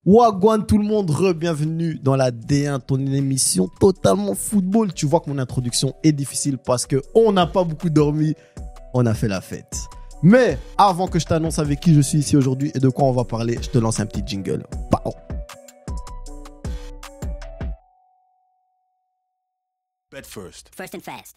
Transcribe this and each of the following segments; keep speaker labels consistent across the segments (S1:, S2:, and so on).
S1: Wagwan tout le monde, bienvenue dans la D1, ton émission totalement football. Tu vois que mon introduction est difficile parce qu'on n'a pas beaucoup dormi, on a fait la fête. Mais avant que je t'annonce avec qui je suis ici aujourd'hui et de quoi on va parler, je te lance un petit jingle. Pardon.
S2: Bet first.
S3: First and fast.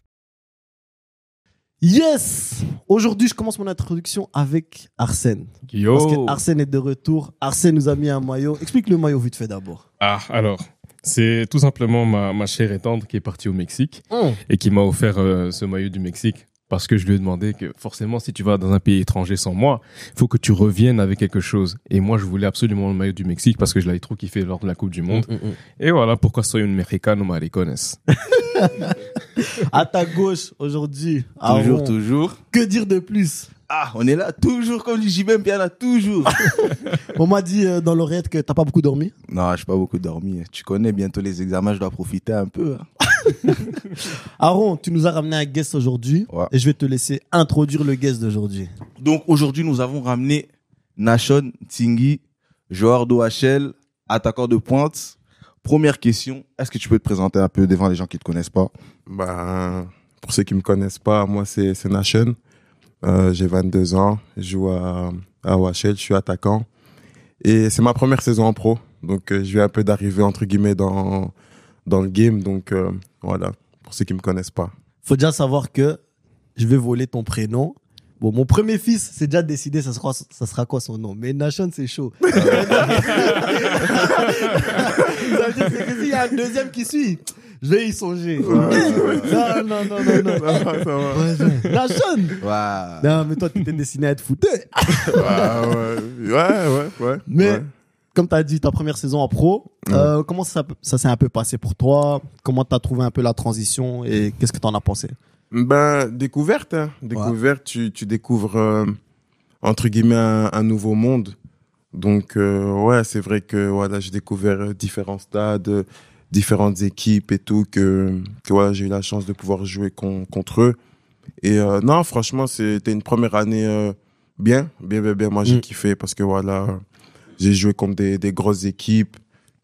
S1: Yes! Aujourd'hui, je commence mon introduction avec Arsène.
S4: Yo.
S1: Parce que Arsène est de retour. Arsène nous a mis un maillot. Explique le maillot vite fait d'abord.
S4: Alors, c'est tout simplement ma chère et tendre qui est partie au Mexique et qui m'a offert ce maillot du Mexique parce que je lui ai demandé que forcément, si tu vas dans un pays étranger sans moi, il faut que tu reviennes avec quelque chose. Et moi, je voulais absolument le maillot du Mexique parce que je l'avais trop kiffé lors de la Coupe du Monde. Et voilà pourquoi soy un mexicano maricones.
S1: À ta gauche, aujourd'hui.
S2: Toujours.
S1: Que dire de plus?
S2: Ah, on est là, toujours, comme dit JB, bien là, toujours.
S1: On m'a dit dans l'oreillette que t'as pas beaucoup dormi.
S2: Non, j'ai pas beaucoup dormi. Tu connais bientôt les examens, je dois profiter un peu.
S1: Aaron, tu nous as ramené un guest aujourd'hui.
S2: Ouais.
S1: Et je vais te laisser introduire le guest d'aujourd'hui.
S2: Donc aujourd'hui, nous avons ramené Nashon Tingui, joueur d'OHL, attaquant de pointe. Première question, est-ce que tu peux te présenter un peu devant les gens qui te connaissent pas?
S5: Pour ceux qui me connaissent pas, moi c'est Nashon. J'ai 22 ans, je joue à OHL, je suis attaquant. Et c'est ma première saison en pro. Donc je viens un peu d'arriver entre guillemets dans le game. Donc voilà, pour ceux qui me connaissent pas.
S1: Faut déjà savoir que je vais voler ton prénom. Bon, mon premier fils, c'est déjà décidé, ça sera quoi son nom? Mais Nashon, c'est chaud. Ça veut dire que s'il y a un deuxième qui suit, je vais y songer. Non. Nashon!
S2: Wow.
S1: Non, mais toi, tu t'es destiné à être foutu.
S5: Ouais.
S1: Mais, comme tu as dit, ta première saison en pro, comment ça s'est un peu passé pour toi? Comment tu as trouvé un peu la transition et qu'est-ce que tu en as pensé?
S5: Découverte. Découverte, tu découvres, entre guillemets, un nouveau monde. Donc, c'est vrai que voilà, j'ai découvert différents stades, différentes équipes et tout, que j'ai eu la chance de pouvoir jouer contre eux. Et non, franchement, c'était une première année bien. Moi, j'ai kiffé parce que voilà, j'ai joué contre des grosses équipes,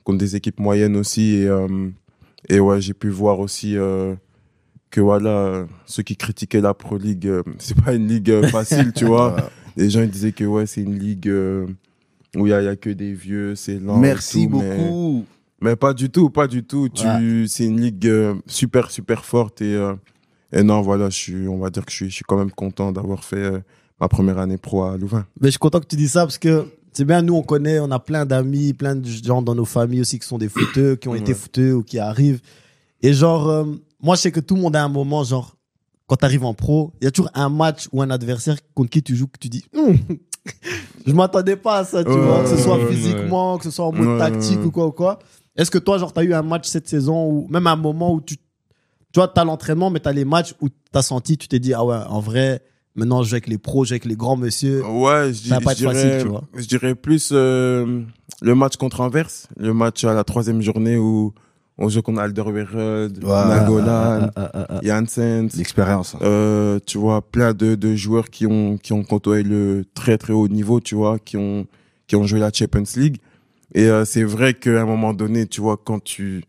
S5: contre des équipes moyennes aussi. Et ouais, j'ai pu voir aussi que voilà, ceux qui critiquaient la Pro League, c'est pas une ligue facile, tu vois. Les gens ils disaient que ouais, c'est une ligue où il y a que des vieux, c'est lent.
S2: Merci
S5: et tout,
S2: beaucoup.
S5: mais pas du tout. C'est une ligue super forte et non, voilà, on va dire que je suis quand même content d'avoir fait ma première année pro à Louvain.
S1: Mais je suis content que tu dis ça parce que c'est bien, nous on connaît, on a plein d'amis, plein de gens dans nos familles aussi qui sont des footeux, qui ont été footeux ou qui arrivent. Et genre, moi je sais que tout le monde a un moment, genre, quand tu arrives en pro, il y a toujours un match ou un adversaire contre qui tu joues que tu dis, je m'attendais pas à ça, tu vois, que ce soit physiquement, que ce soit en mode tactique ou quoi. Est-ce que toi, genre, t'as eu un match cette saison ou même un moment où tu vois, t'as l'entraînement, mais t'as les matchs où t'as senti, tu t'es dit, ah ouais, en vrai, maintenant je joue avec les pros, je joue avec les grands messieurs.
S5: Ouais,
S1: ça va pas être facile, tu vois.
S5: Je dirais plus le match contre Anvers, le match à la 3e journée où on joue contre Alderweireld, Nagolan, Janssens.
S2: L'expérience.
S5: Tu vois, plein de joueurs qui ont côtoyé le très haut niveau, tu vois, qui ont joué la Champions League. Et c'est vrai qu'à un moment donné, tu vois, quand tu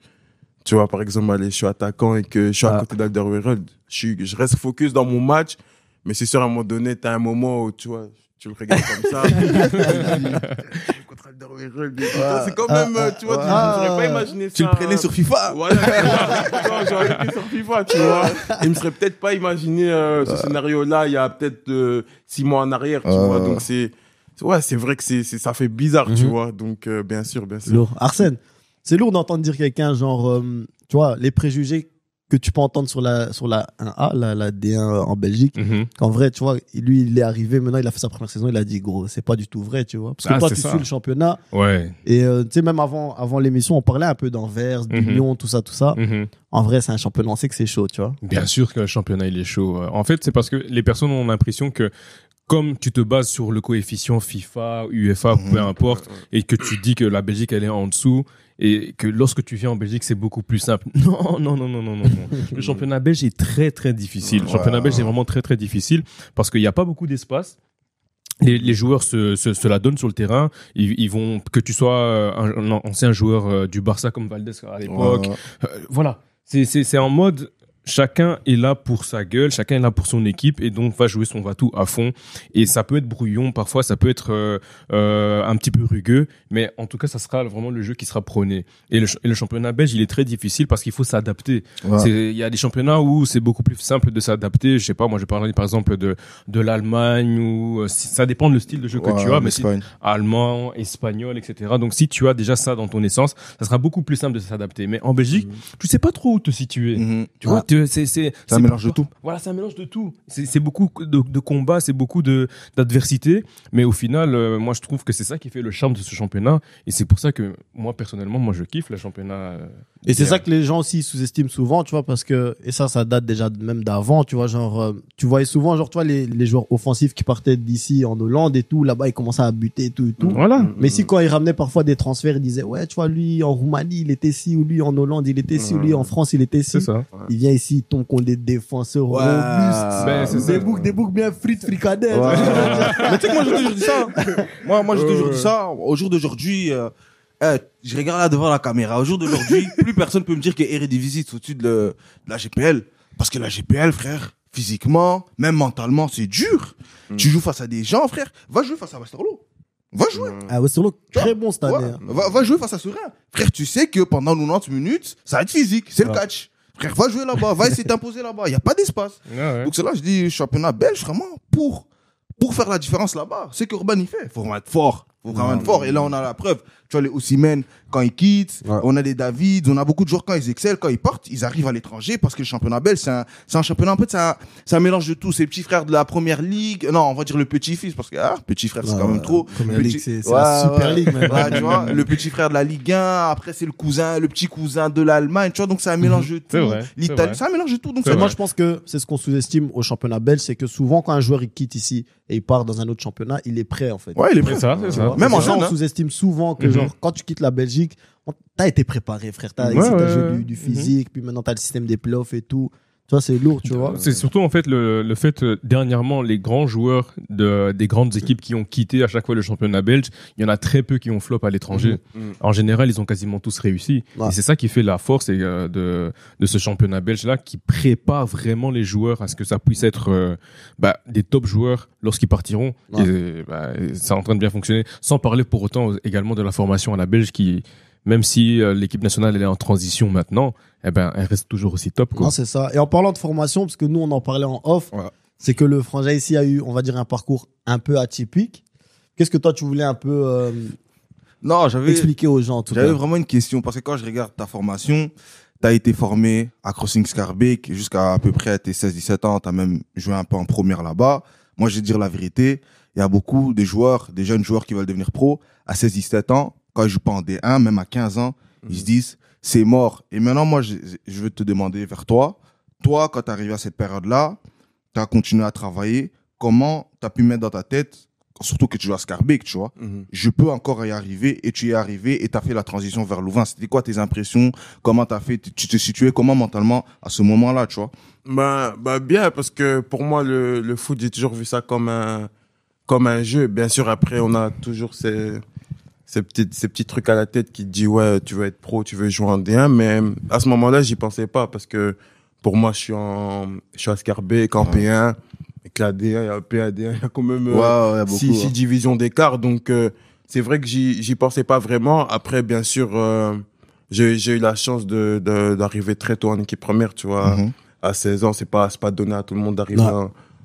S5: vois, par exemple, allez, je suis attaquant et que je suis à côté d'Alderweireld, je reste focus dans mon match, mais c'est sûr, à un moment donné, t'as un moment où, tu vois, tu le regardes comme ça. Contre Alderweireld. C'est quand même, tu vois, j'aurais pas imaginé ça.
S2: Tu le prenais sur FIFA.
S5: Voilà, j'aurais été sur FIFA, tu vois. Et je me serais peut-être pas imaginé ce scénario-là il y a peut-être 6 mois en arrière, tu vois. Donc c'est vrai que ça fait bizarre, tu vois. Donc bien sûr.
S1: Lourd. Arsène, c'est lourd d'entendre dire quelqu'un, genre, tu vois, les préjugés que tu peux entendre sur la 1A, la D1 en Belgique. En vrai, tu vois, lui, il est arrivé, maintenant, il a fait sa première saison, il a dit, gros, c'est pas du tout vrai, tu vois. Parce que toi, tu suis le championnat.
S4: Ouais.
S1: Et tu sais, même avant l'émission, on parlait un peu d'Anvers, de Lyon, tout ça. En vrai, c'est un championnat, on sait que c'est chaud, tu vois.
S4: Bien sûr que le championnat, il est chaud. En fait, c'est parce que les personnes ont l'impression que comme tu te bases sur le coefficient FIFA, UEFA, peu importe, et que tu dis que la Belgique, elle est en dessous, et que lorsque tu viens en Belgique, c'est beaucoup plus simple. Non. Le championnat belge est très, très difficile. Le championnat belge est vraiment très, très difficile parce qu'il n'y a pas beaucoup d'espace. les joueurs se la donnent sur le terrain. Ils vont, que tu sois un ancien joueur du Barça comme Valdés à l'époque. Voilà. C'est en mode, chacun est là pour sa gueule, chacun est là pour son équipe et donc va jouer son va-tout à fond. Et ça peut être brouillon, parfois ça peut être un petit peu rugueux, mais en tout cas ça sera vraiment le jeu qui sera prôné. Et le championnat belge, il est très difficile parce qu'il faut s'adapter. Il y a des championnats où c'est beaucoup plus simple de s'adapter. Je sais pas, moi je parlais par exemple de l'Allemagne ou ça dépend du style de jeu que tu as, mais allemand, espagnol, etc. Donc si tu as déjà ça dans ton essence, ça sera beaucoup plus simple de s'adapter. Mais en Belgique, tu sais pas trop où te situer. Tu vois, c'est
S2: un mélange de tout.
S4: Voilà, c'est un mélange de tout. C'est beaucoup de combats, c'est beaucoup d'adversité, mais au final, moi je trouve que c'est ça qui fait le charme de ce championnat, et c'est pour ça que moi personnellement, moi je kiffe le championnat.
S1: Et c'est ça que les gens aussi sous-estiment souvent, tu vois, parce que, et ça date déjà même d'avant, tu vois, genre, tu voyais souvent, genre, toi, les joueurs offensifs qui partaient d'ici en Hollande et tout, là-bas, ils commençaient à buter et tout et tout.
S4: Voilà.
S1: Mais si quand ils ramenaient parfois des transferts, ils disaient, ouais, tu vois, lui, en Roumanie, il était ci, ou lui, en Hollande, il était ci, ou lui, en France, il était ci.
S4: C'est ça.
S1: Il vient ici, il tombe contre des défenseurs robustes. Des boucs bien frites, fricadelles.
S2: Mais tu sais que moi j'ai toujours dit ça. Moi j'ai toujours dit ça. Au jour d'aujourd'hui, je regarde là devant la caméra. Au jour d'aujourd'hui, plus personne peut me dire que Eredivisie est au-dessus de la GPL. Parce que la GPL, frère, physiquement, même mentalement, c'est dur. Tu joues face à des gens, frère. Va jouer face à Westerlo. Va jouer.
S1: Ah, Westerlo, très bon cette année.
S2: Va jouer face à Serein. Frère, tu sais que pendant 90 minutes, ça va être physique. C'est le catch. Frère, va jouer là-bas, va essayer de t'imposer là-bas. Il n'y a pas d'espace. Donc c'est là, je dis, championnat belge, vraiment, pour faire la différence là-bas. C'est qu'Urban, il fait. Faut vraiment être fort. Faut vraiment être fort. Et là, on a la preuve. Tu vois, les Osimhen, quand ils quittent, on a des David, on a beaucoup de joueurs quand ils excellent, quand ils partent, ils arrivent à l'étranger parce que le championnat belge, c'est un championnat, en fait, c'est un mélange de tout. C'est le petit frère de la première ligue. Non, on va dire le petit-fils parce que, petit frère, c'est quand même trop.
S1: Première ligue, c'est la super ligue, même.
S2: Tu vois, le petit frère de la Ligue 1, après, c'est le petit cousin de l'Allemagne, tu vois, donc c'est un mélange de tout. L'Italie, c'est un mélange de tout. Donc
S1: moi, je pense que c'est ce qu'on sous-estime au championnat belge, c'est que souvent, quand un joueur, il quitte ici et il part dans un autre championnat, il est prêt, en fait.
S2: Ouais, il est prêt.
S4: C'est ça.
S2: Même en jeune,
S1: on sous-estime souvent que, genre, quand tu quittes la Belgique, t'as été préparé, frère. T'as joué du physique, puis maintenant t'as le système des playoffs et tout. Tu vois, c'est lourd, tu vois.
S4: C'est surtout, en fait, le fait, dernièrement, les grands joueurs des grandes équipes qui ont quitté à chaque fois le championnat belge, il y en a très peu qui ont flop à l'étranger. En général, ils ont quasiment tous réussi. Et c'est ça qui fait la force de ce championnat belge-là, qui prépare vraiment les joueurs à ce que ça puisse être des top joueurs lorsqu'ils partiront. Et c'est en train de bien fonctionner. Sans parler pour autant également de la formation à la belge qui, même si l'équipe nationale elle est en transition maintenant, elle reste toujours aussi top, quoi.
S1: Non, c'est ça. Et en parlant de formation, parce que nous on en parlait en off, c'est que le Frangin ici a eu, on va dire, un parcours un peu atypique. Qu'est-ce que toi tu voulais un peu expliquer aux gens, en tout cas?
S2: J'avais vraiment une question parce que quand je regarde ta formation, t'as été formé à Crossing Schaerbeek jusqu'à peu près tes 16-17 ans, t'as même joué un peu en première là-bas. Moi, je vais te dire la vérité, il y a beaucoup de joueurs, des jeunes joueurs qui veulent devenir pro à 16-17 ans. Quand ils jouent pas en D1, même à 15 ans, ils se disent, c'est mort. Et maintenant, moi, je veux te demander vers toi. Toi, quand t'es arrivé à cette période-là, t'as continué à travailler. Comment t'as pu mettre dans ta tête, surtout que tu joues à Schaerbeek, tu vois, je peux encore y arriver, et tu y es arrivé, et t'as fait la transition vers Louvain. C'était quoi tes impressions? Comment t'as fait? Tu te situais comment mentalement à ce moment-là, tu vois?
S5: Bien, parce que pour moi, le foot, j'ai toujours vu ça comme un jeu. Bien sûr, après, on a toujours ces petits trucs à la tête qui te disent, ouais, tu veux être pro, tu veux jouer en D1, mais à ce moment-là, j'y pensais pas parce que pour moi, je suis à Schaerbeek en P1, et que la D1, il y a P1, D1, il y a quand même 6 divisions d'écart, donc c'est vrai que j'y pensais pas vraiment. Après, bien sûr, j'ai eu la chance d'arriver très tôt en équipe première, tu vois. À 16 ans, c'est pas donné à tout le monde d'arriver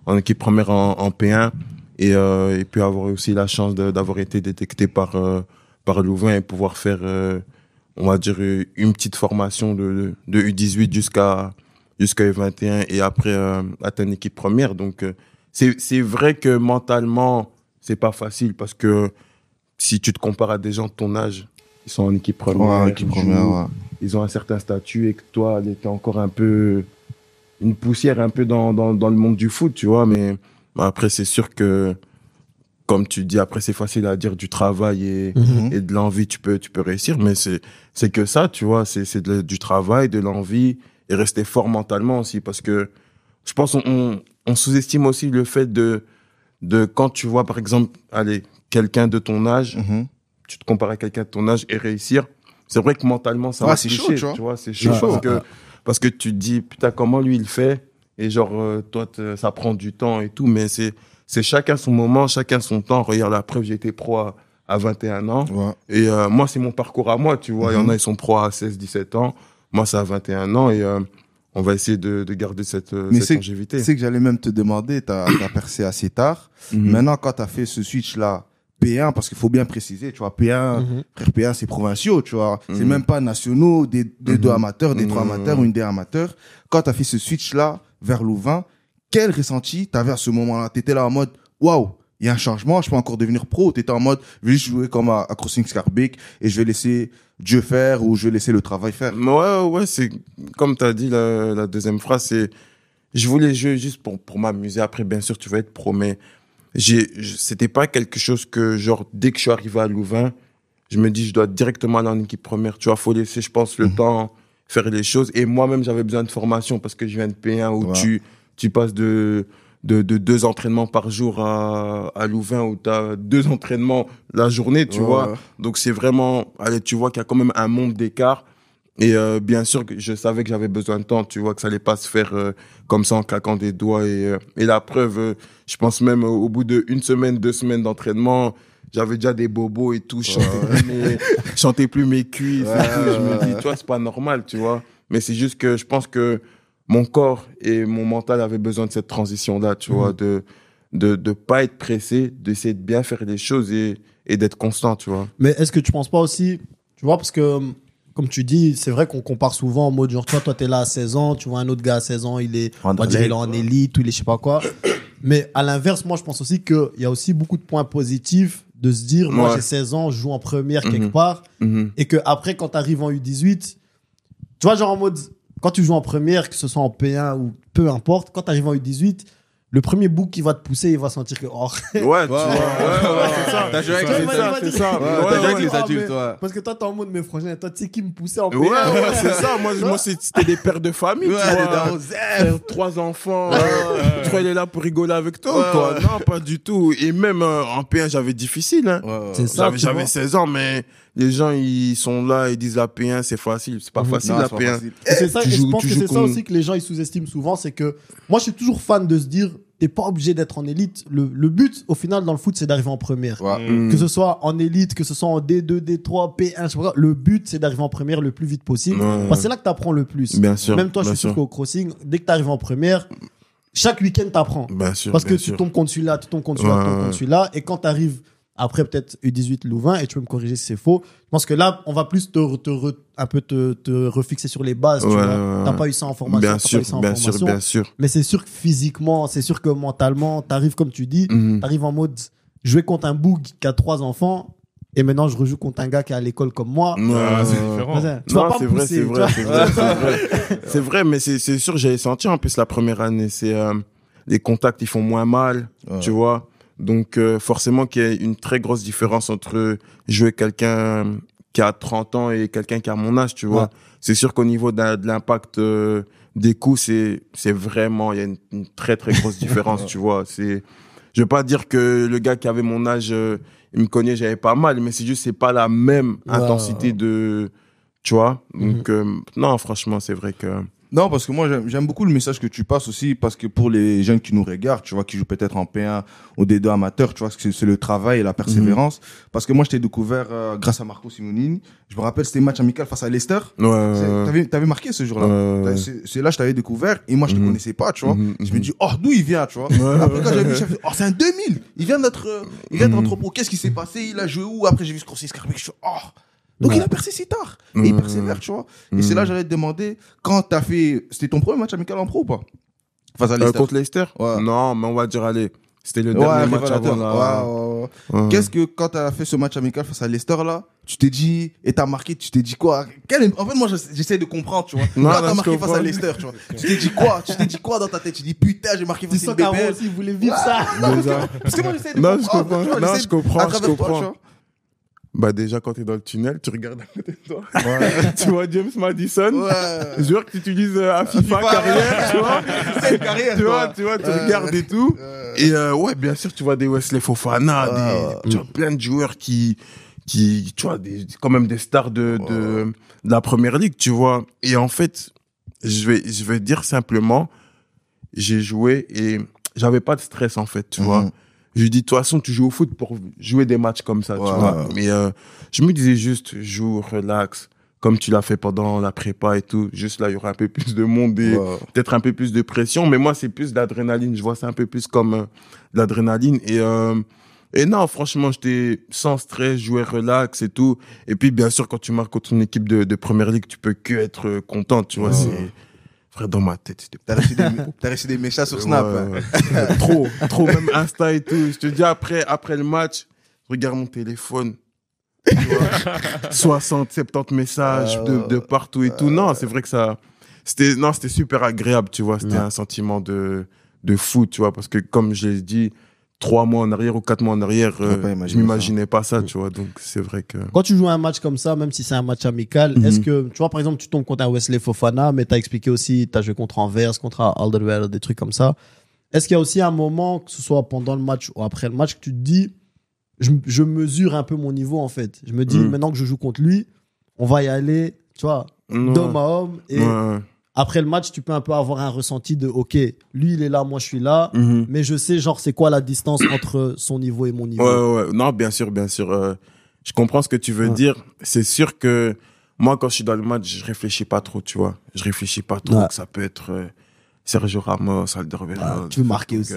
S5: en équipe première en P1. Et puis avoir aussi la chance d'avoir été détecté par Louvain et pouvoir faire, on va dire, une petite formation de U18 jusqu'à U21 et après atteindre l'équipe première. Donc c'est vrai que mentalement c'est pas facile parce que si tu te compares à des gens de ton âge, ils sont en équipe première, ils ont un certain statut et que toi t'es encore un peu une poussière un peu dans le monde du foot, tu vois. Mais après, c'est sûr que, comme tu dis, après, c'est facile à dire du travail et de l'envie, tu peux réussir. Mais c'est que ça, tu vois, c'est du travail, de l'envie et rester fort mentalement aussi. Parce que je pense on sous-estime aussi le fait de de quand tu vois, par exemple, allez, quelqu'un de ton âge, tu te compares à quelqu'un de ton âge et réussir. C'est vrai que mentalement, ça va
S2: c'est
S5: toucher,
S2: chaud,
S5: tu vois, c'est chaud. Parce que tu te dis, putain, comment lui, il fait? Et genre, toi, ça prend du temps et tout, mais c'est chacun son moment, chacun son temps. Regarde, la preuve, j'ai été pro à 21 ans.
S2: Ouais.
S5: Et moi, c'est mon parcours à moi, tu vois. Il y en a, ils sont pro à 16, 17 ans. Moi, c'est à 21 ans et on va essayer de garder cette longévité.
S2: C'est que j'allais même te demander, t'as percé assez tard. Maintenant, quand t'as fait ce switch-là, P1, parce qu'il faut bien préciser, tu vois, P1, frère, P1, c'est provinciaux, tu vois. C'est même pas nationaux, des deux amateurs, des trois amateurs ou une des amateurs. Quand t'as fait ce switch-là vers Louvain, quel ressenti t'avais à ce moment-là? T'étais là en mode, waouh, il y a un changement, je peux encore devenir pro. T'étais en mode, je vais juste jouer comme à Crossing Scarbeck et je vais laisser Dieu faire ou je vais laisser le travail faire.
S5: Ouais, c'est, comme t'as dit, la deuxième phrase, c'est, je voulais jouer juste pour m'amuser. Après, bien sûr, tu vas être pro, mais c'était pas quelque chose que, genre, dès que je suis arrivé à Louvain, je me dis, je dois directement aller en équipe première. Tu vois, faut laisser, je pense, le temps faire les choses. Et moi-même, j'avais besoin de formation parce que je viens de P1 où tu passes de 2 entraînements par jour à Louvain où t'as 2 entraînements la journée, tu vois. Donc, c'est vraiment, allez, tu vois qu'il y a quand même un monde d'écart. Et bien sûr, que je savais que j'avais besoin de temps, tu vois, que ça allait pas se faire comme ça en claquant des doigts. Et la preuve, je pense même au bout de 1 semaine, 2 semaines d'entraînement, j'avais déjà des bobos et tout. Je chantais plus mes cuisses et tout. Je me dis, tu vois, c'est pas normal, tu vois. Mais c'est juste que je pense que mon corps et mon mental avaient besoin de cette transition-là, tu vois, de pas être pressé, d'essayer de bien faire les choses et d'être constant, tu vois.
S1: Mais est-ce que tu penses pas aussi, tu vois, parce que comme tu dis, c'est vrai qu'on compare souvent en mode genre, toi, t'es là à 16 ans, tu vois un autre gars à 16 ans, il est, on va dire, il est en élite ou il est je sais pas quoi. Mais à l'inverse, moi, je pense aussi qu'il y a aussi beaucoup de points positifs de se dire, moi, j'ai 16 ans, je joue en première quelque part. Et que après, quand t'arrives en U18, tu vois, genre en mode, quand tu joues en première, que ce soit en P1 ou peu importe, quand t'arrives en U18, le premier bouc qui va te pousser, il va sentir que, oh.
S5: Ouais, tu vois. Ouais, c'est ça.
S2: T'as joué avec
S5: c'est ça.
S2: T'as joué avec les adultes, toi.
S1: Parce que toi, t'es en mode, mais franchement, toi, tu sais qui me poussait en P1.
S5: Ouais, c'est ça. Moi, c'était des pères de famille, tu vois. Faire 3 enfants. Tu crois qu'il est là pour rigoler avec toi, quoi? Non, pas du tout. Et même en P1, j'avais difficile, hein.
S1: C'est ça.
S5: J'avais 16 ans, mais les gens, ils sont là, ils disent la P1, c'est facile. C'est pas facile, la P1.
S1: C'est ça, et je pense que c'est ça aussi que les gens, ils sous-estiment souvent, c'est que moi, je suis toujours fan de se dire, t'es pas obligé d'être en élite. Le but, au final, dans le foot, c'est d'arriver en première. Que ce soit en élite, que ce soit en D2, D3, P1, je sais pas quoi. Le but, c'est d'arriver en première le plus vite possible. Parce que c'est là que t'apprends le plus.
S5: Bien sûr.
S1: Même toi, je suis sûr qu'au crossing, dès que t'arrives en première, chaque week-end, t'apprends.
S5: Bien sûr.
S1: Parce que tu tombes contre celui-là, tu tombes contre celui-là, tu tombes contre celui-là. Et quand t'arrives après peut-être U18 Louvain, et tu peux me corriger si c'est faux. Je pense que là, on va plus un peu te refixer sur les bases, tu vois. T'as pas eu ça en formation.
S5: Bien sûr.
S1: Mais c'est sûr que physiquement, c'est sûr que mentalement, t'arrives comme tu dis, t'arrives en mode jouer contre un boug qui a 3 enfants, et maintenant je rejoue contre un gars qui est à l'école comme moi.
S4: C'est différent.
S1: Tu vas pas me pousser,
S5: c'est vrai, mais c'est sûr, j'avais senti en plus la première année, c'est les contacts, ils font moins mal, tu vois. Donc forcément qu'il y a une très grosse différence entre jouer quelqu'un qui a 30 ans et quelqu'un qui a mon âge, tu vois. C'est sûr qu'au niveau de l'impact des coups, c'est vraiment, il y a une très très grosse différence, tu vois. Je veux pas dire que le gars qui avait mon âge, il me connaît, j'avais pas mal, mais c'est juste, c'est pas la même intensité de, tu vois. Donc non, franchement, c'est vrai que...
S2: Non, parce que moi, j'aime beaucoup le message que tu passes aussi, parce que pour les jeunes qui nous regardent, tu vois, qui jouent peut-être en P1 ou D2 amateurs, tu vois, c'est le travail et la persévérance. Parce que moi, je t'ai découvert grâce à Marco Simonini. Je me rappelle, c'était un match amical face à Leicester. T'avais marqué ce jour-là. C'est là que je t'avais découvert, et moi, je te connaissais pas, tu vois. Je me dis, oh, d'où il vient, tu vois. Après, quand j'avais vu, j'ai fait, oh, c'est un 2000. Il vient d'être pro. Qu'est-ce qui s'est passé? Il a joué où? Après, j'ai vu ce Crossing Scarbeck. Je suis, oh. Donc il a percé si tard. Et il persévère, tu vois. Et c'est là que j'allais te demander, quand t'as fait... C'était ton premier match amical en pro ou pas?
S5: Face à Leicester. Contre Leicester? Non, mais on va dire, allez, c'était le dernier match avant là.
S2: Qu'est-ce que, quand t'as fait ce match amical face à Leicester, là, tu t'es dit, et t'as marqué, tu t'es dit quoi? En fait, moi, j'essaie de comprendre, tu vois. Quand t'as marqué face à Leicester, tu vois. Tu t'es dit quoi dans ta tête? Tu dis, putain, j'ai marqué face à Leicester.
S1: Tu sens qu'avant aussi, il voulait vivre ça.
S2: Parce que moi, j'essaie de comprendre.
S5: Non, je comprends. Bah déjà, quand t'es dans le tunnel, tu regardes à côté de toi. Tu vois James Madison, joueur que tu utilises à FIFA carrière, tu vois.
S2: C'est une carrière,
S5: tu vois, tu regardes et tout. Et ouais, bien sûr, tu vois des Wesley Fofana, tu vois plein de joueurs qui tu vois, quand même des stars de la Première Ligue, tu vois. Et en fait, je vais dire simplement, j'ai joué et j'avais pas de stress, en fait, tu vois. Je lui dis, de toute façon, tu joues au foot pour jouer des matchs comme ça, tu vois. Mais je me disais juste, joue, relax, comme tu l'as fait pendant la prépa et tout. Juste là, il y aura un peu plus de monde et peut-être un peu plus de pression. Mais moi, c'est plus de l'adrénaline. Je vois ça un peu plus comme de l'adrénaline. Et non, franchement, j'étais sans stress, jouais relax et tout. Et puis, bien sûr, quand tu marques contre une équipe de Première Ligue, tu peux que être content, tu vois. C'est... Frère, dans ma tête, c'était...
S2: T'as reçu des messages sur Snap.
S5: Trop, même Insta et tout. Je te dis, après le match, je regarde mon téléphone. Tu vois, 60, 70 messages de partout et tout. Non, c'est vrai que c'était super agréable, tu vois. C'était un sentiment de fou, tu vois. Parce que, comme je l'ai dit, 3 mois en arrière ou 4 mois en arrière, je m'imaginais pas ça, tu vois. Donc, c'est vrai que...
S1: Quand tu joues un match comme ça, même si c'est un match amical, est-ce que, tu vois, par exemple, tu tombes contre un Wesley Fofana, mais t'as expliqué aussi, t'as joué contre Anvers, contre Alderweireld, des trucs comme ça. Est-ce qu'il y a aussi un moment, que ce soit pendant le match ou après le match, que tu te dis, je mesure un peu mon niveau, en fait. Je me dis, maintenant que je joue contre lui, on va y aller, tu vois, d'homme à homme. Et après le match, tu peux un peu avoir un ressenti de, OK, lui, il est là, moi, je suis là. Mais je sais, genre, c'est quoi la distance entre son niveau et mon niveau.
S5: Ouais. Non, bien sûr. Je comprends ce que tu veux dire. C'est sûr que moi, quand je suis dans le match, je réfléchis pas trop, tu vois. Je réfléchis pas trop que ça peut être Sergio Ramos, Alderweireld.
S1: Tu veux marquer aussi.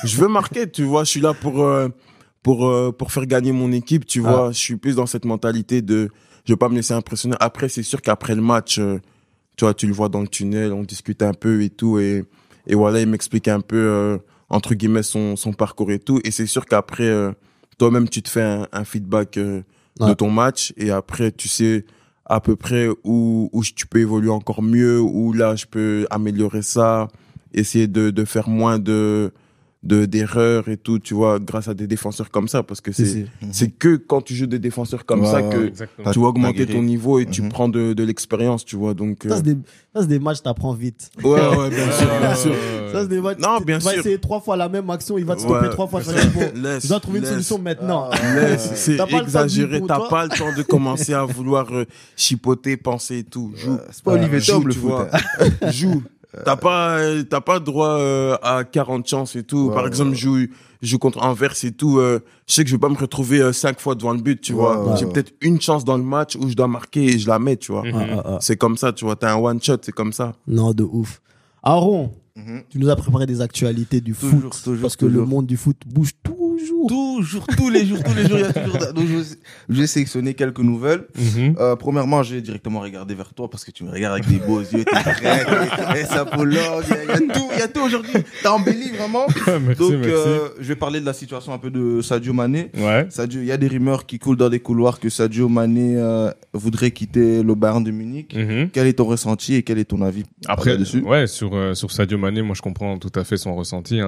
S5: Je veux marquer, tu vois. Je suis là pour faire gagner mon équipe, tu vois. Je suis plus dans cette mentalité de je veux pas me laisser impressionner. Après, c'est sûr qu'après le match, tu vois, tu le vois dans le tunnel, on discute un peu et tout, et voilà, il m'explique un peu, entre guillemets, son parcours et tout, et c'est sûr qu'après, toi-même, tu te fais un feedback de ton match, et après, tu sais à peu près où tu peux évoluer encore mieux, où là, je peux améliorer ça, essayer de faire moins d'erreurs et tout, tu vois, grâce à des défenseurs comme ça, parce que c'est que quand tu joues des défenseurs comme ça que tu vas augmenter ton niveau et tu prends de l'expérience, tu vois, donc...
S1: Ça, c'est des matchs, t'apprends vite.
S5: Ouais, bien sûr.
S1: Ça, c'est des matchs,
S5: non, bien
S1: tu vas
S5: sûr.
S1: essayer 3 fois la même action, il va te stopper 3 fois, tu vas dire, bon, je dois trouver une solution maintenant.
S5: C'est exagéré, t'as pas le temps de commencer à vouloir chipoter, penser et tout. Joue.
S2: C'est pas Olivier Tom, le foot.
S5: Joue. T'as pas droit à 40 chances et tout. Par exemple, je joue contre Anvers et tout. Je sais que je vais pas me retrouver 5 fois devant le but, tu vois. J'ai peut-être une chance dans le match où je dois marquer et je la mets, tu vois. C'est comme ça, tu vois. T'as un one shot, c'est comme ça.
S1: Non, de ouf. Aaron, tu nous as préparé des actualités du foot. Parce que le monde du foot bouge toujours.
S2: Tous les jours, il y a toujours. Donc, je vais sélectionner quelques nouvelles. Premièrement, j'ai directement regardé vers toi parce que tu me regardes avec des beaux yeux, t'es prêt, ça prologue, il y a tout aujourd'hui. T'as embelli vraiment.
S4: Merci.
S2: Je vais parler de la situation un peu de Sadio Mané.
S4: Ouais.
S2: Il y a des rumeurs qui coulent dans les couloirs que Sadio Mané voudrait quitter le Bayern de Munich. Quel est ton ressenti et quel est ton avis
S4: après
S2: dessus?
S4: Ouais, sur Sadio Mané, moi je comprends tout à fait son ressenti,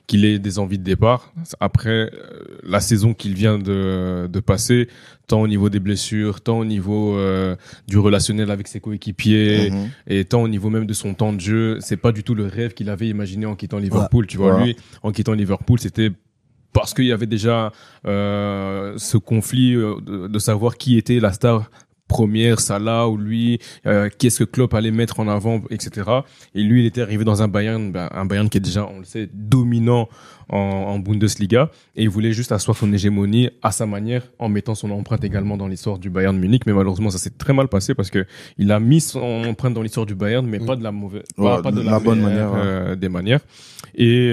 S4: qu'il ait des envies de départ. Après la saison qu'il vient de passer, tant au niveau des blessures, tant au niveau du relationnel avec ses coéquipiers, et tant au niveau même de son temps de jeu, c'est pas du tout le rêve qu'il avait imaginé en quittant Liverpool. Tu vois, lui, en quittant Liverpool, c'était parce qu'il y avait déjà ce conflit de savoir qui était la star première, Salah ou lui, qu'est-ce que Klopp allait mettre en avant, etc. Et lui, il était arrivé dans un Bayern qui est déjà, on le sait, dominant en Bundesliga, et il voulait juste asseoir son hégémonie à sa manière, en mettant son empreinte également dans l'histoire du Bayern Munich. Mais malheureusement, ça s'est très mal passé parce que il a mis son empreinte dans l'histoire du Bayern, mais pas de la mauvaise, pas de la bonne manière, des manières. Et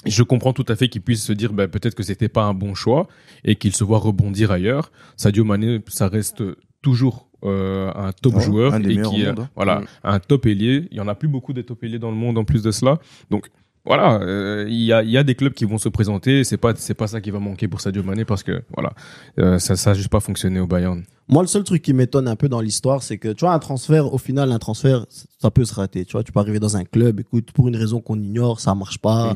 S4: je comprends tout à fait qu'il puisse se dire peut-être que c'était pas un bon choix et qu'il se voit rebondir ailleurs. Sadio Mané, ça reste toujours un top joueur
S2: un des
S4: et qui un top ailier. Il y en a plus beaucoup des top ailiers dans le monde en plus de cela. Donc voilà, il y a des clubs qui vont se présenter. C'est pas ça qui va manquer pour Sadio Mané parce que voilà, ça a juste pas fonctionné au Bayern.
S1: Moi, le seul truc qui m'étonne un peu dans l'histoire, c'est que, tu vois, au final, un transfert, ça peut se rater. Tu vois, tu peux arriver dans un club, écoute, pour une raison qu'on ignore, ça marche pas.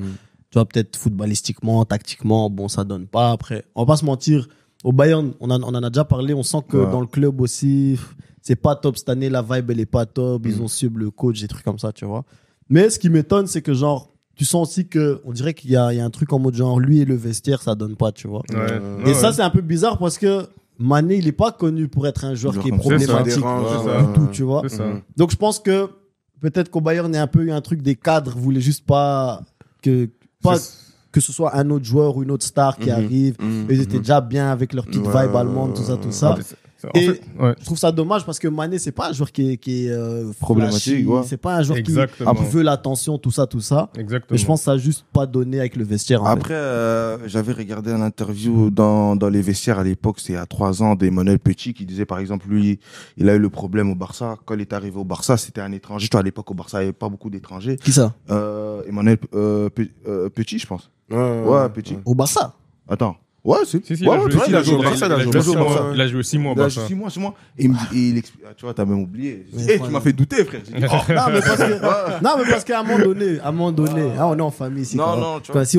S1: Tu vois, peut-être footballistiquement, tactiquement, bon, ça donne pas. Après, on va pas se mentir, au Bayern, on en a déjà parlé. On sent que dans le club aussi, c'est pas top cette année. La vibe, elle est pas top. Ils ont sub le coach, des trucs comme ça, tu vois. Mais ce qui m'étonne, c'est que genre, tu sens aussi que, on dirait qu'il y a un truc en mode genre, lui et le vestiaire, ça donne pas, tu vois. Et ça, c'est un peu bizarre parce que Mané, il est pas connu pour être un joueur qui est problématique du tout, tu vois. Donc, je pense que peut-être qu'au Bayern, il y a un peu eu un truc des cadres, voulaient juste pas que ce soit un autre joueur ou une autre star qui arrive. Ils étaient déjà bien avec leur petite vibe allemande, tout ça. Et je trouve ça dommage parce que Mané, c'est pas un joueur qui est problématique. C'est pas un joueur qui veut l'attention, tout ça.
S4: Exactement.
S1: Mais je pense que ça a juste pas donné avec le vestiaire.
S2: Après, j'avais regardé un interview dans les vestiaires à l'époque, c'était il y a 3 ans, d'Emmanuel Petit qui disait par exemple, lui, il a eu le problème au Barça. Quand il est arrivé au Barça, c'était un étranger. Toi, à l'époque, au Barça, il n'y avait pas beaucoup d'étrangers.
S1: Qui ça?
S2: Emmanuel Petit, je pense. Ouais, Petit.
S1: Au Barça?
S2: Attends. Ouais,
S4: Si, il a joué au Barça. Il a joué 6 mois au Barça.
S2: 6 mois. Et il explique, tu vois, t'as même oublié. Tu m'as fait douter, frère. J'ai dit,
S1: non, mais parce qu'à un moment donné, on est en famille ici.
S2: Non, tu vois.
S1: Si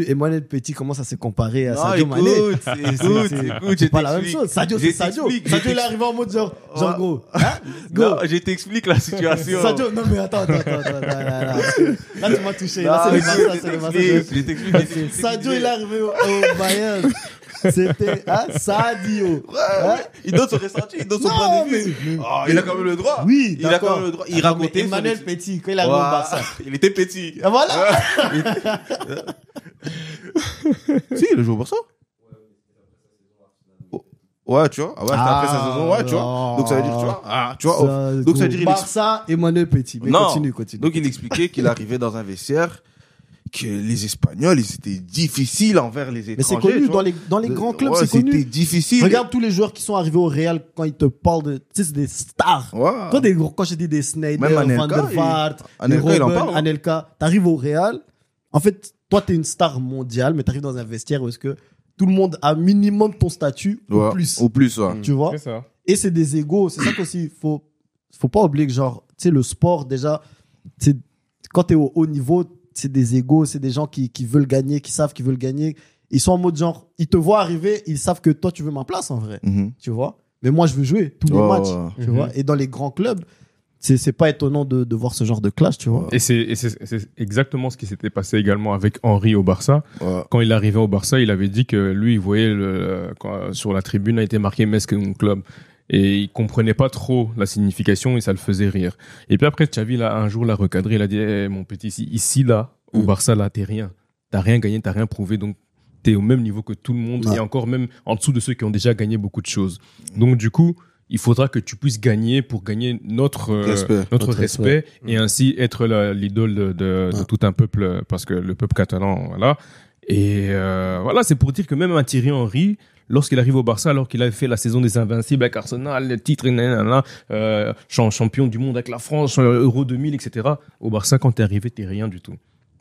S1: Emmanuel Petit commence à se comparer à Sadio Mané.
S2: Écoute,
S1: c'est pas la même chose. Sadio, c'est Sadio. Sadio, il est arrivé en mode genre gros.
S2: Non, je t'explique la situation.
S1: Sadio, non, mais attends. Là, tu m'as touché. Là, c'est le Barça.
S2: Je t'explique.
S1: Sadio, il est arrivé au Bayern. C'était Sadio.
S2: Il donne son ressenti, il donne son point de vue. Il a quand même le droit.
S1: Oui,
S2: il a quand même le droit. Il racontait.
S1: Emmanuel Petit, quand il est arrivé au Barça.
S2: Il était petit.
S1: Voilà.
S2: Si, il a joué au Barça. Ouais, tu vois. C'était après sa saison. Ouais, tu vois. Donc ça veut dire, tu vois. Donc ça veut dire
S1: Barça, Emmanuel Petit. Mais continue.
S2: Donc il expliquait qu'il arrivait dans un vestiaire, que les Espagnols, ils étaient difficiles envers les étrangers.
S1: Mais c'est connu, dans les grands clubs, c'est connu.
S2: C'était difficile.
S1: Regarde tous les joueurs qui sont arrivés au Real quand ils te parlent de, tu sais, c'est des stars. Quand je dis des Sneijder, Van der Vaart, Anelka, t'arrives au Real. En fait, toi, t'es une star mondiale, mais t'arrives dans un vestiaire où est-ce que tout le monde a minimum ton statut ou plus.
S2: Au plus,
S1: tu vois.
S4: C'est ça.
S1: Et c'est des égos. C'est ça qu'aussi, faut pas oublier que genre, tu sais, le sport, déjà, quand t'es au haut niveau, c'est des égos, c'est des gens qui veulent gagner, qui savent qu'ils veulent gagner. Ils sont en mode genre, ils te voient arriver, ils savent que toi, tu veux ma place en vrai. Tu vois. Mais moi, je veux jouer tous les matchs. Tu vois. Et dans les grands clubs, c'est pas étonnant de voir ce genre de clash, tu vois.
S4: Et c'est exactement ce qui s'était passé également avec Henry au Barça. Quand il arrivait au Barça, il avait dit que lui, il voyait sur la tribune a été marqué Mesque Club. Et il comprenait pas trop la signification et ça le faisait rire. Et puis après, Xavi, là, un jour, l'a recadré. Il a dit, mon petit, ici, là, au Barça, là, t'es rien. T'as rien gagné, t'as rien prouvé. Donc, t'es au même niveau que tout le monde et encore même en dessous de ceux qui ont déjà gagné beaucoup de choses. Donc, du coup, il faudra que tu puisses gagner pour gagner notre respect et ainsi être l'idole de tout un peuple, parce que le peuple catalan, voilà. Et voilà, c'est pour dire que même un Thierry Henry, lorsqu'il arrive au Barça, alors qu'il avait fait la saison des Invincibles avec Arsenal, le titre, champion du monde avec la France, Euro 2000, etc. Au Barça, quand t'es arrivé, t'es rien du tout.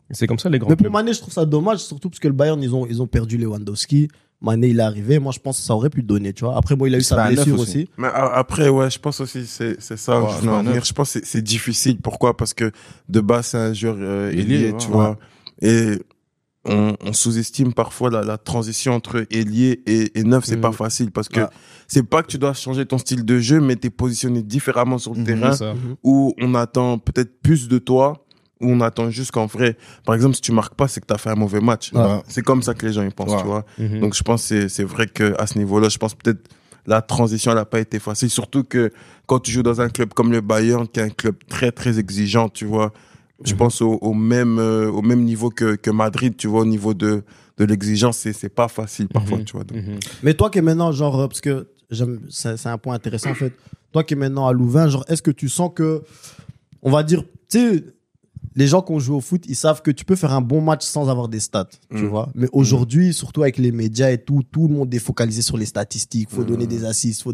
S4: Et c'est comme ça les grands clubs.
S1: Mais pour Mané, je trouve ça dommage, surtout parce que le Bayern, ils ont perdu Lewandowski. Mané, il est arrivé. Moi, je pense que ça aurait pu donner, tu vois. Après, moi, il a eu sa blessure aussi.
S5: Mais après, ouais, je pense aussi, c'est ça. Je pense que c'est difficile. Pourquoi? Parce que de base, c'est un joueur ailier, tu vois. Et on sous-estime parfois la transition entre ailier et neuf, c'est pas facile parce que c'est pas que tu dois changer ton style de jeu, mais t'es positionné différemment sur le terrain où on attend peut-être plus de toi, où on attend juste qu'en vrai, par exemple, si tu marques pas, c'est que t'as fait un mauvais match. C'est comme ça que les gens y pensent, tu vois. Donc je pense que c'est vrai que à ce niveau-là, je pense peut-être la transition elle a pas été facile, surtout que quand tu joues dans un club comme le Bayern, qui est un club très très exigeant, tu vois. Je pense au même niveau que Madrid, tu vois, au niveau de l'exigence, c'est pas facile parfois, tu vois. Donc.
S1: Mais toi qui es maintenant, genre, parce que c'est un point intéressant en fait, toi qui es maintenant à Louvain, genre, est-ce que tu sens que, on va dire, tu sais, les gens qui ont joué au foot, ils savent que tu peux faire un bon match sans avoir des stats, tu vois. Mais aujourd'hui, surtout avec les médias et tout le monde est focalisé sur les statistiques. Faut donner des assists,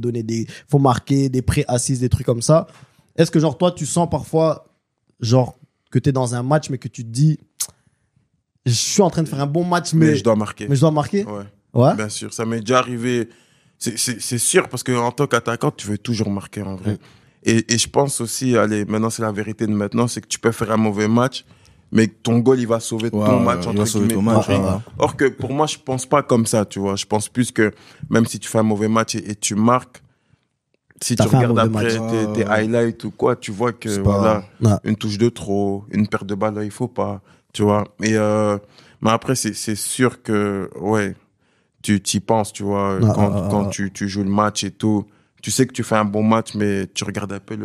S1: faut marquer des pré-assists, des trucs comme ça. Est-ce que, genre, toi, tu sens parfois, genre, que tu es dans un match, mais que tu te dis, je suis en train de faire un bon match, mais
S5: je dois marquer.
S1: Ouais.
S5: Bien sûr, ça m'est déjà arrivé. C'est sûr, parce qu'en tant qu'attaquant, tu veux toujours marquer en vrai. Et je pense aussi, allez, maintenant c'est la vérité de maintenant, c'est que tu peux faire un mauvais match, mais ton goal, il va sauver ton match,
S2: il va sauver ton match.
S5: Or que pour moi, je pense pas comme ça, tu vois. Je pense plus que même si tu fais un mauvais match et tu marques, si tu regardes après tes highlights ou quoi, tu vois que une touche de trop, une perte de balle, là, il faut pas, tu vois. Mais après, c'est sûr que, tu t'y penses, tu vois, quand tu joues le match et tout. Tu sais que tu fais un bon match, mais tu regardes un peu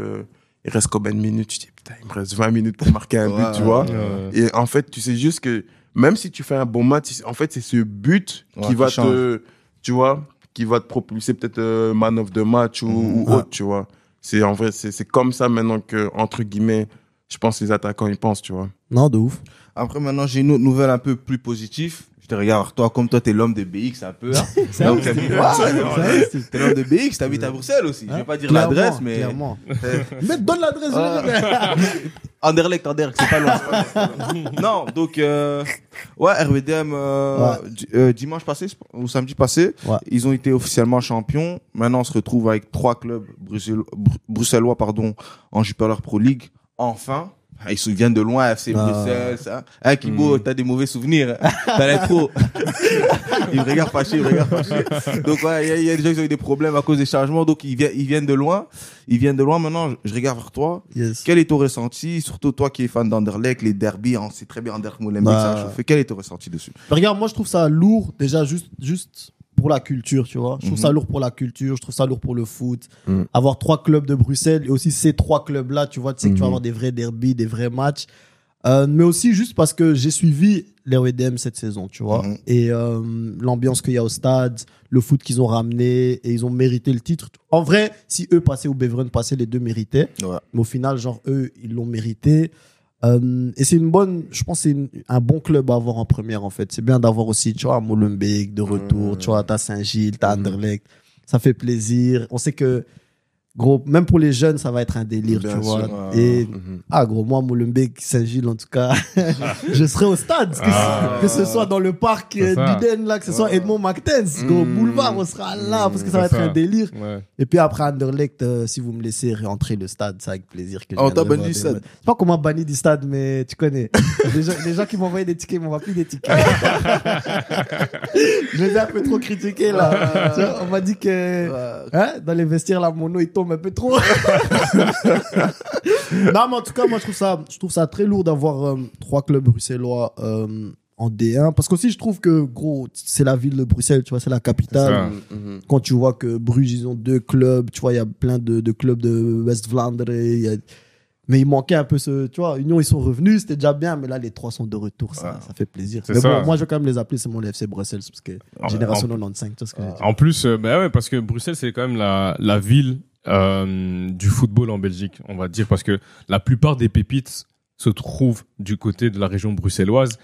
S5: il reste combien de minutes? Tu te dis, putain, il me reste 20 minutes pour marquer un but, tu vois. Et en fait, tu sais juste que même si tu fais un bon match, en fait, c'est ce but qui va tu vois, qui va te propulser peut-être man of the match ou autre, tu vois. C'est en vrai, c'est comme ça maintenant que, entre guillemets, je pense que les attaquants, ils pensent, tu vois.
S1: Non, de ouf.
S2: Après, maintenant, j'ai une autre nouvelle un peu plus positive. Je te regarde, toi, comme toi, t'es l'homme de BX un peu. Hein. T'es l'homme de BX, t'habites à Bruxelles aussi. Je vais pas dire l'adresse, mais.
S1: Clairement. Mais donne l'adresse.
S2: Anderlecht, c'est pas loin. Non, donc, RWDM, dimanche passé, ou samedi passé, ils ont été officiellement champions. Maintenant, on se retrouve avec 3 clubs bruxellois, en Jupiler Pro League. Enfin. Ils se souviennent de loin, FC Bruxelles, ça. Hein, Kibo, t'as des mauvais souvenirs. T'as l'air trop. Il me regarde fâché. Donc, il y a des gens qui ont eu des problèmes à cause des changements. Donc, ils viennent de loin. Maintenant, je regarde vers toi.
S1: Yes.
S2: Quel est ton ressenti? Surtout toi qui es fan d'Anderlecht, les derbies, on sait très bien Anderlecht Molenbeek, ça a chauffé. Quel est ton ressenti dessus?
S1: Regarde, moi, je trouve ça lourd. Déjà, juste pour la culture, tu vois. Je trouve ça lourd pour la culture, je trouve ça lourd pour le foot. Avoir 3 clubs de Bruxelles et aussi ces 3 clubs-là, tu vois, tu sais que tu vas avoir des vrais derbies, des vrais matchs. Mais aussi juste parce que j'ai suivi les RWDM cette saison, tu vois. Et l'ambiance qu'il y a au stade, le foot qu'ils ont ramené et ils ont mérité le titre. En vrai, si eux passaient ou Beveren passaient, les deux méritaient. Ouais. Mais au final, genre, eux, ils l'ont mérité. Et c'est je pense que c'est un bon club à avoir en première, en fait. C'est bien d'avoir aussi, tu vois, Molenbeek de retour, tu vois, t'as Saint-Gilles, t'as Anderlecht. Ça fait plaisir. On sait que, gros, même pour les jeunes, ça va être un délire, bien tu sûr, vois. Et, gros, moi, Molenbeek, Saint-Gilles, en tout cas, je serai au stade. Que ce soit dans le parc d'Uden, là, que ce soit Edmond Mactens, gros, boulevard, on sera là, parce que ça va être un délire. Ouais. Et puis après, Anderlecht, si vous me laissez réentrer le stade, c'est avec plaisir que je
S2: t'as banni du stade.
S1: C'est pas comment banni du stade, mais tu connais. Les gens qui m'envoyaient des tickets, ils m'envoient plus des tickets. Je les ai un peu trop critiqués, là. Tu vois, on m'a dit que, dans les vestiaires, là, mon nom, il tombe un peu trop. Non, mais en tout cas, moi, je trouve ça très lourd d'avoir 3 clubs bruxellois en D1. Parce qu'aussi, je trouve que, gros, c'est la ville de Bruxelles, tu vois, c'est la capitale. Quand tu vois que Bruges, ils ont 2 clubs, tu vois, il y a plein de clubs de West-Vlaanderen. Mais il manquait un peu tu vois, Union, ils sont revenus, c'était déjà bien, mais là, les 3 sont de retour, ça fait plaisir. Mais bon, moi, je vais quand même les appeler, c'est mon FC Bruxelles, parce que génération 95, tu vois ce que je veux dire.
S4: En plus, parce que Bruxelles, c'est quand même la ville du football en Belgique, on va dire, parce que la plupart des pépites se trouvent du côté de la région bruxelloise.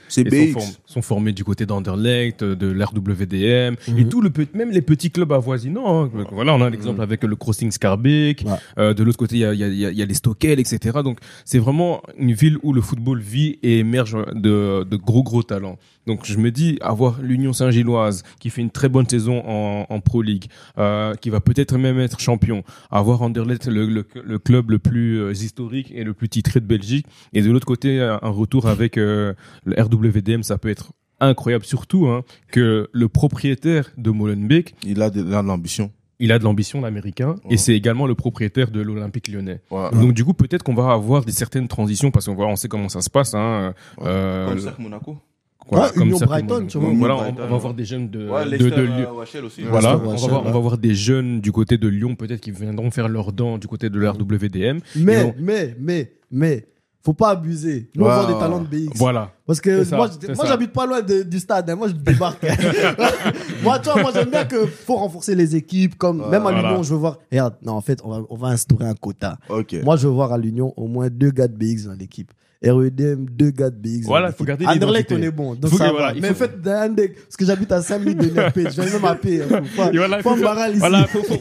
S4: Sont formés du côté d'Anderlecht, de l'RWDM, et même les petits clubs avoisinants. Hein. Voilà, on a un exemple avec le Crossing Schaerbeek. De l'autre côté, il y a les Stockel, etc. Donc, c'est vraiment une ville où le football vit et émerge de gros talents. Donc, je me dis, avoir l'Union Saint-Gilloise qui fait une très bonne saison en Pro League, qui va peut-être même être champion, avoir Anderlecht, le club le plus historique et le plus titré de Belgique, et de l'autre côté, un retour avec le RWDM, ça peut être incroyable. Surtout que le propriétaire de Molenbeek,
S2: il a de l'ambition.
S4: Il a de l'ambition, l'américain, et c'est également le propriétaire de l'Olympique Lyonnais. Donc du coup, peut-être qu'on va avoir certaines transitions, parce qu'on sait comment ça se passe.
S2: Comme ça, Monaco.
S1: Union Brighton, tu vois.
S4: Voilà, on va avoir des jeunes de Lyon.
S2: Aussi.
S4: Voilà, on va avoir des jeunes du côté de Lyon, peut-être qui viendront faire leurs dents du côté de l'RWDM.
S1: Mais faut pas abuser. Nous, on voit des talents de BX.
S4: Voilà.
S1: Parce que moi, j'habite pas loin du stade. Moi, je débarque. Moi, j'aime bien que faut renforcer les équipes. Même à l'Union, je veux voir. Regarde, non, en fait, on va instaurer un quota.
S2: Okay.
S1: Moi, je veux voir à l'Union au moins 2 gars de BX dans l'équipe. RWDM, 2 gars de BX.
S4: Voilà, faut garder
S1: Anderlecht, on est bon. Donc ça va. Mais faites parce que j'habite à 5 minutes de NRP. Je vais même appeler.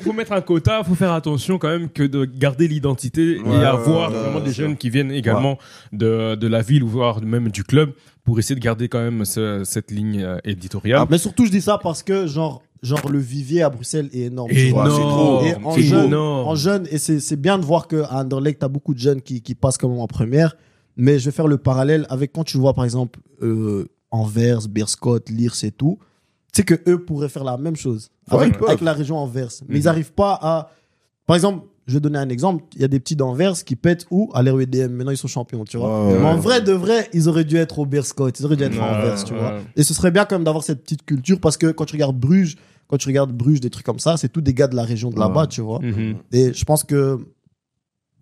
S4: Faut mettre un quota, faut faire attention quand même que de garder l'identité et avoir vraiment des jeunes qui viennent également de la ville ou voire même du club pour essayer de garder quand même cette ligne éditoriale.
S1: Mais surtout, je dis ça parce que genre le vivier à Bruxelles est énorme.
S4: C'est
S1: en jeune, et c'est bien de voir qu'à Anderlecht, t'as beaucoup de jeunes qui passent quand même en première. mais je vais faire le parallèle avec quand tu vois, par exemple, Anvers, Beerschot, Liers et tout. Tu sais que eux pourraient faire la même chose avec la région Anvers. Mais ils n'arrivent pas à... Par exemple, je vais donner un exemple. Il y a des petits d'Anvers qui pètent où à l'REDM. Maintenant, ils sont champions, tu vois. Mais en vrai, de vrai, ils auraient dû être au Beerschot. Ils auraient dû être à Anvers, tu vois. Et ce serait bien quand même d'avoir cette petite culture parce que quand tu regardes Bruges, des trucs comme ça, c'est tous des gars de la région de là-bas, tu vois. Et je pense que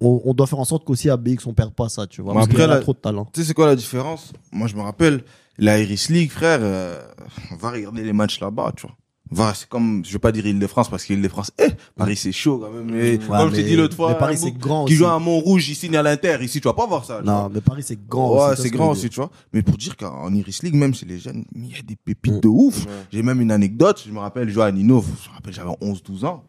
S1: on doit faire en sorte qu'aussi à BX, on perd pas ça, tu vois. Parce qu'il y a trop de talent.
S2: Tu sais, c'est quoi la différence? Moi, je me rappelle, la Iris League, frère, on va regarder les matchs là-bas, tu vois. C'est comme, je vais pas dire Île-de-France parce qu'Île-de-France, Paris c'est chaud quand même. Mais comme je t'ai dit l'autre fois,
S1: mais Paris c'est grand
S2: qui
S1: aussi.
S2: joue à Montrouge, il signe à l'Inter, ici tu vas pas voir ça.
S1: Non, mais Paris c'est grand
S2: aussi. Ouais, c'est grand aussi, tu vois. Mais pour dire qu'en Iris League, même chez les jeunes, il y a des pépites de ouf. J'ai même une anecdote, je me rappelle, je jouais à Ninov, je me rappelle, j'avais 11-12 ans.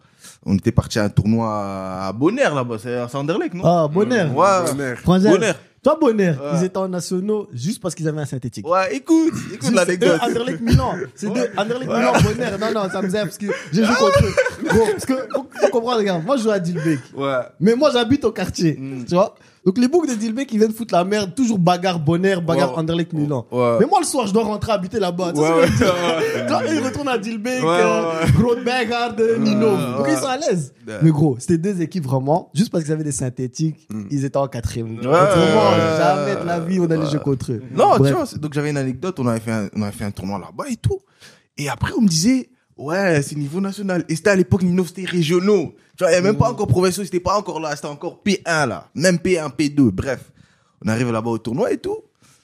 S2: On était parti à un tournoi à Bonner là-bas, c'est à Sanderlecht, non?
S1: Ah, Bonner.
S2: Ouais,
S1: Bonner. Toi, Bonner, ils étaient en nationaux juste parce qu'ils avaient un synthétique.
S2: Ouais, écoute l'anecdote.
S1: Anderlecht Milan. C'est deux. Anderlecht Milan, Bonner. Non, ça me zèbre parce que j'ai joué contre eux. Gros, parce que, faut comprendre, regarde. Moi, je joue à Dilbeek.
S2: Ouais.
S1: Mais moi, j'habite au quartier. Tu vois? Donc, les boucs de Dilbeek, ils viennent foutre la merde. Toujours bagarre Bonner, bagarre Anderlecht Milan.
S2: Ouais.
S1: Mais moi, le soir, je dois rentrer habiter là-bas. Tu vois, ils retournent à Dilbeek, Grootbegaard, Nino. Donc, ils sont à l'aise. Mais gros, c'était deux équipes vraiment. Juste parce qu'ils avaient des synthétiques, ils étaient en quatrième. Autrement, jamais de la vie, on allait jouer contre eux.
S2: Non, tu vois, donc j'avais une anecdote, on avait fait un tournoi là-bas et tout. Et après, on me disait, ouais, c'est niveau national. Et c'était à l'époque, Nino, c'était régionaux. Tu vois, il n'y avait même pas encore provinciaux, c'était pas encore là, c'était encore P1 là. Même P1, P2, bref. On arrive là-bas au tournoi et tout.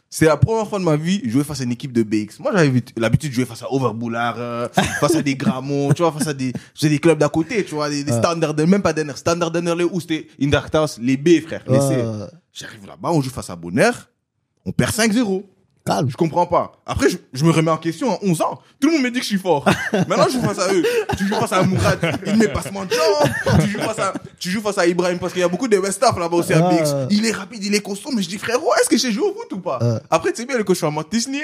S2: C'est la première fois de ma vie, jouer face à une équipe de BX. Moi, j'avais l'habitude de jouer face à Overboulard, face à des Gramont, tu vois, face à des clubs d'à côté, tu vois, des standards, même pas Denner, standard Denner, où c'était Indertas, les B, frère, les C. J'arrive là-bas, on joue face à Bonner, on perd 5-0.
S1: Calme.
S2: Je comprends pas. Après, je me remets en question à 11 ans. Tout le monde me dit que je suis fort. Maintenant, je joue face à eux. Tu joues face à Mourad, il met passement de jambes. Tu joues face à Ibrahim, parce qu'il y a beaucoup de Westaf là-bas aussi à BX. Il est rapide, il est costaud, mais je dis, frérot, est-ce que je sais jouer au foot ou pas? Après, tu sais bien, le coach fait moi, Tisnier.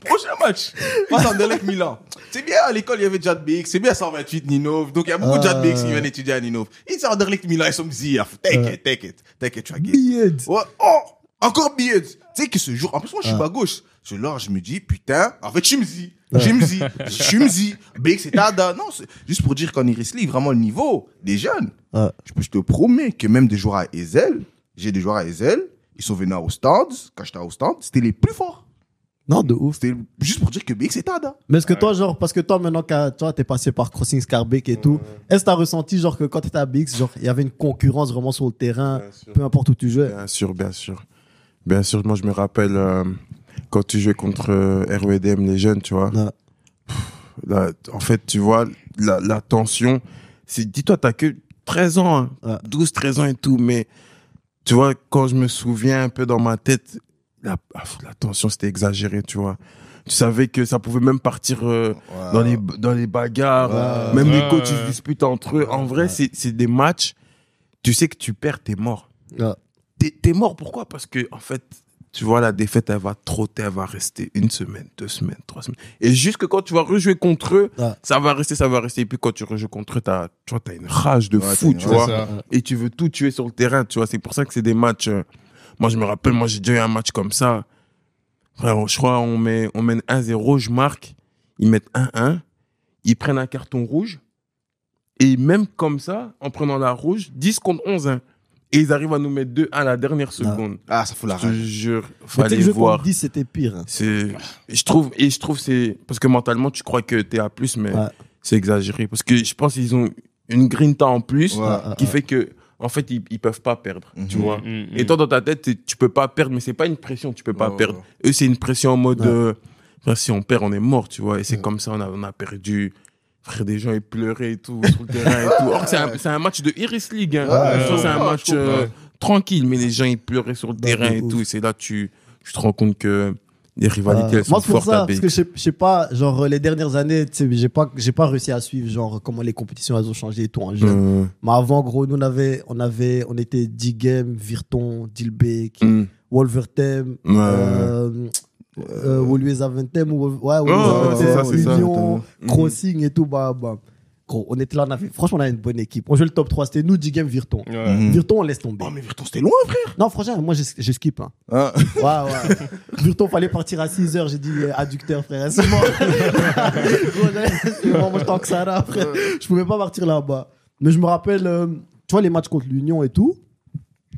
S2: Prochain match. Face à Anderlecht Milan. C'est bien, à l'école, il y avait déjà de BX. C'est bien 128 Ninov. Donc, il y a beaucoup de déjà de BX qui viennent étudier à Ninov. Ils sont à Anderlecht Milan, ils sont zia. T'inquiète, tu vas gagner. Ouais, encore Bied. Tu sais que ce jour, en plus, moi, je suis pas gauche. Je me dis, putain, en fait, Chimzi. BX, c'est Tada. Non, c'est juste pour dire qu'en Iris League, vraiment, le niveau des jeunes. Je te promets que même des joueurs à Ezel, j'ai des joueurs à Ezel, ils sont venus au stand, quand j'étais au stand, c'était les plus forts.
S1: Non, de ouf.
S2: C'était juste pour dire que BX, c'est Tada.
S1: Mais est-ce que toi, genre, parce que toi, maintenant, toi, t'es passé par Crossing Scarbeck et tout, est-ce que t'as ressenti, genre, que quand t'étais à BX, genre, il y avait une concurrence vraiment sur le terrain, peu importe où tu jouais?
S5: Bien sûr, moi, je me rappelle, quand tu jouais contre REDM, les jeunes, tu vois. Là, en fait, tu vois, la tension, dis-toi, t'as que 13 ans, hein, 12, 13 ans et tout, mais, tu vois, quand je me souviens un peu dans ma tête, la tension, c'était exagéré, tu vois. Tu savais que ça pouvait même partir dans les bagarres. Même les coachs, ils se disputent entre eux. En vrai, c'est des matchs, tu sais que tu perds, t'es mort. T'es mort, pourquoi? Parce que, en fait, tu vois, la défaite, elle va trotter, elle va rester 1 semaine, 2 semaines, 3 semaines. Et jusque quand tu vas rejouer contre eux, ça va rester. Et puis quand tu rejoues contre eux, t'as une rage de fou, tu vois. Et tu veux tout tuer sur le terrain, tu vois. C'est pour ça que c'est des matchs. Moi, je me rappelle, j'ai déjà eu un match comme ça. Frère, je crois, on mène 1-0, je marque. Ils mettent 1-1. Ils prennent un carton rouge. Et même comme ça, en prenant la rouge, 10 contre 11, hein. Et ils arrivent à nous mettre 2-1 à la dernière seconde.
S2: Ah, ça fout la rage.
S5: Je te jure,
S1: fallait voir. 10, c'était pire. Hein.
S5: Je trouve, c'est, parce que mentalement, tu crois que t'es à plus, mais c'est exagéré. Parce que je pense qu'ils ont une grinta en plus qui fait que, en fait, ils peuvent pas perdre, tu vois. Et toi, dans ta tête, tu peux pas perdre, mais c'est pas une pression, tu peux pas perdre. Eux, c'est une pression en mode, si on perd, on est mort, tu vois. Et c'est comme ça, on a perdu. Frère, des gens, ils pleuraient et tout, sur le terrain et tout. Or, c'est un match de Iris League, hein. C'est un match tranquille, mais les gens, ils pleuraient sur le terrain et tout. Et c'est là que tu te rends compte que les rivalités, elles sont fortes à BX.
S1: Parce que je sais pas, genre, les dernières années, tu sais, j'ai pas réussi à suivre, genre, comment les compétitions, elles ont changé et tout en jeune. Mais avant, gros, nous, on était D-Game, Virton, Dilbeek, Wolvertem, Woluwe Zaventem,
S5: c'est ça.
S1: Lyon, Crossing et tout, bah. Gros, on était là, franchement, on avait une bonne équipe. On jouait le top 3, c'était nous, Digame, Virton. Virton, on laisse tomber.
S2: Oh, mais Virton, c'était loin, frère.
S1: Non, franchement, moi, j'ai skip. Hein.
S2: Ah.
S1: Ouais. Virton, fallait partir à 6h. J'ai dit, adducteur, frère. C'est mort. C'est mort. Moi, j'étais en Xara, frère. Je pouvais pas partir là-bas. Mais je me rappelle, tu vois, les matchs contre l'Union et tout.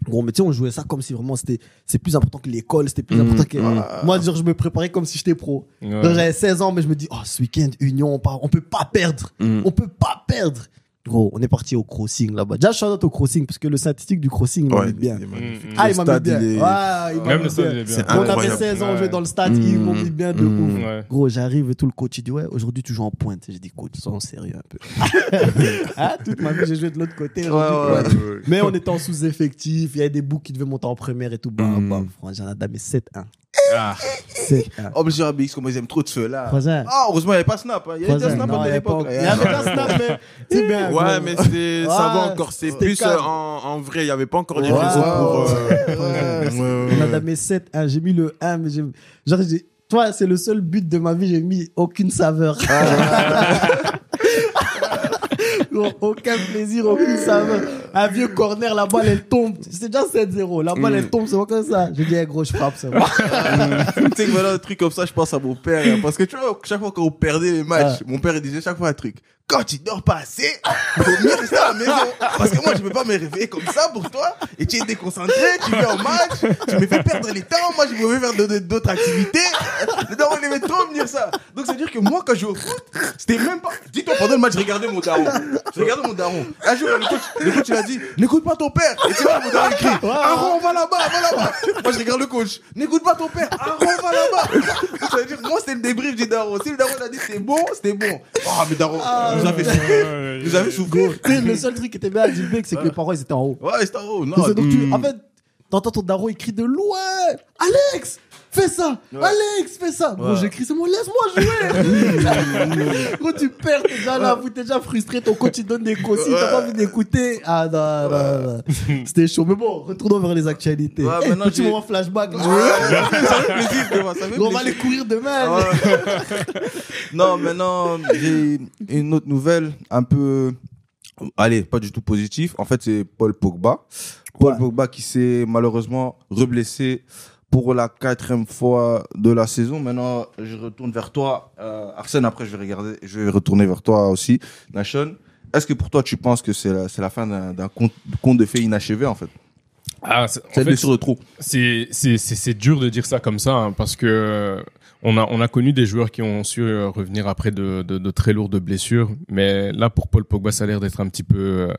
S1: Bon, mais tu sais, on jouait ça comme si vraiment c'est plus important que l'école, c'était plus important que. Moi, genre, je me préparais comme si j'étais pro. Genre, j'avais 16 ans, mais je me dis, oh, ce week-end, Union, on peut pas perdre. On peut pas perdre. Gros, on est parti au crossing là-bas. Déjà, shout out au crossing, parce que le statistique du crossing, il m'a mis bien.
S5: Il est magnifique.
S1: Ah, il m'a mis
S5: stade,
S1: bien.
S5: il est-
S1: Ouais, il m'a
S4: Même
S1: mis
S4: le stade, il
S1: bien.
S4: est bien.
S5: C'est
S1: On avait
S5: incroyable.
S1: 16 ans, on jouait dans le stade, ils m'ont mis bien de ouf.
S4: Ouais.
S1: Gros, j'arrive et tout le coach, il dit, ouais, aujourd'hui, tu joues en pointe. J'ai dit, coach, sois sérieux un peu. Hein, toute ma vie, j'ai joué de l'autre côté. Aujourd'hui,
S2: Ouais.
S1: mais on était en sous-effectif, il y avait des boucs qui devaient monter en première et tout. Franchement, j'en ai damé 7-1.
S4: Ah.
S1: 7-1.
S2: Oh, mais sur ABX, comment ils aiment trop de ceux-là.
S1: Franchement.
S2: Ah, heureusement, il n'y avait pas Snap. Hein. Il y avait déjà Snap
S1: Non,
S2: à
S1: il y avait
S2: l'époque.
S1: pas- il y avait pas Snap, mais c'est bien.
S5: Ouais,
S1: gros.
S5: mais ça va
S1: Ouais,
S5: encore. C'est
S1: c'était
S5: plus
S1: calme.
S5: en vrai. Il n'y avait pas encore les
S1: Ouais,
S5: réseaux pour.
S1: On a damé 7-1. J'ai mis le 1, mais toi, c'est le seul but de ma vie, j'ai mis aucune saveur. Aucun plaisir, aucune saveur. Un vieux corner, la balle elle tombe. C'est déjà 7-0. La balle elle tombe, c'est pas comme ça. Je dis, hey, gros, je frappe, c'est bon.
S2: Tu sais que maintenant, un truc comme ça, je pense à mon père. Hein, parce que tu vois, chaque fois qu'on perdait les matchs, mon père il disait chaque fois un truc. Quand tu dors pas assez, il faut mieux rester à la maison. Parce que moi, je peux pas me réveiller comme ça pour toi. Et tu es déconcentré, tu viens au match, tu me fais perdre les temps. Moi, je pouvais faire d'autres activités. Les darons, ils aimaient trop me dire ça. Donc, c'est-à-dire que moi, quand je jouais au foot, c'était même pas. Dis-toi, pendant le match, je regardais mon daron. Un jour, le coach, il a dit, n'écoute pas ton père. Et tu vois, mon daron écrit, Aaron, va là-bas. Moi, je regarde le coach, n'écoute pas ton père. Aaron, va là-bas. Ça veut dire, moi, c'était le débrief du daron. Si le daron a dit, c'était bon. Oh, mais daron, vous avez souffert.
S1: Tu sais, le seul truc qui était bien à Dilbeek, c'est que les parents, ils étaient en haut.
S2: Ouais, c'était en haut. Non,
S1: Donc, en fait, t'entends ton daron, il crie de loin. Alex, fais ça. Alex, fais ça. Bon, j'écris, c'est bon, laisse-moi jouer. Gros, tu perds, t'es déjà là, t'es déjà frustré, ton coach, il donne des consignes, t'as pas envie d'écouter. Ah, non. C'était chaud. Mais bon, retournons vers les actualités.
S2: Ouais,
S1: Hey,
S2: maintenant,
S1: petit
S2: j'ai-
S1: moment flashback. Là.
S2: ça fait plaisir, tu vois, ça fait
S1: Gros, on va
S2: plaisir.
S1: aller courir demain.
S2: Non, maintenant, j'ai une autre nouvelle un peu, allez, pas du tout positif. En fait, c'est Paul Pogba. Paul Pogba qui s'est malheureusement reblessé pour la 4e fois de la saison. Maintenant, je retourne vers toi, Arsène. Après, je vais retourner vers toi aussi, Nation. Est-ce que pour toi, tu penses que c'est la fin d'un conte de fées inachevé, en fait?
S4: Ah,
S2: C'est une blessure de trop.
S4: c'est dur de dire ça comme ça, hein, parce que on a connu des joueurs qui ont su revenir après de très lourdes blessures, mais là pour Paul Pogba ça a l'air d'être un petit peu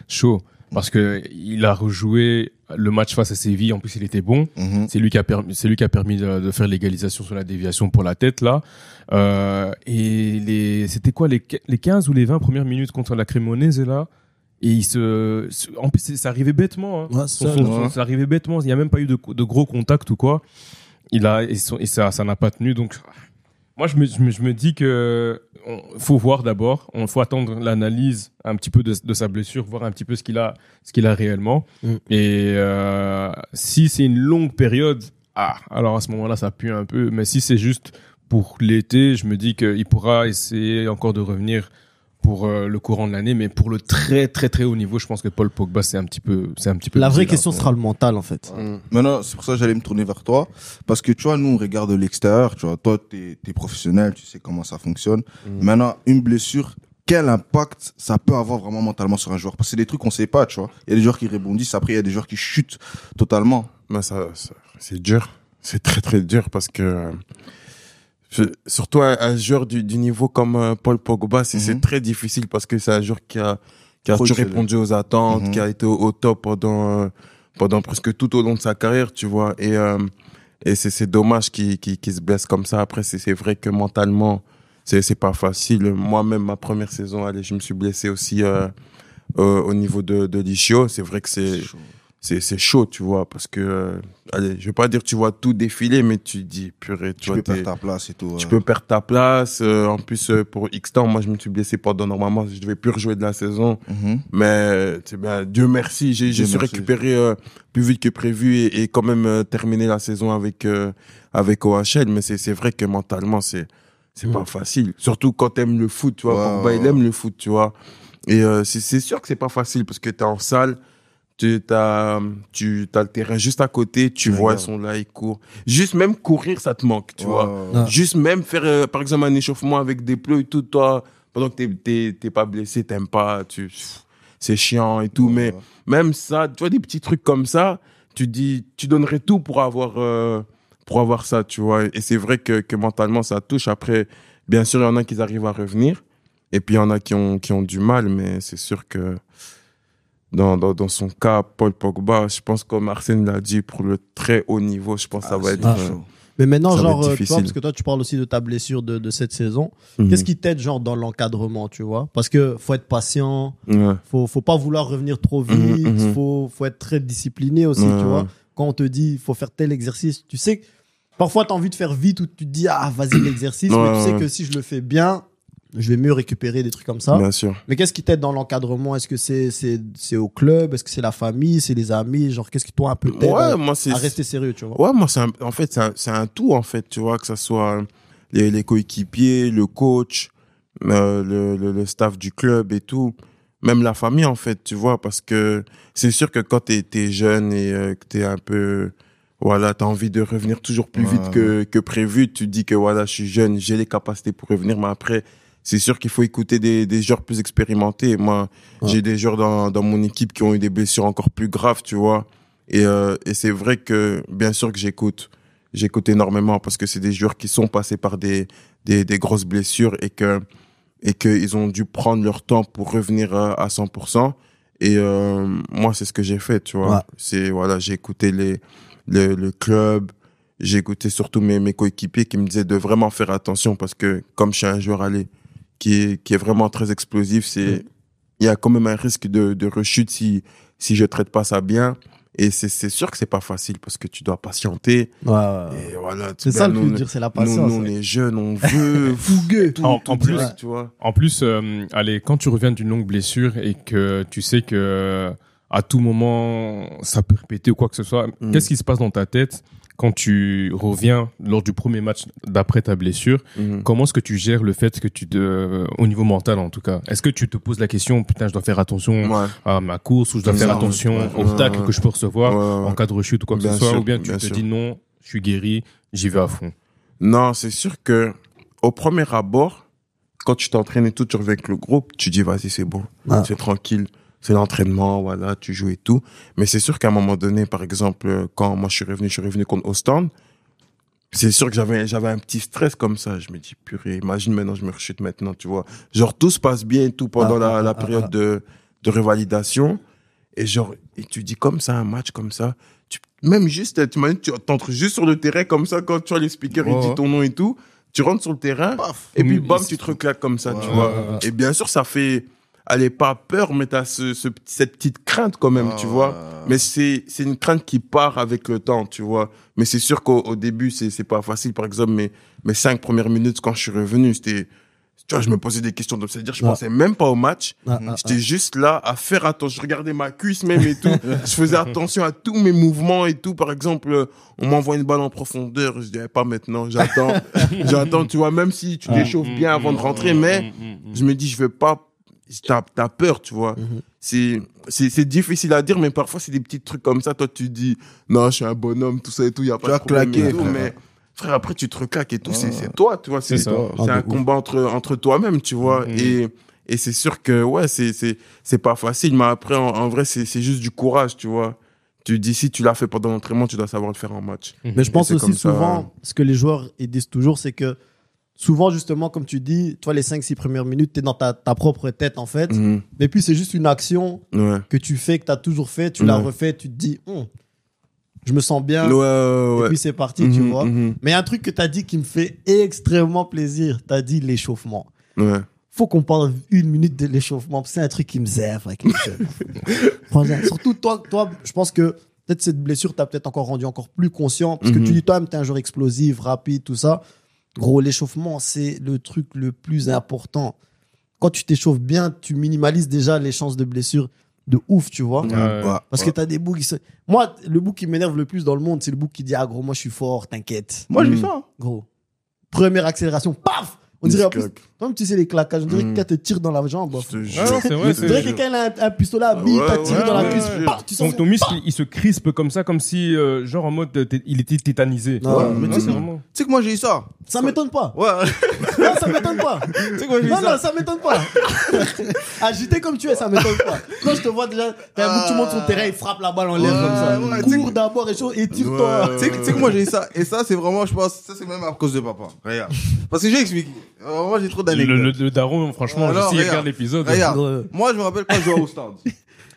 S4: chaud, parce que il a rejoué le match face à Séville, en plus il était bon. C'est lui qui a permis de faire l'égalisation sur la déviation pour la tête là. Et c'était quoi les 15 ou les 20 premières minutes contre la Cremonese là. Et en plus, ça arrivait bêtement, hein.
S1: Ouais,
S4: Ça arrivait bêtement. Il n'y a même pas eu de gros contacts ou quoi. Et ça n'a pas tenu. Donc, moi, je me dis que faut voir d'abord. Faut attendre l'analyse un petit peu de sa blessure, voir un petit peu ce qu'il a réellement. Et, si c'est une longue période, alors à ce moment-là, ça pue un peu. Mais si c'est juste pour l'été, je me dis qu'il pourra essayer encore de revenir pour le courant de l'année, mais pour le très très très haut niveau, je pense que Paul Pogba c'est un petit peu
S1: La vraie
S4: bizarre.
S1: question sera le mental, en fait.
S2: Maintenant, c'est pour ça que j'allais me tourner vers toi. Parce que, tu vois, nous, on regarde de l'extérieur. Tu vois, toi, t'es professionnel, tu sais comment ça fonctionne. Maintenant, une blessure, quel impact ça peut avoir vraiment mentalement sur un joueur? Parce que c'est des trucs qu'on sait pas, tu vois. Il y a des joueurs qui rebondissent, après, il y a des joueurs qui chutent totalement.
S5: Mais c'est dur. C'est très, très dur parce que, surtout un joueur du niveau comme Paul Pogba, c'est très difficile parce que c'est un joueur qui a toujours répondu aux attentes, qui a été au top pendant presque tout au long de sa carrière, tu vois. Et c'est dommage qu'il se blesse comme ça. Après, c'est vrai que mentalement, c'est pas facile. Moi-même, ma première saison, allez, je me suis blessé aussi au niveau de l'ischio. C'est vrai que c'est chaud, tu vois, parce que, allez, je vais pas dire tu vois tout défiler, mais tu dis, purée,
S2: Tu peux perdre ta place et tout.
S5: tu peux perdre ta place. En plus, pour X temps, moi, je me suis blessé pendant, normalement, je devais plus rejouer de la saison. Mais, Dieu merci, j'ai su récupérer plus vite que prévu et quand même terminer la saison avec OHL. Mais c'est vrai que mentalement, c'est C'est pas facile. Surtout quand t'aimes le foot, tu vois. Pogba, il aime le foot, tu vois. Et c'est sûr que c'est pas facile parce que t'es en salle, t'as le terrain juste à côté, tu vois, ils sont là, ils courent. Juste même courir, ça te manque, tu vois. Juste même faire, par exemple, un échauffement avec des pneus et tout, toi, pendant que t'es pas blessé, t'aimes pas, c'est chiant et tout. Mais même ça, tu vois, des petits trucs comme ça, tu dis, tu donnerais tout pour avoir ça, tu vois. Et c'est vrai que mentalement, ça touche. Après, bien sûr, il y en a qui arrivent à revenir. Et puis, il y en a qui ont du mal. Mais c'est sûr que dans son cas, Paul Pogba, je pense, comme Arsène l'a dit, pour le très haut niveau, je pense que ça va être chaud.
S1: Mais maintenant,
S5: ça
S1: genre,
S5: va être
S1: tu vois,
S5: difficile.
S1: parce que toi, tu parles aussi de ta blessure de cette saison. Qu'est-ce qui t'aide, genre, dans l'encadrement, tu vois? Parce que faut être patient.
S5: Ouais.
S1: Faut pas vouloir revenir trop vite. Faut être très discipliné aussi, tu vois. Quand on te dit, il faut faire tel exercice, tu sais que parfois, tu as envie de faire vite ou tu te dis, ah, vas-y, l'exercice. Mais tu sais que si je le fais bien, je vais mieux récupérer des trucs comme ça.
S5: Bien sûr.
S1: Mais qu'est-ce qui t'aide dans l'encadrement? Est-ce que c'est au club? Est-ce que c'est la famille? C'est les amis? Genre, qu'est-ce qui toi un peu t'aide à rester sérieux, tu vois?
S5: Ouais, moi, en fait, c'est un tout, en fait, tu vois, que ça soit les coéquipiers, le coach, le staff du club et tout. Même la famille, en fait, tu vois, parce que c'est sûr que quand t'es jeune et que t'es un peu, voilà, t'as envie de revenir toujours plus vite que prévu, tu te dis que voilà, je suis jeune, j'ai les capacités pour revenir, mais après, c'est sûr qu'il faut écouter des joueurs plus expérimentés. Moi, j'ai des joueurs dans mon équipe qui ont eu des blessures encore plus graves, tu vois. Et c'est vrai que, bien sûr que j'écoute énormément parce que c'est des joueurs qui sont passés par des grosses blessures et qu'ils ont dû prendre leur temps pour revenir à 100%. Et moi, c'est ce que j'ai fait, tu vois. Voilà, j'ai écouté le club, j'ai écouté surtout mes coéquipiers qui me disaient de vraiment faire attention parce que comme je suis un joueur qui est vraiment très explosif, il y a quand même un risque de rechute si je traite pas ça bien. Et c'est sûr que c'est pas facile parce que tu dois patienter. Et voilà.
S1: C'est ça le plus dur, c'est la patience.
S5: Nous, on est jeunes, on veut
S1: fougueux.
S4: En plus,
S5: tu vois.
S4: En plus, allez, quand tu reviens d'une longue blessure et que tu sais que à tout moment ça peut répéter ou quoi que ce soit, qu'est-ce qui se passe dans ta tête quand tu reviens lors du premier match d'après ta blessure? Comment est-ce que tu gères le fait que au niveau mental en tout cas, est-ce que tu te poses la question, putain, je dois faire attention à ma course ou je dois faire attention aux tacles que je peux recevoir en cas de rechute ou quoi que ce soit, ou bien tu te dis non, je suis guéri, j'y vais à fond?
S5: Non, c'est sûr que au premier abord, quand tu t'entraînes et tout, tu reviens avec le groupe, tu dis vas-y, c'est bon, c'est tranquille. C'est l'entraînement, voilà, tu joues et tout. Mais c'est sûr qu'à un moment donné, par exemple, quand moi je suis revenu contre Ostende, c'est sûr que j'avais un petit stress comme ça. Je me dis, purée, imagine maintenant, je me rechute maintenant, tu vois. Genre, tout se passe bien et tout pendant la période de revalidation. Et genre, et tu dis comme ça, un match comme ça, même juste, tu t'entres juste sur le terrain comme ça, quand tu vois les speakers, ils disent ton nom et tout, tu rentres sur le terrain, et puis bam, tu te reclaques comme ça, tu vois. Et bien sûr, ça fait, allez, pas peur, mais t'as cette petite crainte quand même, tu vois. Mais c'est une crainte qui part avec le temps, tu vois. Mais c'est sûr qu'au début, c'est pas facile. Par exemple, mes 5 premières minutes, quand je suis revenu, c'était, tu vois, je me posais des questions. C'est-à-dire, je pensais même pas au match. J'étais juste là à faire attention. Je regardais ma cuisse même et tout. Je faisais attention à tous mes mouvements et tout. Par exemple, on m'envoie une balle en profondeur. Je dirais pas maintenant. J'attends. J'attends, tu vois, même si tu t'échauffes bien avant de rentrer. Mais je me dis, je vais pas. T'as peur, tu vois. C'est difficile à dire, mais parfois, c'est des petits trucs comme ça. Toi, tu dis, non, je suis un bonhomme, tout ça et tout. Il y a pas de problème et tout, mais frère, après, tu te reclaques et tout. C'est toi, tu vois. C'est un combat entre toi-même, tu vois. Et c'est sûr que, ouais, c'est pas facile. Mais après, en vrai, c'est juste du courage, tu vois. Tu dis, si tu l'as fait pendant l'entraînement, tu dois savoir le faire en match.
S1: Mais je pense aussi souvent, ce que les joueurs ils disent toujours, c'est que souvent, justement, comme tu dis, toi, les 5-6 premières minutes, tu es dans ta propre tête, en fait. Mais puis, c'est juste une action que tu fais, que tu as toujours fait. Tu l'as refait, tu te dis, je me sens bien. Et puis, c'est parti, tu vois. Mais il y a un truc que tu as dit qui me fait extrêmement plaisir. Tu as dit l'échauffement. Faut qu'on parle 1 minute de l'échauffement. C'est un truc qui me zèvre avec l'échauffement. Surtout, toi, je pense que peut-être cette blessure t'a peut-être encore rendu encore plus conscient. Parce que tu dis, toi-même, tu es un joueur explosif, rapide, tout ça. Gros, l'échauffement, c'est le truc le plus important. Quand tu t'échauffes bien, tu minimalises déjà les chances de blessure de ouf, tu vois. Parce que t'as des boucs qui Moi, le bouc qui m'énerve le plus dans le monde, c'est le bouc qui dit, ah gros, moi je suis fort, t'inquiète.
S2: Moi, je lui fais.
S1: Gros. Première accélération, paf! On dirait en plus,
S5: Claque.
S1: comme tu sais, les claquages, on dirait que quelqu'un te tire dans la jambe.
S5: Je te
S4: Ah
S5: jure.
S4: non, c'est vrai,
S1: On dirait que quelqu'un a un pistolet à billes, t'a tiré dans la cuisse. Bah, tu sens
S4: Donc ton muscle, il se crispe comme ça, comme si, genre en mode, il était tétanisé.
S1: Ah ouais,
S2: mais
S4: Non,
S2: tu
S4: c'est
S2: sais,
S4: vraiment.
S2: tu sais que moi j'ai eu ça.
S1: Ça m'étonne pas.
S2: Ouais.
S1: Non, ça m'étonne pas.
S2: Tu sais que moi j'ai eu
S1: Non,
S2: ça.
S1: non, ça m'étonne pas. Agité comme tu es, ça m'étonne pas. Quand je te vois déjà, t'as un bout, tu montes sur le terrain, il frappe la balle en l'air comme ça.
S2: ouais,
S1: Cours d'abord et tire-toi.
S2: Tu sais que moi j'ai eu ça. Et ça, c'est vraiment, je pense, ça c'est même à cause de papa. Regarde. Parce que j'ai expliqué. Moi j'ai trop d'anecdotes.
S4: Le daron, franchement,
S2: Alors,
S4: s'il
S2: regarde.
S4: regarde l'épisode.
S2: Regarde.
S1: Ouais.
S2: Moi je me rappelle quand je jouais au stand.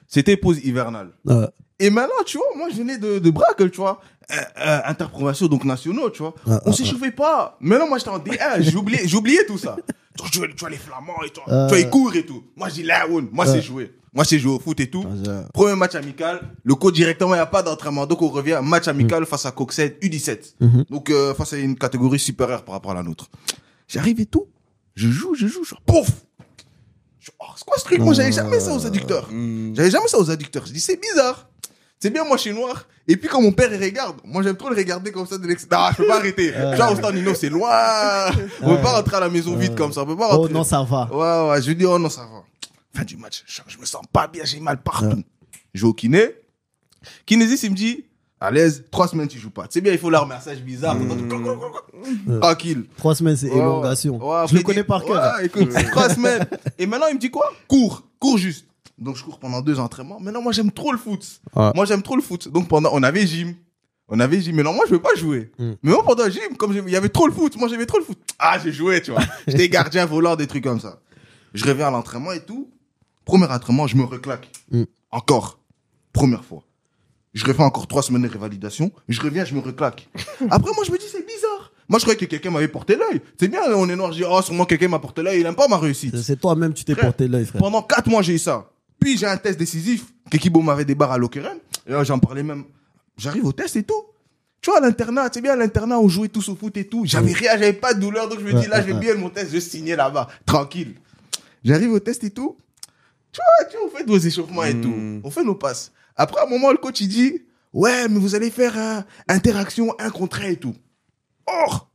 S2: C'était pause hivernale.
S1: Ouais.
S2: Et maintenant, tu vois, moi je venais de Bracle, tu vois. Interprovinciaux, donc nationaux, tu vois. On s'échauffait pas. Maintenant, moi j'étais en D1, j'oubliais tout ça. Tu vois les Flamands et tout. Tu vois, ils courent et tout. Moi je dis là, moi c'est jouer. Moi c'est jouer au foot et tout. Premier match amical, le coach directement, il n'y a pas d'entraînement. Donc on revient, match amical face à Coxette U17. Donc face à une catégorie supérieure par rapport à la nôtre. J'arrive et tout. Je joue, genre pouf. Oh, c'est quoi ce truc? Moi j'avais jamais ça aux adducteurs. J'avais jamais ça aux adducteurs. Je dis c'est bizarre. C'est bien, moi, je suis noir. Et puis, quand mon père, il regarde, moi, j'aime trop le regarder comme ça de l'extérieur. Non, je peux pas arrêter. Genre, au stand, Nino, c'est loin. On peut pas rentrer à la maison vite comme ça. On peut pas rentrer.
S1: Oh non, ça va.
S2: Ouais. Je lui dis, oh non, ça va. Fin du match. Je me sens pas bien, j'ai mal partout. Je vais au kiné. Kinésiste, il me dit, à l'aise, 3 semaines, tu joues pas. C'est bien, il faut leur massage bizarre. Tranquille.
S1: 3 semaines, c'est élongation. Je le connais par cœur.
S2: Ouais, écoute, 3 semaines. Et maintenant, il me dit quoi? Cours juste. Donc, je cours pendant 2 entraînements. Maintenant, moi, j'aime trop le foot. Moi, j'aime trop le foot. Donc, on avait gym. Mais non, moi, je veux pas jouer. Mais moi, pendant le gym, comme il y avait trop le foot, moi, j'aimais trop le foot. Ah, j'ai joué, tu vois. J'étais gardien, voleur, des trucs comme ça. Je reviens à l'entraînement et tout. Premier entraînement, je me reclaque. Encore. Première fois. Je refais encore 3 semaines de révalidation. Je reviens, je me reclaque. Après, moi, je me dis, c'est bizarre. Moi, je croyais que quelqu'un m'avait porté l'œil. C'est bien, on est noir. Je dis, oh, sûrement quelqu'un m'a porté l'œil. Il aime pas ma réussite.
S1: C'est toi-même, tu t'es porté l'œil, frère.
S2: Pendant 4 mois, j'ai eu ça. Puis, j'ai un test décisif. Kekibo m'avait des barres à Lokeren. Et là, j'en parlais même. J'arrive au test et tout. Tu vois, à l'internat, c'est bien, à l'internat, on jouait tous au foot et tout. J'avais rien, j'avais pas de douleur. Donc, je me dis, là, je vais bien mon test. Je signais là-bas. Tranquille. J'arrive au test et tout. Tu vois, on fait nos échauffements et tout. On fait nos passes. Après, à un moment, le coach, il dit, ouais, mais vous allez faire interaction 1 contre 1 et tout. Or,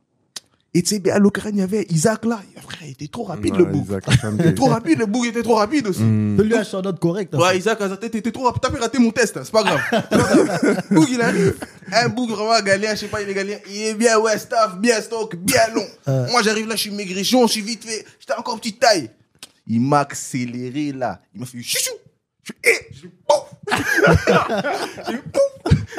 S2: et tu sais, bien, à l'Ukraine, il y avait Isaac là. Frère, il était trop rapide, le boug. Il était trop rapide, le boug était trop rapide aussi.
S1: Fais-lui un shout-out correct.
S2: Ouais, Isaac, à sa tête, t'étais trop rapide. T'as fait rater mon test, hein, c'est pas grave. Boug, il arrive. Un boug vraiment galien, je sais pas, il est galien. Il est bien, ouais, staff, bien stock, bien long. Moi, j'arrive là, je suis maigrichon, je suis vite fait. J'étais encore petite taille. Il m'a accéléré là. Il m'a fait chouchou. Je suis pouf. J'ai pouf.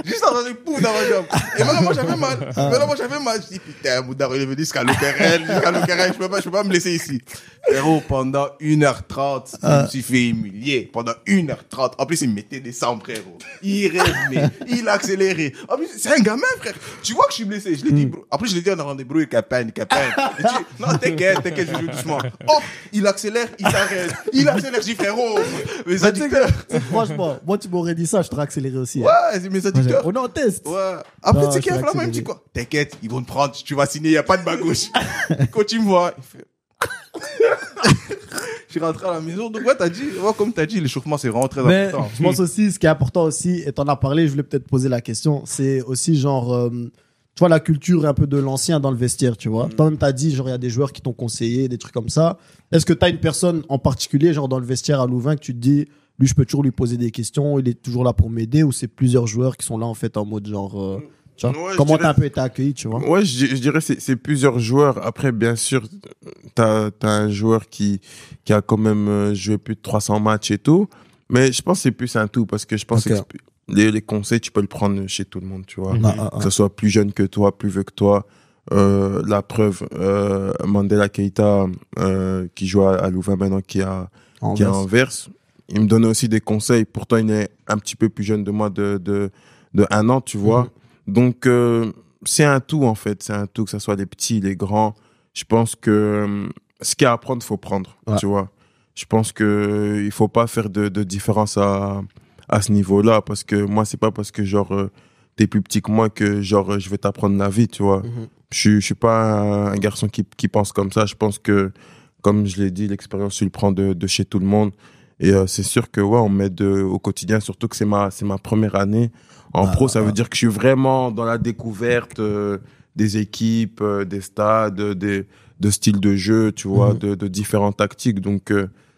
S2: Juste entendu pouf dans ma jambe. Et maintenant, moi, j'avais mal. Je dis, putain, Moudar, il est venu jusqu'à l'Okeren. Je peux pas me laisser ici. Frérot, pendant 1h30, je me suis fait humilier. Pendant 1h30. En plus, il me mettait des sangs, frérot. Il revenait. Il accélérait. En plus, c'est un gamin, frère. Tu vois que je suis blessé. Je l'ai dit, bro. Après, je l'ai dit en rendez-vous, capin. Il dit, non, t'inquiète, je joue doucement. Hop, il accélère, il s'arrête. Il accélère, je dis, frérot. Mes adducteurs.
S1: Franchement, moi, tu m'aurais dit ça, je t'aurais accéléré aussi.
S2: Ouais, c'est mes adducteurs.
S1: On est en test.
S2: Ouais. Après,
S1: Non,
S2: tu sais qu'il y a
S1: je
S2: Flamand, il me dit quoi? T'inquiète, ils vont te prendre, tu vas signer, il n'y a pas de main gauche. Quand tu me vois, il fait... Je suis rentré à la maison. Donc, ouais, comme t'as dit, l'échauffement, c'est vraiment très important.
S1: Je pense aussi, ce qui est important aussi, et t'en as parlé, je voulais peut-être poser la question, c'est aussi genre, tu vois, la culture un peu de l'ancien dans le vestiaire, tu vois. Toi-même, t'as dit, genre, il y a des joueurs qui t'ont conseillé, des trucs comme ça. Est-ce que t'as une personne en particulier, genre, dans le vestiaire à Louvain, que tu te dis, lui, je peux toujours lui poser des questions, il est toujours là pour m'aider, ou c'est plusieurs joueurs qui sont là, en fait, en mode genre, tu vois,
S5: Ouais,
S1: comment
S5: je dirais-
S1: t'as un peu été accueilli, tu vois?
S5: Ouais, je dirais c'est plusieurs joueurs. Après, bien sûr, t'as un joueur qui a quand même joué plus de 300 matchs et tout. Mais je pense que c'est plus un tout parce que je pense
S1: Ok.
S5: que les conseils, tu peux le prendre chez tout le monde, tu vois.
S1: Ah.
S5: Que ce soit plus jeune que toi, plus vieux que toi. La preuve, Mandela Keita, qui joue à Louvain maintenant, qui est à Anvers. Il me donnait aussi des conseils. Pourtant, il est un petit peu plus jeune de moi de 1 an, tu vois. Donc, c'est un tout, en fait. C'est un tout, que ce soit les petits, les grands. Je pense que ce qu'il y a à prendre, il faut prendre, tu vois. Je pense que il faut pas faire de différence à ce niveau-là, parce que moi, c'est pas parce que, genre, t'es plus petit que moi que, genre, je vais t'apprendre la vie, tu vois. Je suis pas un garçon qui pense comme ça. Je pense que, comme je l'ai dit, l'expérience, tu le prends de chez tout le monde. Et c'est sûr que, ouais, on m'aide au quotidien, surtout que c'est ma première année. En pro, ça veut dire que je suis vraiment dans la découverte des équipes, des stades, de styles de jeu, tu vois, de différentes tactiques. Donc,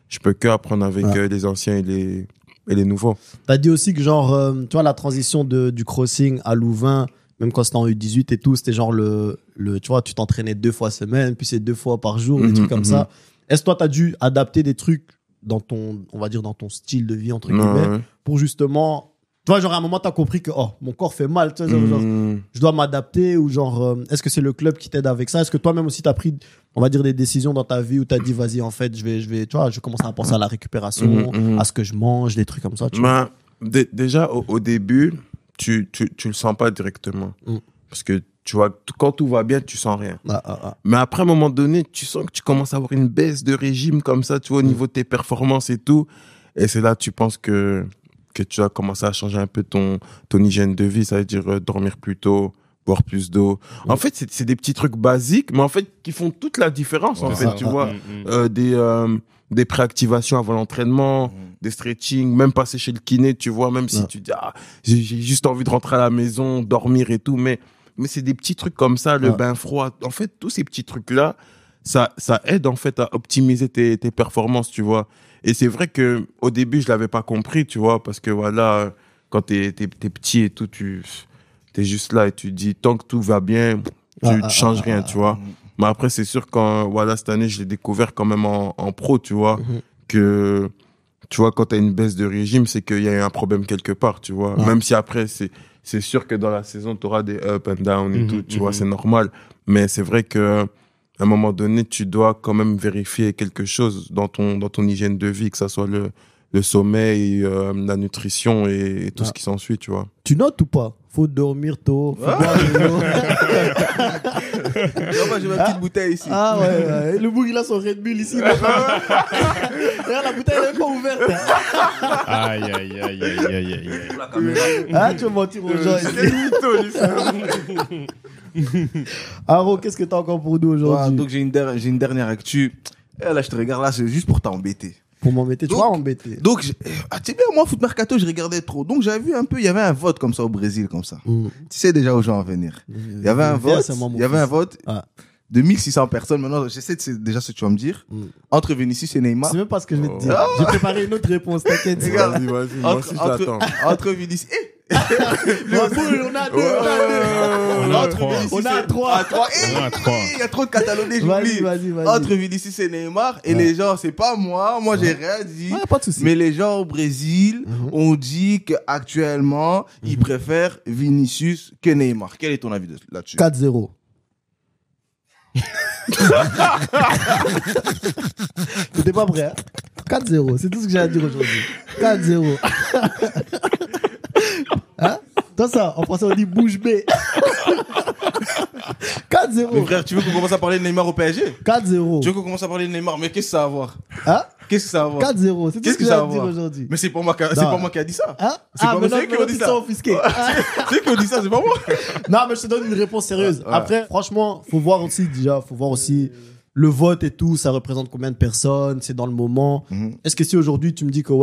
S5: je peux que apprendre avec les anciens et les nouveaux.
S1: T'as dit aussi que genre, tu vois, la transition du crossing à Louvain, même quand c'était en U18 et tout, c'était genre tu vois, tu t'entraînais 2 fois semaine, puis c'est 2 fois par jour, des trucs comme ça. Est-ce que toi, t'as dû adapter des trucs dans ton, on va dire, dans ton style de vie, entre guillemets, pour justement, tu vois, genre à un moment, t'as compris que, oh, mon corps fait mal, tu vois, genre, je dois m'adapter, ou genre, est-ce que c'est le club qui t'aide avec ça? Est-ce que toi-même aussi, t'as pris, on va dire, des décisions dans ta vie où t'as dit, vas-y, en fait, je vais, tu vois, je commence à penser à la récupération, à ce que je mange, des trucs comme ça, tu vois.
S5: Déjà, au début, tu le sens pas directement. Parce que, tu vois, quand tout va bien, tu sens rien. Mais après, à un moment donné, tu sens que tu commences à avoir une baisse de régime comme ça, tu vois, au niveau de tes performances et tout. Et c'est là que tu penses que tu vas commencer à changer un peu ton hygiène de vie. Ça veut dire dormir plus tôt, boire plus d'eau. En fait, c'est des petits trucs basiques, mais en fait, qui font toute la différence, en fait, tu vois. Des préactivations avant l'entraînement, des stretching, même passer chez le kiné, tu vois, même si tu dis, j'ai juste envie de rentrer à la maison, dormir et tout, mais c'est des petits trucs comme ça, le bain froid. En fait, tous ces petits trucs-là, ça aide, en fait, à optimiser tes performances, tu vois. Et c'est vrai que au début, je l'avais pas compris, tu vois, parce que voilà, quand t'es petit et tout, t'es juste là et tu te dis, tant que tout va bien, tu changes rien, tu vois. Mais après, c'est sûr quand, voilà, cette année, je l'ai découvert quand même en pro, tu vois, que, tu vois, quand t'as une baisse de régime, c'est qu'il y a eu un problème quelque part, tu vois. Même si après, c'est sûr que dans la saison, t'auras des up and down et tout, tu vois, c'est normal. Mais c'est vrai que, à un moment donné, tu dois quand même vérifier quelque chose dans ton hygiène de vie, que ça soit le sommeil, la nutrition et tout ce qui s'ensuit, tu vois.
S1: Tu notes ou pas? Faut dormir tôt. Faut boire de l'eau.
S2: Moi, j'ai ma petite bouteille ici.
S1: Ah ouais. Le boug, il a son Red Bull ici. Regarde, la bouteille, elle est pas ouverte.
S4: Aïe, aïe, aïe, aïe, aïe, aïe.
S1: Ah, tu veux mentir aux gens ici. Aro, qu'est-ce que t'as encore pour nous aujourd'hui?
S2: Donc, j'ai une dernière actu. Et là, je te regarde là, c'est juste pour t'embêter.
S1: Pour m'embêter, tu vas embêter.
S2: Donc, tu sais bien, moi, Foot Mercato, je regardais trop. Donc, j'avais vu un peu, il y avait un vote comme ça au Brésil, comme ça. Tu sais déjà aux gens à venir. Il y avait un vote de 1600 personnes. Maintenant, j'essaie de déjà ce que tu vas me dire. Entre Vinicius et Neymar.
S1: C'est même pas ce que je vais te dire. J'ai préparé une autre réponse, t'inquiète.
S5: Vas-y, moi aussi, je l'attends.
S2: Entre Vinicius
S1: on a deux.
S4: On a trois.
S1: On a trois.
S2: Il y a trop de Catalonais, j'oublie.
S1: Vas-y.
S2: Entre Vinicius et Neymar, et les gens, c'est pas moi, j'ai rien dit.
S1: Pas de souci.
S2: Mais les gens au Brésil ont dit qu'actuellement, ils préfèrent Vinicius que Neymar. Quel est ton avis là-dessus?
S1: 4-0. T'es pas prêt, hein? 4-0, c'est tout ce que j'ai à dire aujourd'hui. 4-0. Hein? Toi, ça, en français, on dit bouche bée. 4-0.
S2: Mais frère, tu veux qu'on commence à parler de Neymar au PSG?
S1: 4-0.
S2: Tu veux qu'on commence à parler de Neymar? Mais qu'est-ce que ça a à voir?
S1: Hein?
S2: Qu'est-ce que ça a à voir?
S1: 4-0, c'est tout ce que j'ai à dire aujourd'hui.
S2: Mais c'est pas moi qui a dit ça.
S1: Hein?
S2: C'est pas moi qui a dit ça.
S1: Offusqué.
S2: C'est eux qui ont dit ça, c'est pas moi.
S1: Non, mais je te donne une réponse sérieuse. Après, franchement, faut voir aussi le vote et tout, ça représente combien de personnes, c'est dans le moment. Est-ce que si aujourd'hui tu me dis que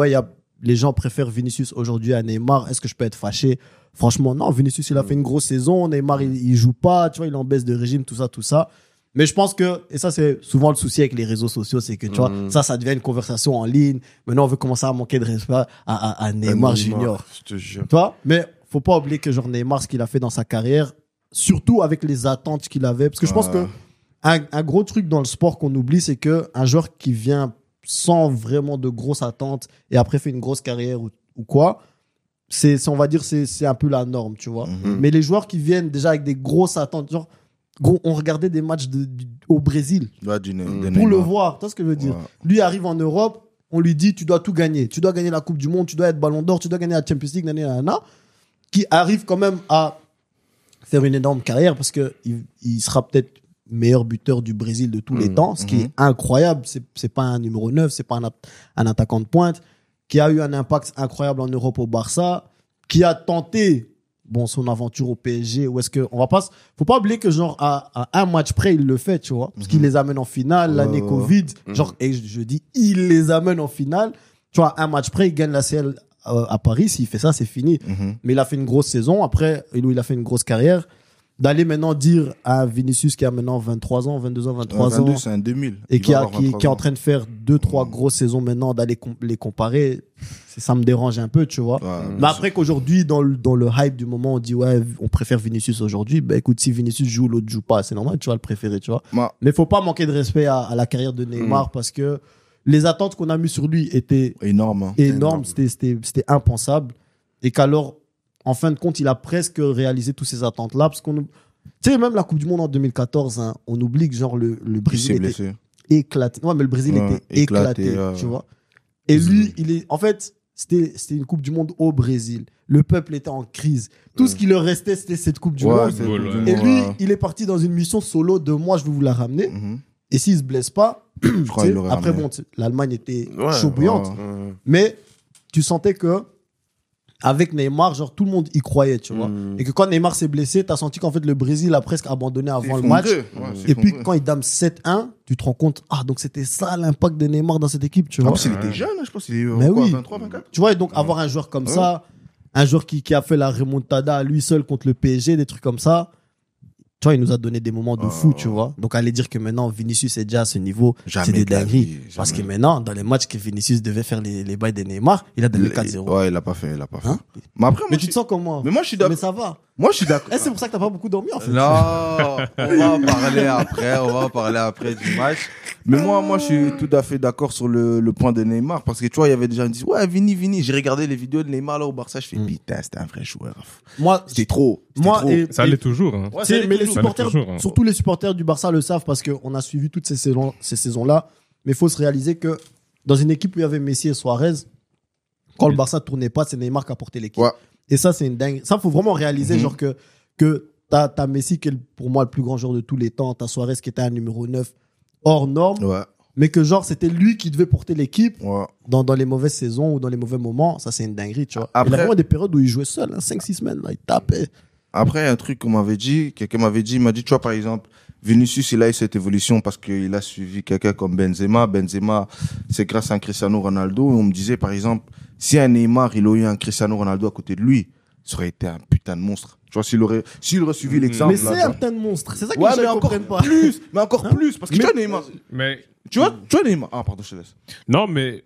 S1: les gens préfèrent Vinicius aujourd'hui à Neymar, est-ce que je peux être fâché? Franchement, non, Vinicius, il a fait une grosse saison, Neymar, il joue pas, tu vois, il est en baisse de régime, tout ça. Mais je pense que, et ça c'est souvent le souci avec les réseaux sociaux, c'est que tu vois, ça devient une conversation en ligne. Maintenant, on veut commencer à manquer de respect à Neymar Junior.
S5: Je te jure.
S1: Tu vois? Mais faut pas oublier que genre Neymar, ce qu'il a fait dans sa carrière, surtout avec les attentes qu'il avait, parce que je pense que un gros truc dans le sport qu'on oublie, c'est que un joueur qui vient sans vraiment de grosses attentes et après fait une grosse carrière ou quoi, on va dire c'est un peu la norme, tu vois. Mais les joueurs qui viennent déjà avec des grosses attentes, genre on regardait des matchs au Brésil pour le voir, tu vois ce que je veux dire. Lui arrive en Europe, on lui dit tu dois tout gagner, tu dois gagner la Coupe du Monde, tu dois être Ballon d'Or, tu dois gagner la Champions League, qui arrive quand même à faire une énorme carrière parce que il sera peut-être meilleur buteur du Brésil de tous les temps, ce qui est incroyable. C'est pas un numéro 9, c'est pas un attaquant de pointe, qui a eu un impact incroyable en Europe au Barça, qui a tenté son aventure au PSG. Ou est-ce que faut pas oublier que genre à un match près il le fait, tu vois, parce qu'il les amène en finale l'année Covid, et je dis il les amène en finale, tu vois, un match près il gagne la CL à Paris. S'il fait ça, c'est fini. Mais il a fait une grosse saison après, il a fait une grosse carrière. d'aller maintenant dire à Vinicius qui a maintenant 23 ans, 22 ans, 23
S2: 22,
S1: ans,
S2: c'est un 2000.
S1: et
S2: Il
S1: qui
S2: va
S1: est
S2: avoir 23
S1: en
S2: ans.
S1: train de faire 2-3 grosses saisons maintenant, d'aller les comparer, ça me dérange un peu, tu vois.
S2: Ouais,
S1: Mais après qu'aujourd'hui, dans le hype du moment, on dit ouais, on préfère Vinicius aujourd'hui, ben écoute, si Vinicius joue, l'autre joue pas, c'est normal, tu vas le préférer, tu vois. Mais faut pas manquer de respect à la carrière de Neymar parce que les attentes qu'on a mis sur lui étaient
S2: énorme. Hein.
S1: énormes, c'était impensable. Et qu'alors, en fin de compte, il a presque réalisé toutes ces attentes-là. Parce tu sais, même la Coupe du Monde en 2014, hein, on oublie que genre le
S2: Il
S1: Brésil
S2: s'est
S1: était
S2: blessé.
S1: éclaté. Ouais, mais le Brésil
S2: Ouais,
S1: était éclaté,
S2: éclaté,
S1: tu vois. Et lui, en fait, c'était une Coupe du Monde au Brésil. Le peuple était en crise. Tout ce qui leur restait, c'était cette Coupe du Monde.
S2: c'est le Coupe du
S1: Et
S2: Monde,
S1: lui,
S2: ouais.
S1: il est parti dans une mission solo de moi, je vais vous la ramener.
S2: Mhm.
S1: Et s'il se blesse pas,
S2: Je crois
S1: tu sais,
S2: qu'il l'aurait
S1: après,
S2: ramené.
S1: bon, tu sais, l'Allemagne était
S5: Ouais,
S1: chaud bouillante.
S5: Ouais.
S1: Mais tu sentais que avec Neymar, genre tout le monde y croyait, tu vois. Et que quand Neymar s'est blessé, t'as senti qu'en fait le Brésil a presque abandonné avant le match. Et puis quand il dame 7-1, tu te rends compte, donc c'était ça l'impact de Neymar dans cette équipe, tu
S2: En
S1: vois.
S2: plus, il était jeune, hein, je pense. Il est
S1: Mais oui.
S2: 23, 24.
S1: Tu vois, et donc avoir un joueur comme ça, un joueur qui a fait la remontada à lui seul contre le PSG, des trucs comme ça, tu vois, il nous a donné des moments de fou, tu vois. Donc aller dire que maintenant Vinicius est déjà à ce niveau, c'est des
S2: de la
S1: dingueries.
S2: vie,
S1: Parce que
S2: jamais.
S1: maintenant, dans les matchs que Vinicius devait faire les bails de Neymar, il a donné 4-0.
S2: Ouais, il l'a pas fait, il l'a pas fait.
S1: Hein?
S2: Mais après, moi,
S1: Mais
S2: je
S1: tu te
S2: suis-
S1: sens comment?
S2: Mais moi, je suis d'accord.
S1: Mais ça va.
S2: Moi, je suis d'accord.
S1: C'est pour ça que t'as pas beaucoup dormi, en fait.
S2: Non, on va en parler après du match. Mais moi, je suis tout à fait d'accord sur le point de Neymar. Parce que tu vois, il y avait des gens qui disent, ouais, Vini. J'ai regardé les vidéos de Neymar là au Barça. Je fais, putain, c'était un vrai joueur.
S1: Moi,
S2: C'était trop. C'était
S1: moi
S2: trop.
S1: et,
S4: Ça allait toujours. Hein.
S2: Ouais,
S1: tu sais,
S2: ça allait
S1: mais les
S2: toujours.
S1: supporters,
S4: toujours, hein.
S1: surtout les supporters du Barça le savent parce qu'on a suivi toutes ces saisons-là. Mais il faut se réaliser que dans une équipe où il y avait Messi et Suarez, quand le Barça tournait pas, c'est Neymar qui a porté l'équipe.
S2: Ouais.
S1: Et ça, c'est une dingue. Ça, faut vraiment réaliser, genre que t'as Messi qui est pour moi le plus grand joueur de tous les temps, t'as Suarez qui était un numéro 9 hors norme,
S2: Ouais,
S1: mais que genre c'était lui qui devait porter l'équipe
S2: ouais.
S1: dans les mauvaises saisons ou dans les mauvais moments. Ça, c'est une dinguerie, tu vois.
S2: Après-
S1: Il a vraiment des périodes où il jouait seul, 5-6 semaines, là, il tapait.
S2: Après, il y a un truc qu'on m'avait dit, quelqu'un m'avait dit, il m'a dit, tu vois, par exemple, Vinicius, il a eu cette évolution parce qu'il a suivi quelqu'un comme Benzema. Benzema, c'est grâce à un Cristiano Ronaldo. Et on me disait, par exemple, si un Neymar, il aurait eu un Cristiano Ronaldo à côté de lui, ça aurait été un putain de monstre. Tu vois, s'il aurait suivi l'exemple.
S1: Mais
S2: là,
S1: c'est
S2: tu
S1: un
S2: vois.
S1: putain de monstre. C'est ça que
S2: Ouais,
S1: les
S2: mais
S1: gens
S2: encore
S1: comprennent pas.
S2: plus, mais encore plus, parce que tu vois Neymar.
S4: Mais
S2: Tu vois Neymar. Ah, pardon, je te laisse.
S4: non, mais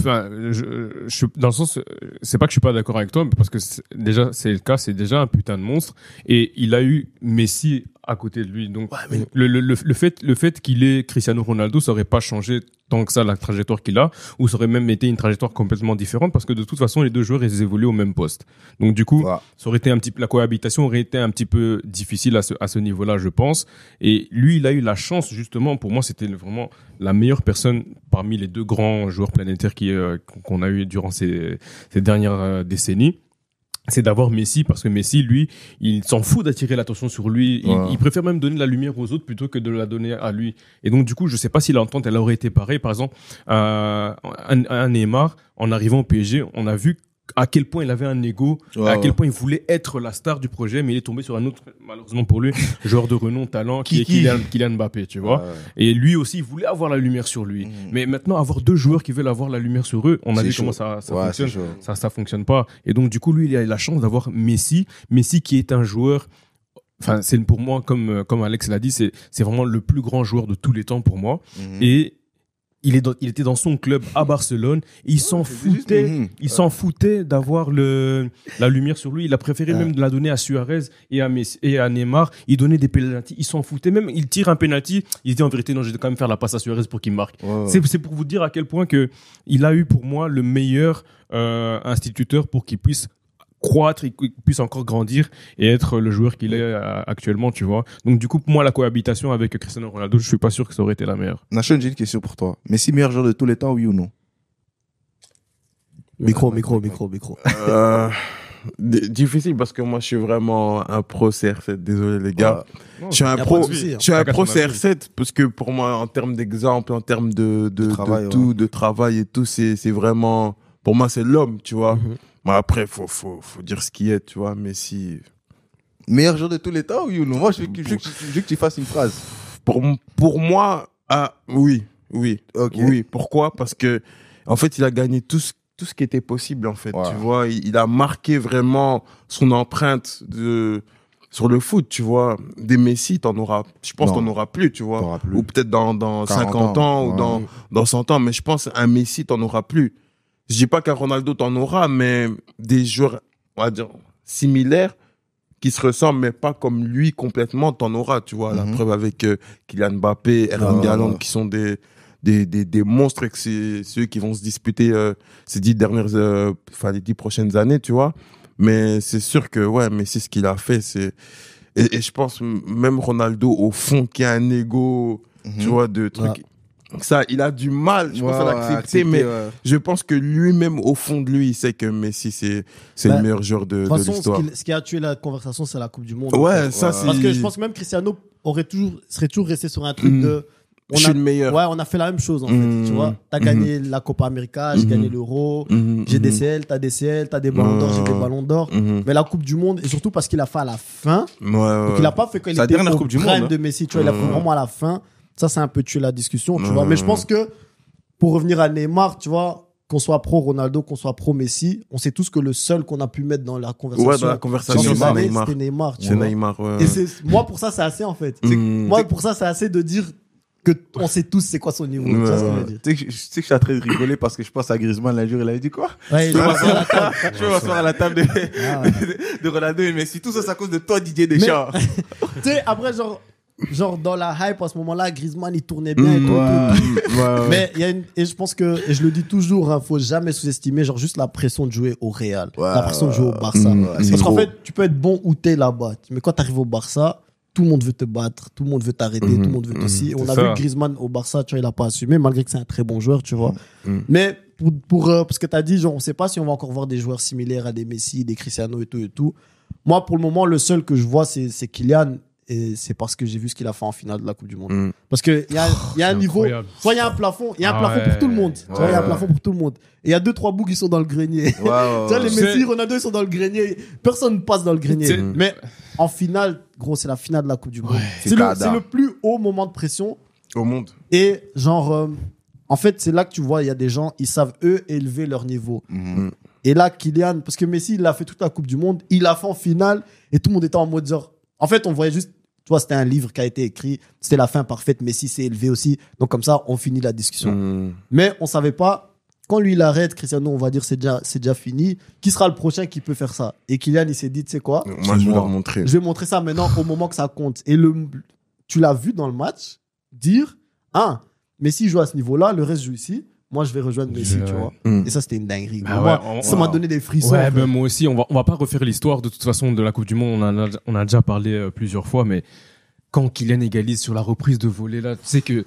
S4: enfin, je suis dans le sens, c'est pas que je suis pas d'accord avec toi, mais parce que déjà c'est le cas, c'est déjà un putain de monstre et il a eu Messi à côté de lui. Donc le fait qu'il ait Cristiano Ronaldo, ça aurait pas changé tant que ça la trajectoire qu'il a, ou ça aurait même été une trajectoire complètement différente parce que de toute façon les deux joueurs ils évoluent au même poste. Donc du coup,
S2: Ouais.
S4: ça aurait été la cohabitation aurait été un petit peu difficile à ce niveau-là, je pense. Et lui, il a eu la chance justement. Pour moi, c'était vraiment la meilleure personne parmi les deux grands joueurs planétaires qu'on a eu durant ces dernières décennies. C'est d'avoir Messi, parce que Messi, lui, il s'en fout d'attirer l'attention sur lui.
S2: Ouais.
S4: Il préfère même donner la lumière aux autres plutôt que de la donner à lui. Et donc, du coup, je sais pas si l'entente, elle aurait été pareille. Par exemple, un Neymar, en arrivant au PSG, on a vu à quel point il avait un ego,
S2: Ouais,
S4: à quel
S2: ouais.
S4: point il voulait être la star du projet, mais il est tombé sur un autre, malheureusement pour lui, joueur de renom, talent, qui est Kylian Mbappé, tu vois.
S2: Ouais.
S4: Et lui aussi, il voulait avoir la lumière sur lui. Mais maintenant, avoir deux joueurs qui veulent avoir la lumière sur eux, on a
S2: C'est
S4: vu
S2: chaud.
S4: comment ça
S2: Ouais,
S4: fonctionne.
S2: c'est chaud.
S4: Ça fonctionne pas. Et donc, du coup, lui, il a eu la chance d'avoir Messi qui est un joueur. Enfin, c'est pour moi, comme Alex l'a dit, c'est vraiment le plus grand joueur de tous les temps pour moi. Et il était dans son club à Barcelone. Et il s'en foutait. Il s'en foutait d'avoir la lumière sur lui. Il a préféré même de la donner à Suarez et à Messi, et à Neymar. Il donnait des pénaltys. Il s'en foutait. Même, il tire un pénalty. Il se dit en vérité, non, je vais quand même faire la passe à Suarez pour qu'il marque.
S2: Ouais.
S4: C'est pour vous dire à quel point que il a eu pour moi le meilleur instituteur pour qu'il puisse croître et qu'il puisse encore grandir et être le joueur qu'il est actuellement, tu vois. Donc du coup, pour moi, la cohabitation avec Cristiano Ronaldo, je suis pas sûr que ça aurait été la meilleure.
S2: Nation, j'ai une question pour toi. Messi, meilleur joueur de tous les temps, oui ou non?
S1: Micro.
S5: Difficile parce que moi je suis vraiment un pro CR7. Désolé les gars.
S4: Non,
S5: Je suis un
S1: y a
S5: pro,
S1: pas de souci, hein.
S5: je suis un
S4: Chacun
S5: pro
S4: son avis.
S5: CR7 parce que pour moi en termes d'exemple, en termes de
S2: travail,
S5: tout,
S2: ouais.
S5: de travail et tout, c'est vraiment, pour moi c'est l'homme, tu vois. Mais après faut dire ce qui est, tu vois. Mais si
S2: Meilleur joueur de tous les temps, oui ou non? Moi, je veux que tu fasses une phrase.
S5: pour moi, oui.
S2: Ok.
S5: Oui, pourquoi? Parce que en fait, il a gagné tout ce qui était possible en fait,
S2: Ouais.
S5: tu vois, il a marqué vraiment son empreinte sur le foot, tu vois. Des Messi, je pense
S2: Non.
S5: t'en auras plus, tu vois.
S2: T'en auras plus.
S5: Ou peut-être dans 50 ans, ou
S2: ouais.
S5: dans 100 ans. Mais je pense un Messi, t'en auras plus. Je dis pas qu'un Ronaldo, t'en aura, mais des joueurs, on va dire, similaires, qui se ressemblent, mais pas comme lui complètement, t'en auras, tu vois. La preuve avec Kylian Mbappé, Erling Haaland, qui sont des monstres, et que c'est ceux qui vont se disputer ces 10 prochaines années, tu vois. Mais c'est sûr que, ouais, mais c'est ce qu'il a fait, et je pense, même Ronaldo, au fond, qui a un ego, tu vois, de trucs.
S1: Ouais.
S5: Ça, il a du mal, je pense, à l'accepter, mais je pense que lui-même, au fond de lui, il sait que Messi, c'est le meilleur joueur de
S1: façon,
S5: l'histoire.
S1: ce qui a tué la conversation, c'est la Coupe du Monde.
S5: Ouais, ça, c'est...
S1: Parce que je pense que même Cristiano serait toujours resté sur un truc de...
S5: Je suis le meilleur.
S1: Ouais, on a fait la même chose, en fait, tu vois. T'as gagné la Copa América, j'ai gagné l'Euro, j'ai des CL, t'as des Ballons d'Or, j'ai des Ballons d'Or. Mais la Coupe du Monde, et surtout parce qu'il a fait à la fin, donc il a pas fait quand il
S2: Sa
S1: était
S2: dernière
S1: au
S2: Coupe du
S1: prime
S2: Monde,
S1: de Messi, tu vois, il a fait vraiment à la fin. Ça, c'est un peu tué la discussion, tu vois. Mais je pense que, pour revenir à Neymar, tu vois, qu'on soit pro Ronaldo, qu'on soit pro Messi, on sait tous que le seul qu'on a pu mettre dans la conversation,
S5: Ouais, dans la conversation,
S1: c'est
S5: Neymar.
S1: c'était Neymar, tu
S5: C'est
S1: vois.
S5: Neymar, ouais.
S1: Et moi, pour ça, c'est assez, en fait. Moi, pour ça, c'est assez de dire que on sait tous c'est quoi son niveau. Tu vois ce que je veux dire.
S2: Tu sais que je suis en train de rigoler parce que je pense à Griezmann un jour, il avait dit quoi?
S1: Ouais, il
S2: Je vais
S1: a-
S2: m'asseoir à la table. Je vais m'asseoir à la table
S1: Ah ouais.
S2: de Ronaldo et Messi. Tout ça, c'est à cause de toi, Didier Deschamps.
S1: Tu sais, après, genre, dans la hype, à ce moment-là, Griezmann, il tournait bien et tout. Mais il y a et je pense que, et je le dis toujours, faut jamais sous-estimer, genre, juste la pression de jouer au Real. La pression de jouer au Barça.
S2: c'est
S1: Parce qu'en
S2: trop.
S1: fait, tu peux être bon ou t'es là-bas. Mais quand t'arrives au Barça, tout le monde veut te battre, tout le monde veut t'arrêter, tout le monde veut t'aussi. On a
S4: ça.
S1: vu Griezmann au Barça, tu vois, il a pas assumé, malgré que c'est un très bon joueur, tu vois. Mais parce que t'as dit, genre, on sait pas si on va encore voir des joueurs similaires à des Messi, des Cristiano et tout. Moi, pour le moment, le seul que je vois, c'est Kylian. Et c'est parce que j'ai vu ce qu'il a fait en finale de la Coupe du Monde. Parce qu'il y a un niveau.
S4: incroyable.
S1: Soit il y a un plafond, il y a un plafond pour tout le monde. Tu vois, il y a un plafond pour tout le monde. Et il y a 2-3 bouts qui sont dans le grenier. Tu vois, les
S4: C'est-
S1: Messi, Ronaldo, ils sont dans le grenier. Personne ne passe dans le grenier.
S4: C'est-
S1: Mais en finale, gros, c'est la finale de la Coupe du Monde.
S2: c'est
S1: C'est
S2: Kada.
S1: le plus haut moment de pression.
S5: Au monde.
S1: Et genre, en fait, c'est là que tu vois, il y a des gens, ils savent eux élever leur niveau. Et là, Kylian, parce que Messi, il a fait toute la Coupe du Monde, il l'a fait en finale, et tout le monde était en mode genre. En fait, on voyait juste, tu vois, c'était un livre qui a été écrit, c'était la fin parfaite, Messi s'est élevé aussi. Donc comme ça, on finit la discussion. Mais on savait pas, quand lui il arrête, Cristiano, on va dire c'est déjà fini, qui sera le prochain qui peut faire ça? Et Kylian, il s'est dit, tu sais quoi?
S5: Moi, je vais leur montrer.
S1: Je vais montrer ça maintenant au moment que ça compte. Et tu l'as vu dans le match dire, Messi joue à ce niveau-là, le reste joue ici. Moi, je vais rejoindre Messi, tu vois. Et ça, c'était une dinguerie.
S4: Bah
S1: Moi,
S4: ouais,
S1: ça m'a donné des frissons.
S4: Ouais,
S1: en fait.
S4: ben moi aussi, on va pas refaire l'histoire de toute façon de la Coupe du Monde. On a déjà parlé plusieurs fois, mais quand Kylian égalise sur la reprise de volée là, tu sais que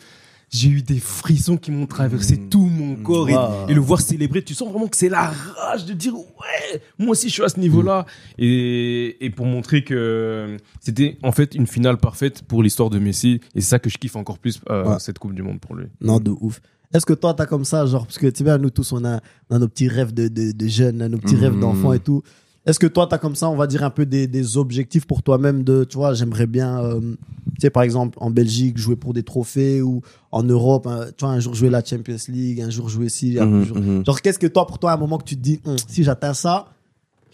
S4: j'ai eu des frissons qui m'ont traversé tout mon corps et le voir célébrer, tu sens vraiment que c'est la rage de dire ouais, moi aussi je suis à ce niveau-là et pour montrer que c'était en fait une finale parfaite pour l'histoire de Messi et c'est ça que je kiffe encore plus cette Coupe du Monde pour lui.
S1: Non, de ouf. Est-ce que toi, t'as comme ça, genre, parce que tu sais bien, nous tous, on a nos petits rêves de jeunes, nos petits rêves d'enfants et tout. Est-ce que toi, t'as comme ça, on va dire, un peu des objectifs pour toi-même de, tu vois, j'aimerais bien, tu sais, par exemple, en Belgique, jouer pour des trophées ou en Europe, tu vois, un jour jouer la Champions League, un jour jouer ci, un jour. Genre, qu'est-ce que toi, pour toi, à un moment que tu te dis, si j'atteins ça,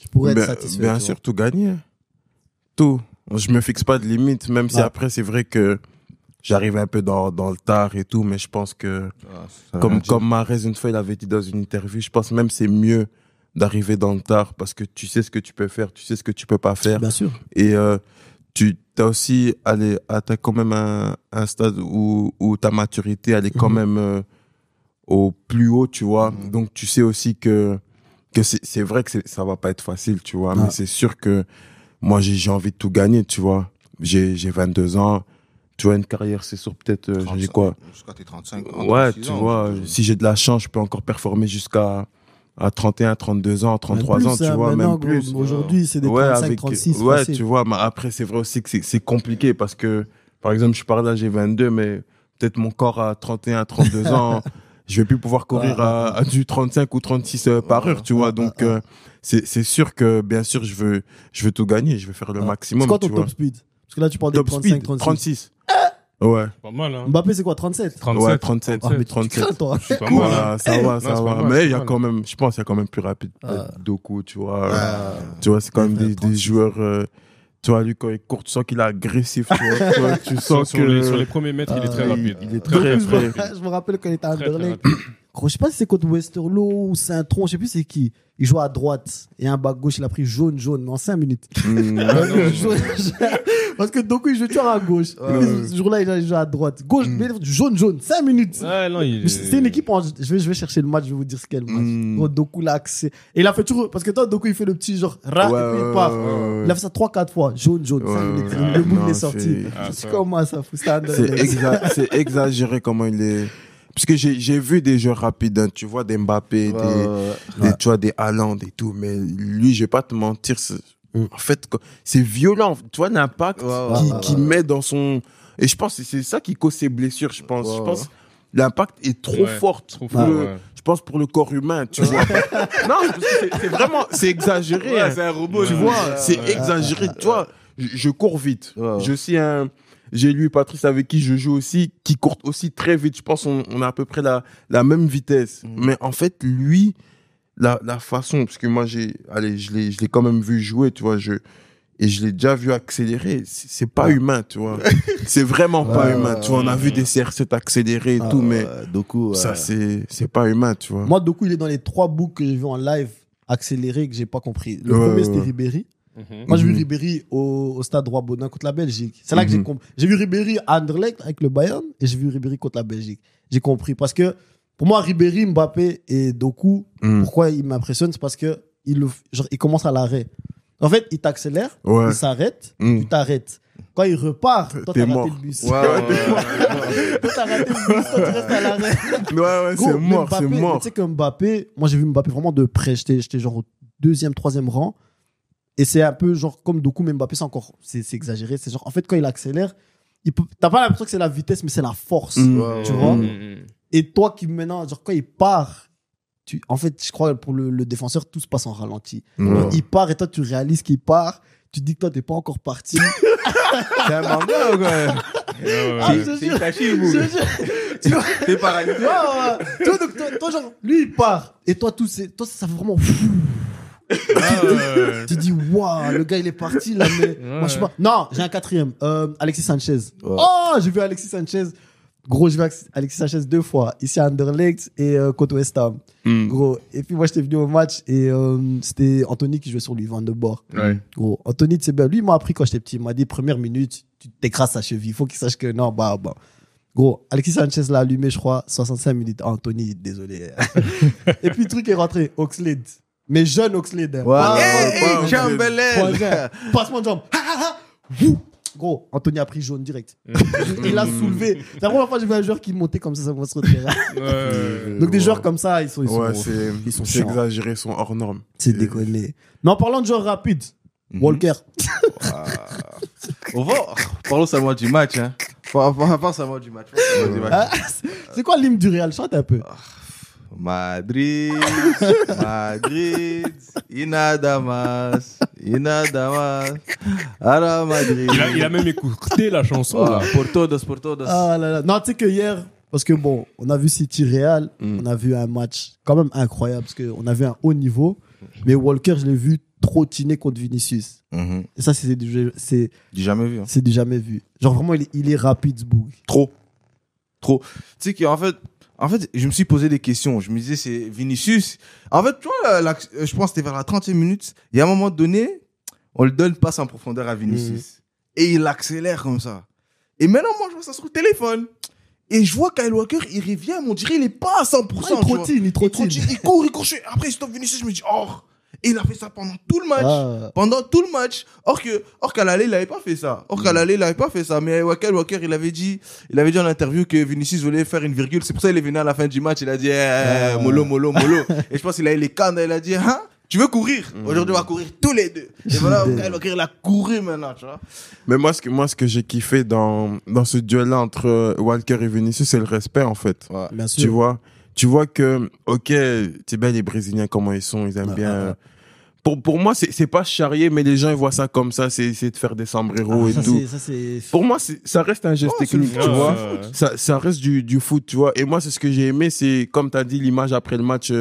S1: je pourrais être satisfait.
S5: Bien
S1: tu
S5: sûr, tout gagner. Tout. Je me fixe pas de limite, même si après, c'est vrai que j'arrive un peu dans le tard et tout, mais je pense que, comme Mahrez, une fois, il avait dit dans une interview, je pense même c'est mieux d'arriver dans le tard parce que tu sais ce que tu peux faire, tu sais ce que tu peux pas faire.
S1: Bien sûr.
S5: Et tu as aussi atteint quand même un stade où ta maturité, elle est quand même au plus haut, tu vois. Donc, tu sais aussi que c'est vrai que ça va pas être facile, tu vois. Mais c'est sûr que moi, j'ai envie de tout gagner, tu vois. J'ai 22 ans. Tu vois, une carrière, c'est sûr, peut-être, j'ai quoi.
S2: Jusqu'à tes 35
S5: Ouais, tu vois, si j'ai de la chance, je peux encore performer jusqu'à 31, 32 ans, 33 ans, tu vois, même plus.
S1: Aujourd'hui, c'est des 35, 36.
S5: Ouais,
S1: facile.
S5: tu vois, mais après, c'est vrai aussi que c'est compliqué parce que, par exemple, je parle là, j'ai 22, mais peut-être mon corps à 31, 32 ans, je vais plus pouvoir courir à du 35 ou 36 par heure, tu vois. Donc, c'est sûr que, bien sûr, je veux tout gagner, je vais faire le maximum.
S1: C'est quoi ton
S5: tu vois.
S1: top speed? Parce que là, tu parles de
S5: Top
S1: 35,
S5: speed,
S1: 36.
S5: 36. Ouais.
S4: Pas mal hein.
S1: Mbappé, c'est quoi, 37?
S4: 37.
S5: Ouais, 37.
S1: Ah, mais tu
S5: 37.
S1: crains, toi.
S4: C'est pas mal.
S5: Voilà, ça va,
S4: Non,
S5: ça
S4: c'est
S5: va.
S4: pas mal,
S5: Mais
S4: c'est
S5: il y a
S4: pas mal.
S5: quand même, je pense, il y a quand même plus rapide. Doku, tu vois. Tu vois, c'est quand même des joueurs Tu vois, lui, quand il court, tu sens qu'il est agressif. Tu vois, tu sens
S4: sur les premiers mètres, il est très rapide.
S5: Il est
S1: Donc,
S5: très rapide.
S1: je me rappelle quand il était à
S4: Très, très
S1: Anderlecht.
S4: rapide.
S1: Gros, je sais pas si c'est contre Westerlo ou Saint-Tron, je sais plus c'est qui. Il joue à droite et un back gauche, il a pris jaune, mais en 5 minutes. Parce que Doku, il joue toujours à gauche. Ce jour-là, il joue à droite. Gauche, jaune, 5 minutes.
S4: Ouais, non,
S1: C'est une équipe, je vais chercher le match, je vais vous dire ce qu'est le match. Gros, Doku l'a accès. Et il a fait toujours, parce que toi, Doku, il fait le petit genre, et puis il part. Il a fait ça 3-4 fois. Jaune, 5 minutes. Le bout, il est sorti. C'est comment ça, fout ça?
S5: C'est exagéré comment il est. Parce que j'ai vu des joueurs rapides, hein, tu vois, des Mbappé, tu vois, des Haaland et tout, mais lui, je vais pas te mentir, en fait, c'est violent, tu vois, l'impact qu'il met dans son... Et je pense que c'est ça qui cause ses blessures, je pense. Je pense que l'impact est trop fort. Je pense pour le corps humain, tu vois. Non, parce que c'est vraiment, c'est exagéré. Hein.
S2: C'est un robot.
S5: Tu vois, c'est exagéré. Tu vois, je cours vite. Je suis j'ai lu Patrice avec qui je joue aussi, qui court aussi très vite. Je pense on a à peu près la même vitesse. Mais en fait, lui, la façon, parce que moi, je l'ai quand même vu jouer, tu vois, et je l'ai déjà vu accélérer. C'est pas humain, tu vois. C'est vraiment pas humain. Tu vois, on a vu des CR7 accélérer et tout, mais
S2: Doku,
S5: ça, c'est pas humain, tu vois.
S1: Moi, Doku, il est dans les 3 bouts que j'ai vu en live accélérés que j'ai pas compris. Le premier, c'était Ribéry. Moi, j'ai vu Ribéry au stade Roi Baudouin contre la Belgique. C'est là que j'ai compris. J'ai vu Ribéry à Anderlecht avec le Bayern et j'ai vu Ribéry contre la Belgique. J'ai compris. Parce que, pour moi, Ribéry, Mbappé et Doku, pourquoi ils m'impressionnent, c'est parce que il commence à l'arrêt. En fait, il t'accélère, il s'arrête, tu t'arrêtes. Quand il repart, toi, t'as raté le bus. Toi, t'as raté le bus, toi, tu restes à l'arrêt.
S5: C'est mort, c'est mort.
S1: Tu sais que Mbappé, moi, j'ai vu Mbappé vraiment de près. J'étais genre au 2e, 3e rang. Et c'est un peu genre comme Doku, mais Mbappé, c'est exagéré. C'est genre, en fait, quand il accélère, t'as pas l'impression que c'est la vitesse, mais c'est la force. Tu vois? Et toi qui maintenant, genre, quand il part, en fait, je crois que pour le défenseur, tout se passe en ralenti. Il part et toi, tu réalises qu'il part. Tu te dis que toi, t'es pas encore parti.
S2: C'est un manga ou quoi? C'est Itachi, vous. T'es paralysé.
S1: Tu vois, donc, toi, genre, lui, il part. Et toi, toi, ça fait vraiment tu dis waouh, le gars il est parti là, mais moi je sais pas. Non, j'ai un 4e, Alexis Sanchez. Oh, j'ai vu Alexis Sanchez. Gros, j'ai vu Alexis Sanchez 2 fois, ici à Anderlecht et contre West Ham. Gros, et puis moi j'étais venu au match et c'était Anthony qui jouait sur lui, Van de Boer. Gros, Anthony, c'est bien. Lui, il m'a appris quand j'étais petit. Il m'a dit première minute, tu t'écrases sa cheville. Il faut qu'il sache que non, bah. Gros, Alexis Sanchez l'a allumé, je crois, 65 minutes. Anthony, désolé. Et puis le truc est rentré, Oxlade. Mais jeune Oxlade.
S2: Chamberlain.
S1: Passement de jambe. Gros, Anthony a pris jaune direct. Il l'a soulevé. C'est la première fois que j'ai vu un joueur qui montait comme ça sur votre terrain. Donc des joueurs comme ça, ils sont
S5: c'est exagéré, ils sont hors normes.
S1: C'est déconné. Mais en parlant de joueurs rapides, Walker.
S2: Parlons seulement du match. Hein. Parlons seulement du match.
S1: C'est quoi l'hymne du Real? Chante un peu.
S2: Madrid, Inadamas, Ara Madrid.
S4: Il a même écouté la chanson, là.
S2: Por todos.
S1: Ah là là. Non, tu sais que hier, parce que bon, on a vu City Real, on a vu un match quand même incroyable, parce qu'on a vu un haut niveau, mais Walker, je l'ai vu trottiner contre Vinicius. Et ça, c'est du
S2: jamais vu. Hein.
S1: C'est du jamais vu. Genre vraiment, il est rapide, ce bouc.
S2: Trop. Tu sais qu'en fait, je me suis posé des questions. Je me disais, c'est Vinicius. En fait, tu vois, je pense que c'était vers la 30e minute. Il y a un moment donné, on le donne passe en profondeur à Vinicius. Et il accélère comme ça. Et maintenant, moi, je vois ça sur le téléphone. Et je vois Kyle Walker, il revient, on dirait il est pas à 100%.
S1: Il trottine.
S2: Il court. Après, il stoppe Vinicius, je me dis, oh. Et il a fait ça pendant tout le match. Or qu'à l'aller, il avait pas fait ça. Mais Walker, il avait dit en interview que Vinicius voulait faire une virgule. C'est pour ça qu'il est venu à la fin du match. Il a dit, mollo. Et je pense qu'il a eu les cannes. Il a dit, hein, tu veux courir? Aujourd'hui, on va courir tous les deux. Et voilà, Kyle Walker, il a couru maintenant, tu vois.
S5: Mais moi, ce que j'ai kiffé dans ce duel-là entre Walker et Vinicius, c'est le respect, en fait.
S2: Ouais.
S1: Bien sûr.
S5: Tu vois que, ok, c'est bien les Brésiliens, comment ils sont, ils aiment bien. Pour moi, c'est pas charrier, mais les gens, ils voient ça comme ça, c'est de faire des sombreros et tout. Pour moi, ça reste un geste technique, tu vois. Ça reste du foot, tu vois. Et moi, c'est ce que j'ai aimé, c'est, comme tu as dit, l'image après le match,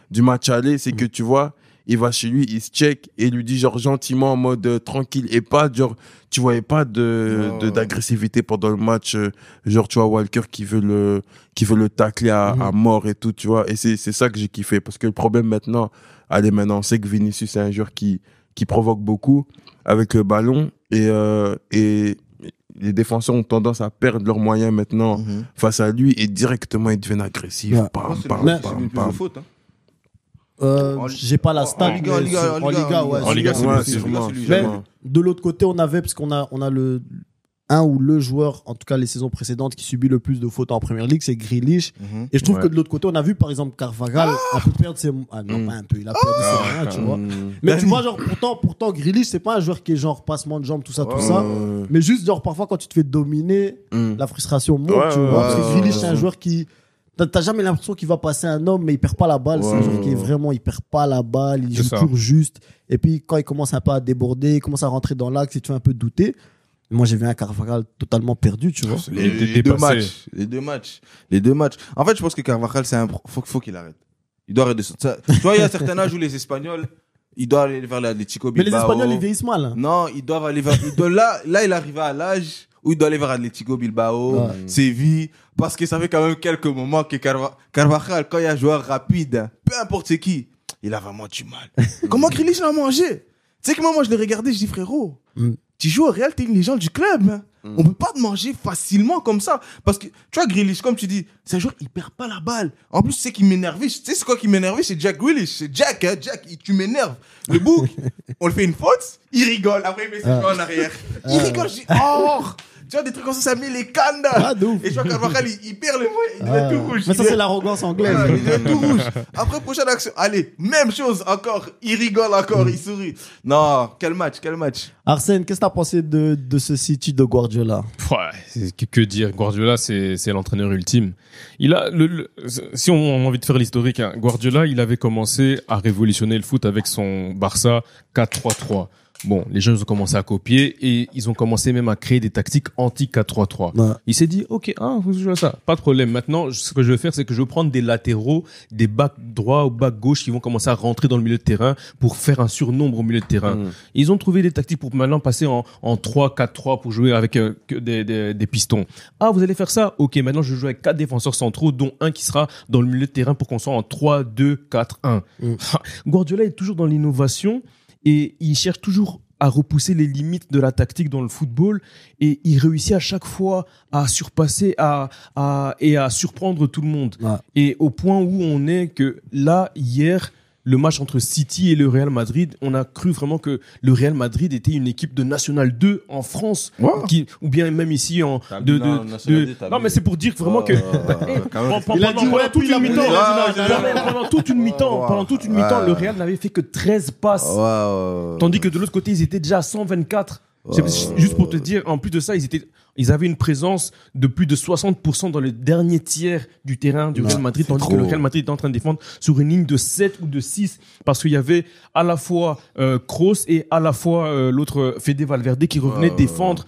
S5: du match aller, c'est que, tu vois, il va chez lui, il se check et il lui dit genre gentiment en mode tranquille et pas genre tu voyais pas d'agressivité pendant le match, genre tu vois Walker qui veut le tacler à mort et tout, tu vois, et c'est ça que j'ai kiffé parce que le problème maintenant on sait que Vinicius c'est un joueur qui provoque beaucoup avec le ballon et les défenseurs ont tendance à perdre leurs moyens maintenant face à lui et directement ils deviennent agressifs.
S1: Ouais.
S2: C'est une plus de faute.
S1: J'ai pas la stat.
S2: En Liga,
S1: ouais.
S4: En Liga, c'est
S5: sûrement.
S1: Mais de l'autre côté, on avait, parce qu'on a un ou le joueur, en tout cas les saisons précédentes, qui subit le plus de fautes en Première Ligue, c'est Grealish. Et je trouve que de l'autre côté, on a vu par exemple Carvajal un peu perdre ses. Ah non, pas un peu, il a perdu ses moyens, tu vois. Mais tu vois, genre, pourtant Grealish, c'est pas un joueur qui est genre passement de jambes, tout ça. Mais juste, genre, parfois, quand tu te fais dominer, la frustration monte, tu vois. Parce que Grealish, c'est un joueur qui. T'as jamais l'impression qu'il va passer un homme, mais il perd pas la balle. C'est un joueur qui est vraiment, il perd pas la balle, il joue toujours juste. Et puis, quand il commence un peu à déborder, il commence à rentrer dans l'axe et tu fais un peu douter. Moi, j'ai vu un Carvajal totalement perdu, tu vois.
S2: Les deux matchs. En fait, je pense que Carvajal, faut qu'il arrête. Il doit arrêter ça. Tu vois, il y a certains âges où les Espagnols, ils doivent aller vers l'Atlético Bilbao.
S1: Mais les Espagnols, ils vieillissent mal.
S2: Non, ils doivent aller vers, là, il arrive à l'âge où il doit aller vers Atlético Bilbao, Séville, parce que ça fait quand même quelques moments que Carvajal, quand il y a un joueur rapide, peu importe c'est qui, il a vraiment du mal. Comment Grealish l'a mangé? Tu sais que moi, je l'ai regardé, je dis frérot, tu joues au Real, t'es une légende du club. Hein. On peut pas te manger facilement comme ça. Parce que, tu vois, Grealish, comme tu dis, c'est un joueur, il perd pas la balle. En plus, tu sais qui m'énervait. Tu sais, c'est quoi qui m'énervait? C'est Jack Grealish. C'est Jack, hein. Jack, tu m'énerves. Le bouc, on le fait une faute, il rigole. Après, il met ses mains en arrière. Il rigole, je dis, oh! Tu vois, des trucs comme ça met les cannes. Et je vois Carvajal, il perd les moyens, il devient tout rouge.
S1: Mais ça, c'est l'arrogance anglaise.
S2: Il devient tout rouge. Après, prochaine action. Allez, même chose encore. Il rigole encore, il sourit. Non, quel match.
S1: Arsène, qu'est-ce que t'as pensé de ce City de Guardiola?
S4: Ouais, que dire. Guardiola, c'est l'entraîneur ultime. Il a si on a envie de faire l'historique, hein, Guardiola, il avait commencé à révolutionner le foot avec son Barça 4-3-3. Bon, les jeunes ont commencé à copier et ils ont commencé même à créer des tactiques anti-4-3-3. Ouais. Il s'est dit, ok, vous jouez à ça, pas de problème. Maintenant, ce que je vais faire, c'est que je vais prendre des latéraux, des backs droits ou backs gauche qui vont commencer à rentrer dans le milieu de terrain pour faire un surnombre au milieu de terrain. Ils ont trouvé des tactiques pour maintenant passer en 3-4-3 pour jouer avec des pistons. Ah, vous allez faire ça? Ok, maintenant je joue avec 4 défenseurs centraux, dont un qui sera dans le milieu de terrain pour qu'on soit en 3-2-4-1. Guardiola est toujours dans l'innovation. Et il cherche toujours à repousser les limites de la tactique dans le football et il réussit à chaque fois à surpasser et à surprendre tout le monde. Ouais. Et au point où on est que là, hier, le match entre City et le Real Madrid, on a cru vraiment que le Real Madrid était une équipe de National 2 en France, ou bien même ici non, mais c'est pour dire vraiment que pendant toute une mi-temps, le Real n'avait fait que 13 passes, tandis que de l'autre côté, ils étaient déjà à 124. Juste pour te dire, en plus de ça, ils avaient une présence de plus de 60% dans le dernier tiers du terrain du Real Madrid, tandis que le Real Madrid était en train de défendre sur une ligne de 7 ou de 6, parce qu'il y avait à la fois Kroos et à la fois l'autre Fede Valverde qui revenait défendre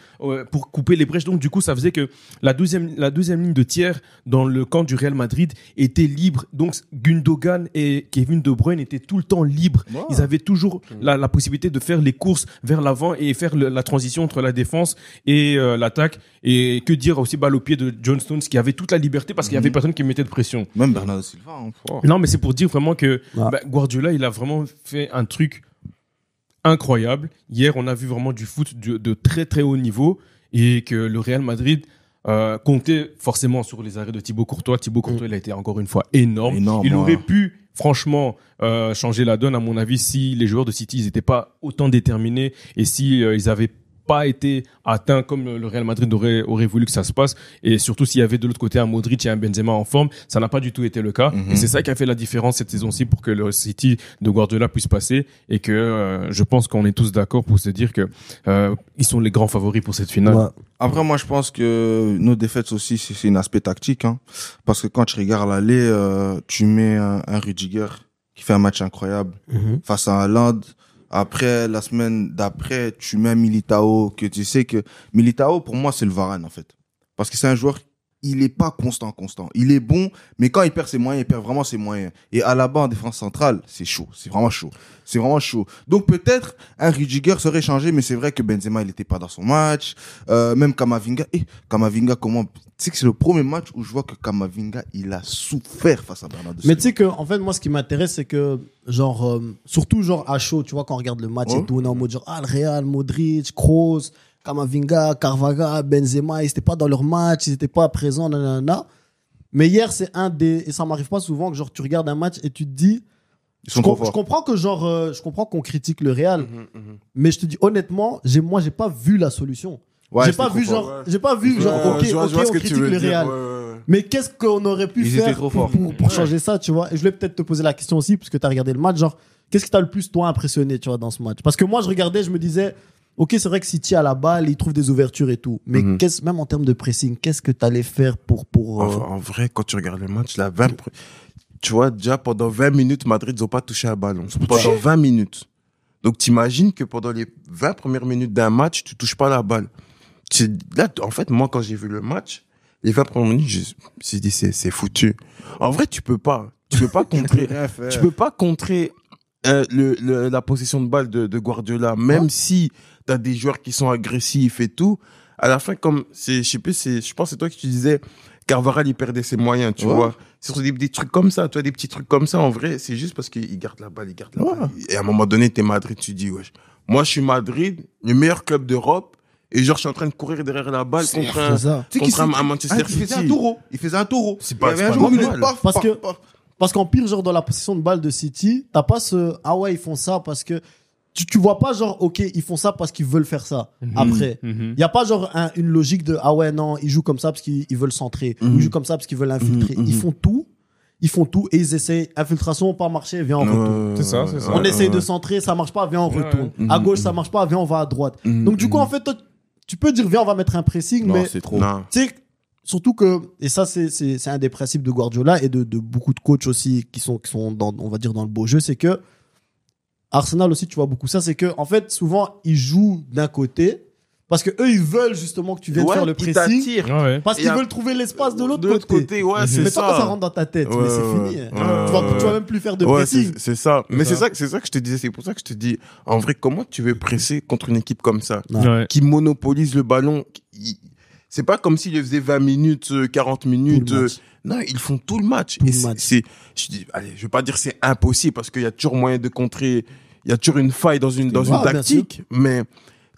S4: pour couper les brèches. Donc du coup, ça faisait que la deuxième ligne de tiers dans le camp du Real Madrid était libre. Donc Gundogan et Kevin De Bruyne étaient tout le temps libres. Ils avaient toujours la possibilité de faire les courses vers l'avant et faire la transition entre la défense et l'attaque. Et que dire aussi balle au pied de John Stones qui avait toute la liberté parce qu'il y avait personne qui mettait de pression.
S2: Même Bernardo Silva.
S4: Non, mais c'est pour dire vraiment que Guardiola, il a vraiment fait un truc incroyable. Hier, on a vu vraiment du foot de très très haut niveau et que le Real Madrid comptait forcément sur les arrêts de Thibaut Courtois. Thibaut Courtois, il a été encore une fois énorme. Il aurait pu franchement changer la donne à mon avis si les joueurs de City ils étaient pas autant déterminés et si ils avaient pas été atteints comme le Real Madrid aurait voulu que ça se passe, et surtout s'il y avait de l'autre côté un Modric et un Benzema en forme, ça n'a pas du tout été le cas. Et c'est ça qui a fait la différence cette saison-ci pour que le City de Guardiola puisse passer, et que je pense qu'on est tous d'accord pour se dire que ils sont les grands favoris pour cette finale.
S2: Après, moi je pense que nos défaites aussi c'est un aspect tactique, hein, parce que quand tu regardes l'aller, tu mets un Rudiger qui fait un match incroyable face à Haaland. Après, la semaine d'après, tu mets Militao, que tu sais que Militao, pour moi, c'est le Varane, en fait. Parce que c'est un joueur il est pas constant. Il est bon, mais quand il perd ses moyens, il perd vraiment ses moyens. Et Alaba en défense centrale, c'est chaud. C'est vraiment chaud. Donc peut-être un Rudiger serait changé, mais c'est vrai que Benzema, il était pas dans son match. Même Kamavinga. Comment? Tu sais que c'est le premier match où je vois que Kamavinga, il a souffert face à Bernardo Silva.
S1: Mais tu sais que, en fait, moi, ce qui m'intéresse, c'est que, genre, surtout, genre, à chaud, tu vois, quand on regarde le match et tout, on est en mode, genre, le Real, Modric, Kroos, Kamavinga, Carvajal, Benzema, ils n'étaient pas dans leur match, ils n'étaient pas présents, nanana. Mais hier, c'est et ça m'arrive pas souvent que, genre, tu regardes un match et tu te dis, je comprends que, genre, je comprends qu'on critique le Real, mais je te dis, honnêtement, moi, j'ai pas vu la solution.
S2: Ouais,
S1: j'ai pas vu, genre, ok, on critique le Real. Mais qu'est-ce qu'on aurait pu faire pour changer ça, tu vois? Et je voulais peut-être te poser la question aussi, parce que tu as regardé le match, genre, qu'est-ce qui t'a le plus, toi, impressionné, tu vois, dans ce match? Parce que moi, je regardais, je me disais, ok, c'est vrai que City a la balle, il trouve des ouvertures et tout. Mais même en termes de pressing, qu'est-ce que tu allais faire pour...
S5: En vrai, quand tu regardes le match, tu vois, déjà, pendant 20 minutes, Madrid n'ont pas touché un ballon. Pendant 20 minutes. Donc, t'imagines que pendant les 20 premières minutes d'un match, tu touches pas la balle. Là, en fait, moi, quand j'ai vu le match, les 20 premières minutes, je me suis dit, c'est foutu. En vrai, tu peux pas contrer, la possession de balle de Guardiola, même si t'as des joueurs qui sont agressifs et tout. À la fin, je pense que c'est toi qui disais, Carvajal, il perdait ses moyens, tu vois. C'est sur des trucs comme ça, tu vois, des petits trucs comme ça. En vrai, c'est juste parce qu'il garde la balle, Et à un moment donné, t'es Madrid, tu dis, wesh. Moi, je suis Madrid, le meilleur club d'Europe. Et genre, je suis en train de courir derrière la balle contre un Manchester City.
S2: Il faisait un taureau.
S5: C'est pas
S2: normal.
S1: Parce qu'en pire, genre, dans la possession de balle de City, t'as pas ah ouais, ils font ça parce que tu vois pas genre, ok, ils font ça parce qu'ils veulent faire ça. Après, y a pas genre une logique de, ah ouais, non, ils jouent comme ça parce qu'ils veulent centrer. Ou ils jouent comme ça parce qu'ils veulent infiltrer. Ils font tout et ils essayent. Infiltration, pas marché, viens, on retourne.
S4: C'est ça.
S1: On essaye de centrer, ça marche pas, viens, on retourne. À gauche, ça marche pas, viens, on va à droite. Donc, du coup, en fait, tu peux dire, viens, on va mettre un pressing,
S2: non,
S1: mais
S2: c'est trop.
S1: Tu sais, surtout que, et ça, c'est un des principes de Guardiola et de beaucoup de coachs aussi qui sont dans, on va dire, dans le beau jeu, c'est que Arsenal aussi, tu vois beaucoup ça, c'est que, en fait, souvent, ils jouent d'un côté parce que eux, ils veulent justement que tu viennes faire le pressing. Parce qu'ils veulent trouver l'espace de l'autre côté.
S5: Ouais, c'est
S1: mais
S5: ça.
S1: toi, quand ça rentre dans ta tête, mais c'est fini. Tu vas même plus faire de pressing.
S5: C'est ça. Mais c'est ça que je te disais. C'est pour ça que je te dis, en vrai, comment tu veux presser contre une équipe comme ça, qui monopolise le ballon? C'est pas comme s'ils faisaient 20 minutes, 40 minutes. Non, ils font tout le match. Je dis, allez, je vais pas dire c'est impossible parce qu'il y a toujours moyen de contrer. Il y a toujours une faille dans une tactique. Mais,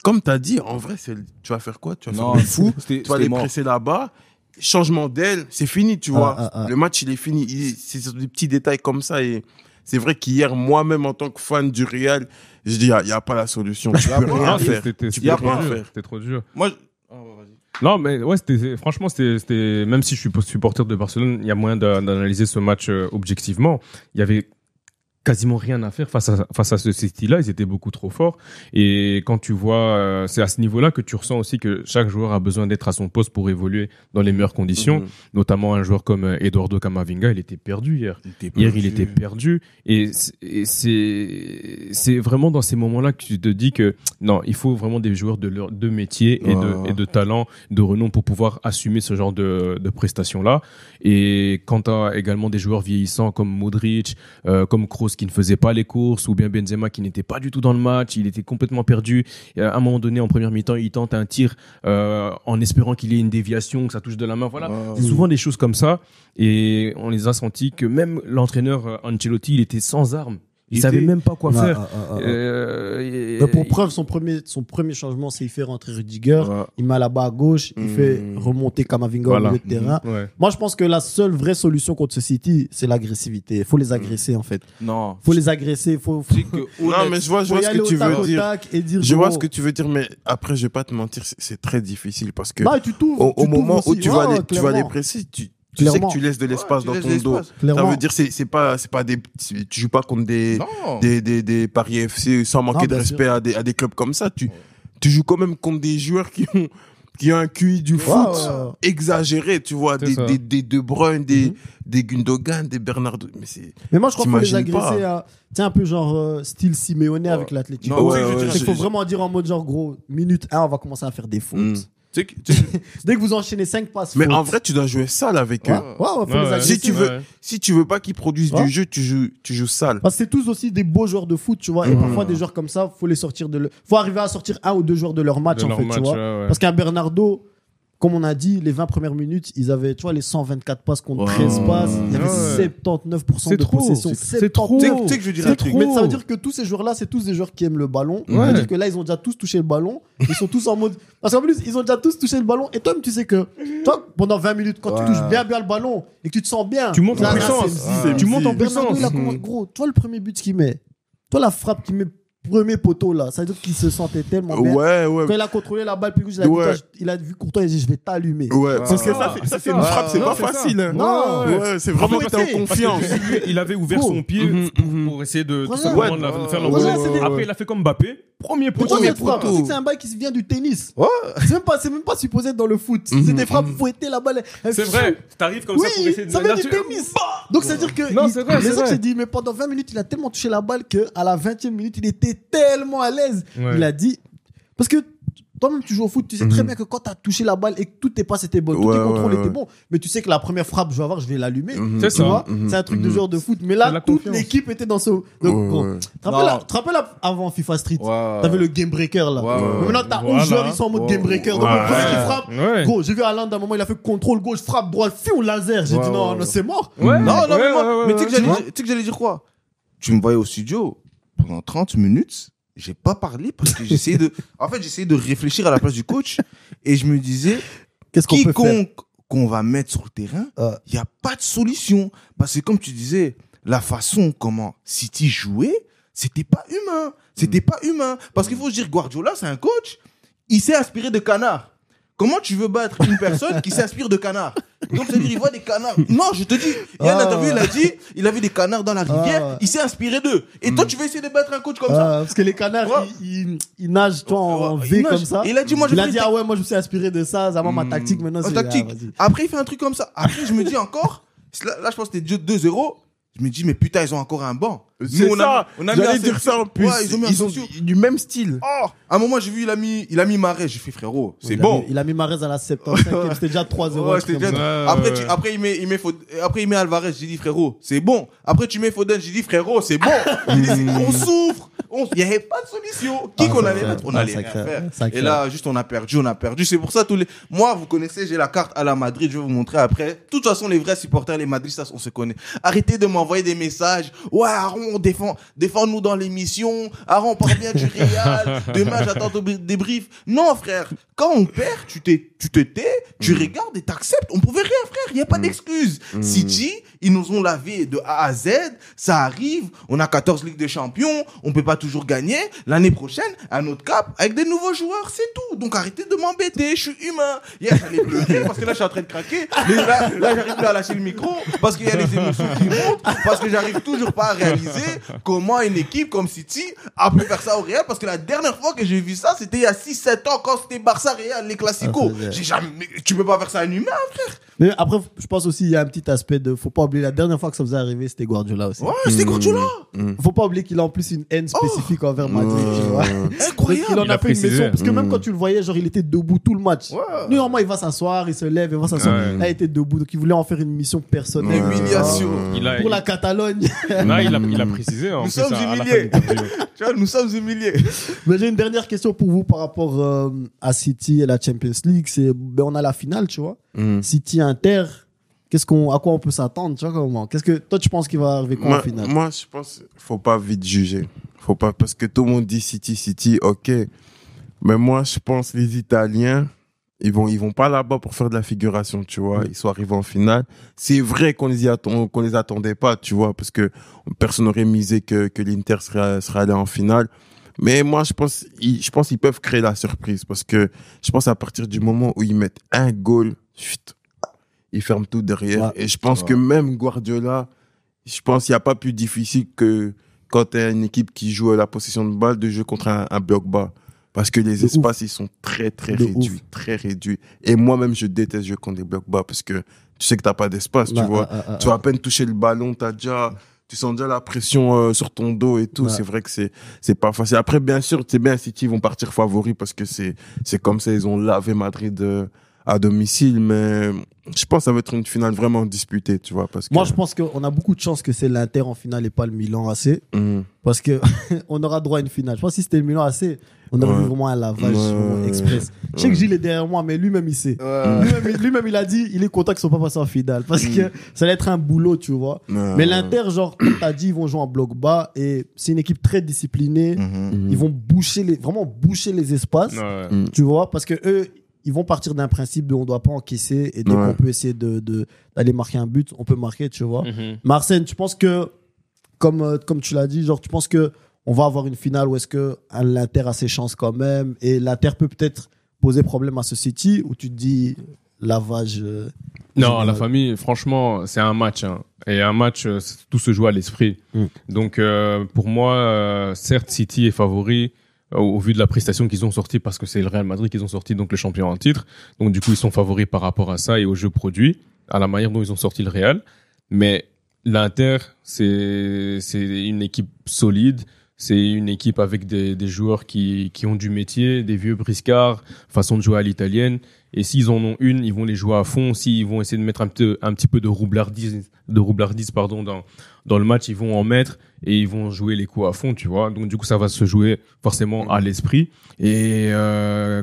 S5: comme t'as dit, en vrai, tu vas faire quoi? Tu vas faire le fou. Tu vas aller presser là-bas. Changement d'aile, c'est fini, tu vois. Le match, il est fini. C'est sur des petits détails comme ça. Et c'est vrai qu'hier, moi-même, en tant que fan du Real, je dis, il n'y a pas la solution. Tu peux rien faire.
S4: C'était trop dur. Non, mais ouais, franchement, c'était, même si je suis supporter de Barcelone, il y a moyen d'analyser ce match objectivement. Il y avait quasiment rien à faire face à ce City-là. Ils étaient beaucoup trop forts. Et quand tu vois, c'est à ce niveau-là que tu ressens aussi que chaque joueur a besoin d'être à son poste pour évoluer dans les meilleures conditions. Notamment un joueur comme Eduardo Camavinga, il était perdu hier. Il était perdu. Et c'est vraiment dans ces moments-là que tu te dis que non, il faut vraiment des joueurs de métier et de talent, de renom pour pouvoir assumer ce genre de prestations-là. Et quand tu as également des joueurs vieillissants comme Modric, comme Kroos, qui ne faisait pas les courses, ou bien Benzema qui n'était pas du tout dans le match, il était complètement perdu. Et à un moment donné, en première mi-temps, il tente un tir en espérant qu'il y ait une déviation, que ça touche de la main. Voilà, c'est souvent des choses comme ça. Et on les a sentis que même l'entraîneur Ancelotti, il était sans armes. Il savait même pas quoi faire.
S1: Pour preuve, son premier changement, c'est il fait rentrer Rudiger, il met là-bas à gauche, il fait remonter Camavinga au milieu de terrain. Moi, je pense que la seule vraie solution contre ce City, c'est l'agressivité. Il faut les agresser, en fait.
S2: Non.
S1: Faut les agresser.
S5: Non, mais je vois ce que tu veux dire. Je vois ce que tu veux dire, mais après, je vais pas te mentir, c'est très difficile parce que au moment où tu vas les presser, tu sais que tu laisses de l'espace dans ton dos. Ça veut dire c'est pas tu joues pas contre des Paris FC sans manquer de respect à des clubs comme ça. Tu joues quand même contre des joueurs qui ont un QI du foot exagéré, tu vois, des De Bruyne, des Gundogan, des Bernardo.
S1: Mais moi je crois qu'il faut les agresser un peu genre style Simeone avec l'Atlético. Il faut vraiment dire en mode genre gros, minute 1 on va commencer à faire des fautes. Dès que vous enchaînez 5 passes.
S5: Mais
S1: fautes.
S5: en vrai, tu dois jouer sale avec eux.
S1: Faut les agresser.
S5: Si tu veux pas qu'ils produisent du jeu, tu joues sale.
S1: Parce que c'est tous aussi des beaux joueurs de foot, tu vois. Et parfois, des joueurs comme ça, faut arriver à sortir 1 ou 2 joueurs de leur match, tu vois. Parce qu'un Bernardo, comme on a dit, les 20 premières minutes, ils avaient, tu vois, les 124 passes contre 13 passes. Il y avait 79% de possession.
S4: C'est trop.
S2: Tu sais que je veux dire un truc.
S1: Mais ça veut dire que tous ces joueurs-là, c'est tous des joueurs qui aiment le ballon. Ça veut dire que là, ils ont déjà tous touché le ballon. Ils sont tous en mode. Parce qu'en plus, ils ont déjà tous touché le ballon. Et toi, tu sais que, toi, pendant 20 minutes, quand tu touches bien le ballon et que tu te sens bien.
S4: Tu montes en puissance. Tu montes en puissance.
S1: Gros, toi, le premier but qu'il met, toi, la frappe qu'il met. Premier poteau là, ça veut dire qu'il se sentait tellement bien. Quand il a contrôlé la balle, puis il a vu Courtois, il a dit je vais t'allumer.
S5: Parce que ça c'est une frappe, c'est pas facile.
S1: Non,
S5: c'est vraiment que t'es en confiance.
S4: Il avait ouvert son pied pour essayer de tout simplement de faire l'envolée. Après, il a fait comme Mbappé. Premier poteau.
S1: C'est un bail qui vient du tennis. C'est même pas supposé être dans le foot. C'est des frappes fouettées la balle.
S4: C'est vrai. T'arrives comme ça pour essayer de.
S1: Ça vient du tennis. Donc c'est à dire que.
S4: Non, c'est vrai.
S1: C'est ça que j'ai dit. Mais pendant 20 minutes, il a tellement touché la balle que à la 20e minute, il était tellement à l'aise. Il a dit. Parce que toi-même, tu joues au foot, tu sais très bien que quand tu as touché la balle et que toutes tes passes étaient bonnes, tous tes contrôles étaient bons, mais tu sais que la première frappe, je vais avoir, je vais l'allumer.
S4: C'est ça.
S1: C'est un truc de joueur de foot. Mais là, toute l'équipe était dans ce. Donc, tu te rappelles avant FIFA Street, t'avais le game breaker là. Mais maintenant, t'as 11 joueurs, ils sont en mode game breaker. Donc, le premier qui frappe, gros, j'ai vu Haaland à un moment, il a fait contrôle gauche, frappe droite, fiu, laser. J'ai dit non, c'est mort.
S2: Mais tu sais que j'allais dire quoi? Tu me voyais au studio pendant 30 minutes. J'ai pas parlé parce que j'essayais de réfléchir à la place du coach et je me disais,
S1: qu'est-ce qu'on peut faire?
S2: Quiconque qu'on va mettre sur le terrain, il y a pas de solution. Parce que comme tu disais, la façon comment City jouait, c'était pas humain. Parce qu'il faut se dire, Guardiola, c'est un coach, il s'est inspiré de canards. Comment tu veux battre une personne qui s'inspire de canards? Donc, c'est-à-dire, il voit des canards. Non, je te dis, il y a une interview, il a dit, il a vu des canards dans la rivière, il s'est inspiré d'eux. Et toi, tu veux essayer de battre un coach comme ça?
S1: Parce que les canards, ils nagent, toi, en V comme ça.
S2: Il a dit, moi, je
S1: me suis inspiré de ça, ça ma tactique, maintenant, c'est
S2: tactique. Après, il fait un truc comme ça. Après, je me dis encore, là, je pense que c'était 2-0. Je me dis, mais putain, ils ont encore un banc.
S5: C'est ça. J'allais dire ça en plus.
S2: Ils ont
S5: du même style.
S2: Oh, à un moment, j'ai vu, il a mis Mahrez. J'ai fait, frérot, c'est bon.
S1: Il a mis Mahrez à la 75e. C'était déjà 3-0.
S2: Après, il met Alvarez. J'ai dit, frérot, c'est bon. Après, tu mets Foden. J'ai dit, frérot, c'est bon. On souffre. Il n'y avait pas de solution. Qu'on allait mettre? On allait rien faire. Et là, juste, on a perdu. C'est pour ça, moi, vous connaissez, j'ai la carte à la Madrid. Je vais vous montrer après. De toute façon, les vrais supporters, les Madridistas, on se connaît. Arrêtez de m'envoyer des messages. Ouais, Aaron, défends-nous dans l'émission. Aaron, on parle bien du Real. Demain, j'attends ton débrief. Non, frère. Quand on perd, tu te tais, tu regardes et t'acceptes. On pouvait rien, frère. Il n'y a pas d'excuse. City, ils nous ont lavé de A à Z. Ça arrive. On a 14 Ligues des Champions. On peut pas toujours gagner. L'année prochaine, un autre cap avec des nouveaux joueurs. C'est tout. Donc, arrêtez de m'embêter. Je suis humain. Hier, j'allais pleurer parce que là, je suis en train de craquer. Mais là, j'arrive plus à lâcher le micro parce qu'il y a des émotions qui montent. Parce que j'arrive toujours pas à réaliser comment une équipe comme City a pu faire ça au Real. Parce que la dernière fois que j'ai vu ça, c'était il y a 6-7 ans quand c'était Barça-Real, les Classicos. Tu peux pas faire ça à un humain, frère.
S1: Mais après, je pense aussi, il y a un petit aspect de, faut pas oublier, la dernière fois que ça vous est arrivé, c'était Guardiola aussi.
S2: Ouais, c'était Guardiola.
S1: Faut pas oublier qu'il a en plus une haine spécifique envers Madrid, tu vois.
S2: Incroyable.
S1: Il en a fait une maison. Parce que même quand tu le voyais, genre, il était debout tout le match. Normalement, il va s'asseoir, il se lève, il va s'asseoir. Là, il était debout. Donc, il voulait en faire une mission personnelle.
S2: Humiliation.
S1: Pour la Catalogne.
S4: Là, il a précisé.
S2: Nous sommes humiliés. Tu vois, nous sommes humiliés.
S1: Mais j'ai une dernière question pour vous par rapport à City et la Champions League. On a la finale, tu vois. City Inter. À quoi on peut s'attendre, tu vois, comment? Toi, tu penses qu'il va arriver quoi en finale?
S5: Moi, je pense, faut pas vite juger. Faut pas, parce que tout le monde dit City, ok. Mais moi, je pense les Italiens, ils vont pas là-bas pour faire de la figuration, tu vois. Ils sont arrivés en finale. C'est vrai qu'on les attendait pas, tu vois, parce que personne n'aurait misé que l'Inter serait allé en finale. Mais moi, je pense qu'ils peuvent créer la surprise, parce que je pense à partir du moment où ils mettent un goal, ils ferment tout derrière. Et je pense que même Guardiola, je pense qu'il n'y a pas plus difficile que quand tu as une équipe qui joue à la possession de balle de jouer contre un bloc bas. Parce que les espaces, ils sont très, très réduits. Très réduits. Et moi-même, je déteste jouer contre des blocs bas parce que tu sais que tu n'as pas d'espace, tu vois. Tu vas à peine toucher le ballon, tu tu sens déjà la pression sur ton dos et tout.
S1: Ouais.
S5: C'est vrai que c'est pas facile. Après, bien sûr, c'est bien City vont partir favoris parce que c'est comme ça, ils ont lavé Madrid à domicile, mais je pense que ça va être une finale vraiment disputée, tu vois, parce que
S1: Moi, je pense qu'on a beaucoup de chance que c'est l'Inter en finale et pas le Milan AC. Parce que on aura droit à une finale. Je pense que si c'était le Milan AC, on aurait vu vraiment un lavage vraiment express. Je sais que Gilles est derrière moi, mais lui-même, il sait. Lui-même, il a dit, il est content qu'ils ne sont pas passés en finale. Parce que ça allait être un boulot, tu vois. Mais l'Inter, genre, comme tu as dit, ils vont jouer en bloc bas et c'est une équipe très disciplinée. Ils vont vraiment boucher les espaces, tu vois, parce que eux, ils vont partir d'un principe de on ne doit pas encaisser et dès qu'on peut essayer d'aller marquer un but, on peut marquer, tu vois. Marcel, tu penses que, comme tu l'as dit, genre, tu penses que on va avoir une finale où est-ce que l'Inter a ses chances quand même et l'Inter peut peut-être poser problème à ce City ou tu te dis lavage
S4: Non, la famille, franchement, c'est un match. Hein. Et un match, tout se joue à l'esprit. Donc, pour moi, certes, City est favori au vu de la prestation qu'ils ont sortie parce que c'est le Real Madrid qu'ils ont sorti, donc le champion en titre. Donc, du coup, ils sont favoris par rapport à ça et au jeu produit, à la manière dont ils ont sorti le Real. Mais l'Inter, c'est une équipe solide. C'est une équipe avec des joueurs qui ont du métier, des vieux briscards, façon de jouer à l'italienne. Et s'ils en ont une, ils vont les jouer à fond. S'ils vont essayer de mettre un petit peu de roublardise dans le match, ils vont en mettre et ils vont jouer les coups à fond, tu vois. Donc, du coup, ça va se jouer forcément à l'esprit. Et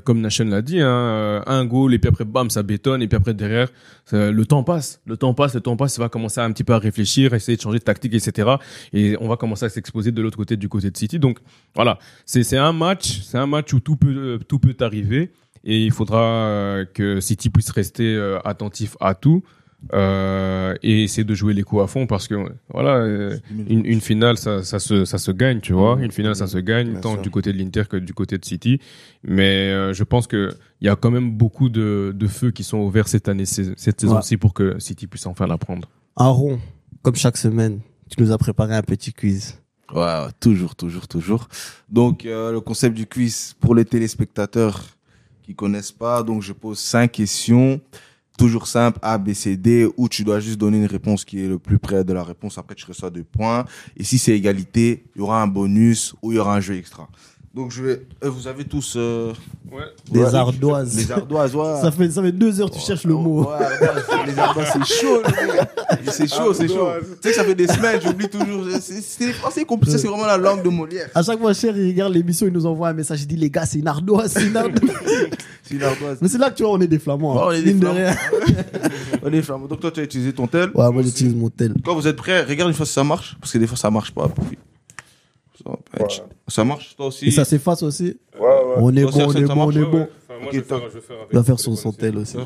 S4: comme Nation l'a dit, hein, un goal et puis après, bam, ça bétonne. Et puis après, derrière, le temps passe. Ça va commencer un petit peu à réfléchir, essayer de changer de tactique, etc. Et on va commencer à s'exposer de l'autre côté, du côté de City. Donc, voilà, c'est un match où tout peut arriver. Et il faudra que City puisse rester attentif à tout et essayer de jouer les coups à fond parce que voilà, une finale ça se gagne, tu vois. Une finale ça se gagne tant du côté de l'Inter que du côté de City. Mais je pense que il y a quand même beaucoup de feux qui sont ouverts cette saison-ci pour que City puisse enfin la prendre.
S1: Aaron, comme chaque semaine, tu nous as préparé un petit quiz.
S2: Ouais, toujours. Donc le concept du quiz pour les téléspectateurs qui connaissent pas, donc je pose 5 questions, toujours simple, A, B, C, D, où tu dois juste donner une réponse qui est le plus près de la réponse, après tu reçois 2 points, et si c'est égalité, il y aura un bonus ou il y aura un jeu extra. Donc vous avez tous
S1: des ardoises.
S2: Les ardoises, ouais.
S1: Ça fait 2 heures que tu cherches le mot.
S2: Ouais, les ardoises, c'est chaud. C'est chaud. Tu sais que ça fait des semaines, j'oublie toujours. C'est compliqué, c'est vraiment la langue de Molière.
S1: À chaque fois, cher, il regarde l'émission, il nous envoie un message, il dit les gars, c'est une ardoise, c'est une ardoise. Mais c'est là que tu vois, on est des Flamands.
S2: Ouais, on est des Flamands. On est des Flamands. Donc toi, tu as utilisé ton tel.
S1: Ouais, moi j'utilise mon tel.
S2: Quand vous êtes prêts, regarde une fois si ça marche, parce que des fois ça marche pas. Ça marche, toi aussi.
S1: Et ça s'efface aussi.
S5: Ouais.
S1: On est
S2: Toi
S1: bon,
S2: aussi,
S1: on est
S2: ça
S1: bon, on
S2: marche,
S1: est
S2: ouais,
S1: bon.
S2: ouais.
S4: Enfin, moi,
S2: Ok,
S4: je vais faire avec.
S1: Il va faire son tel aussi.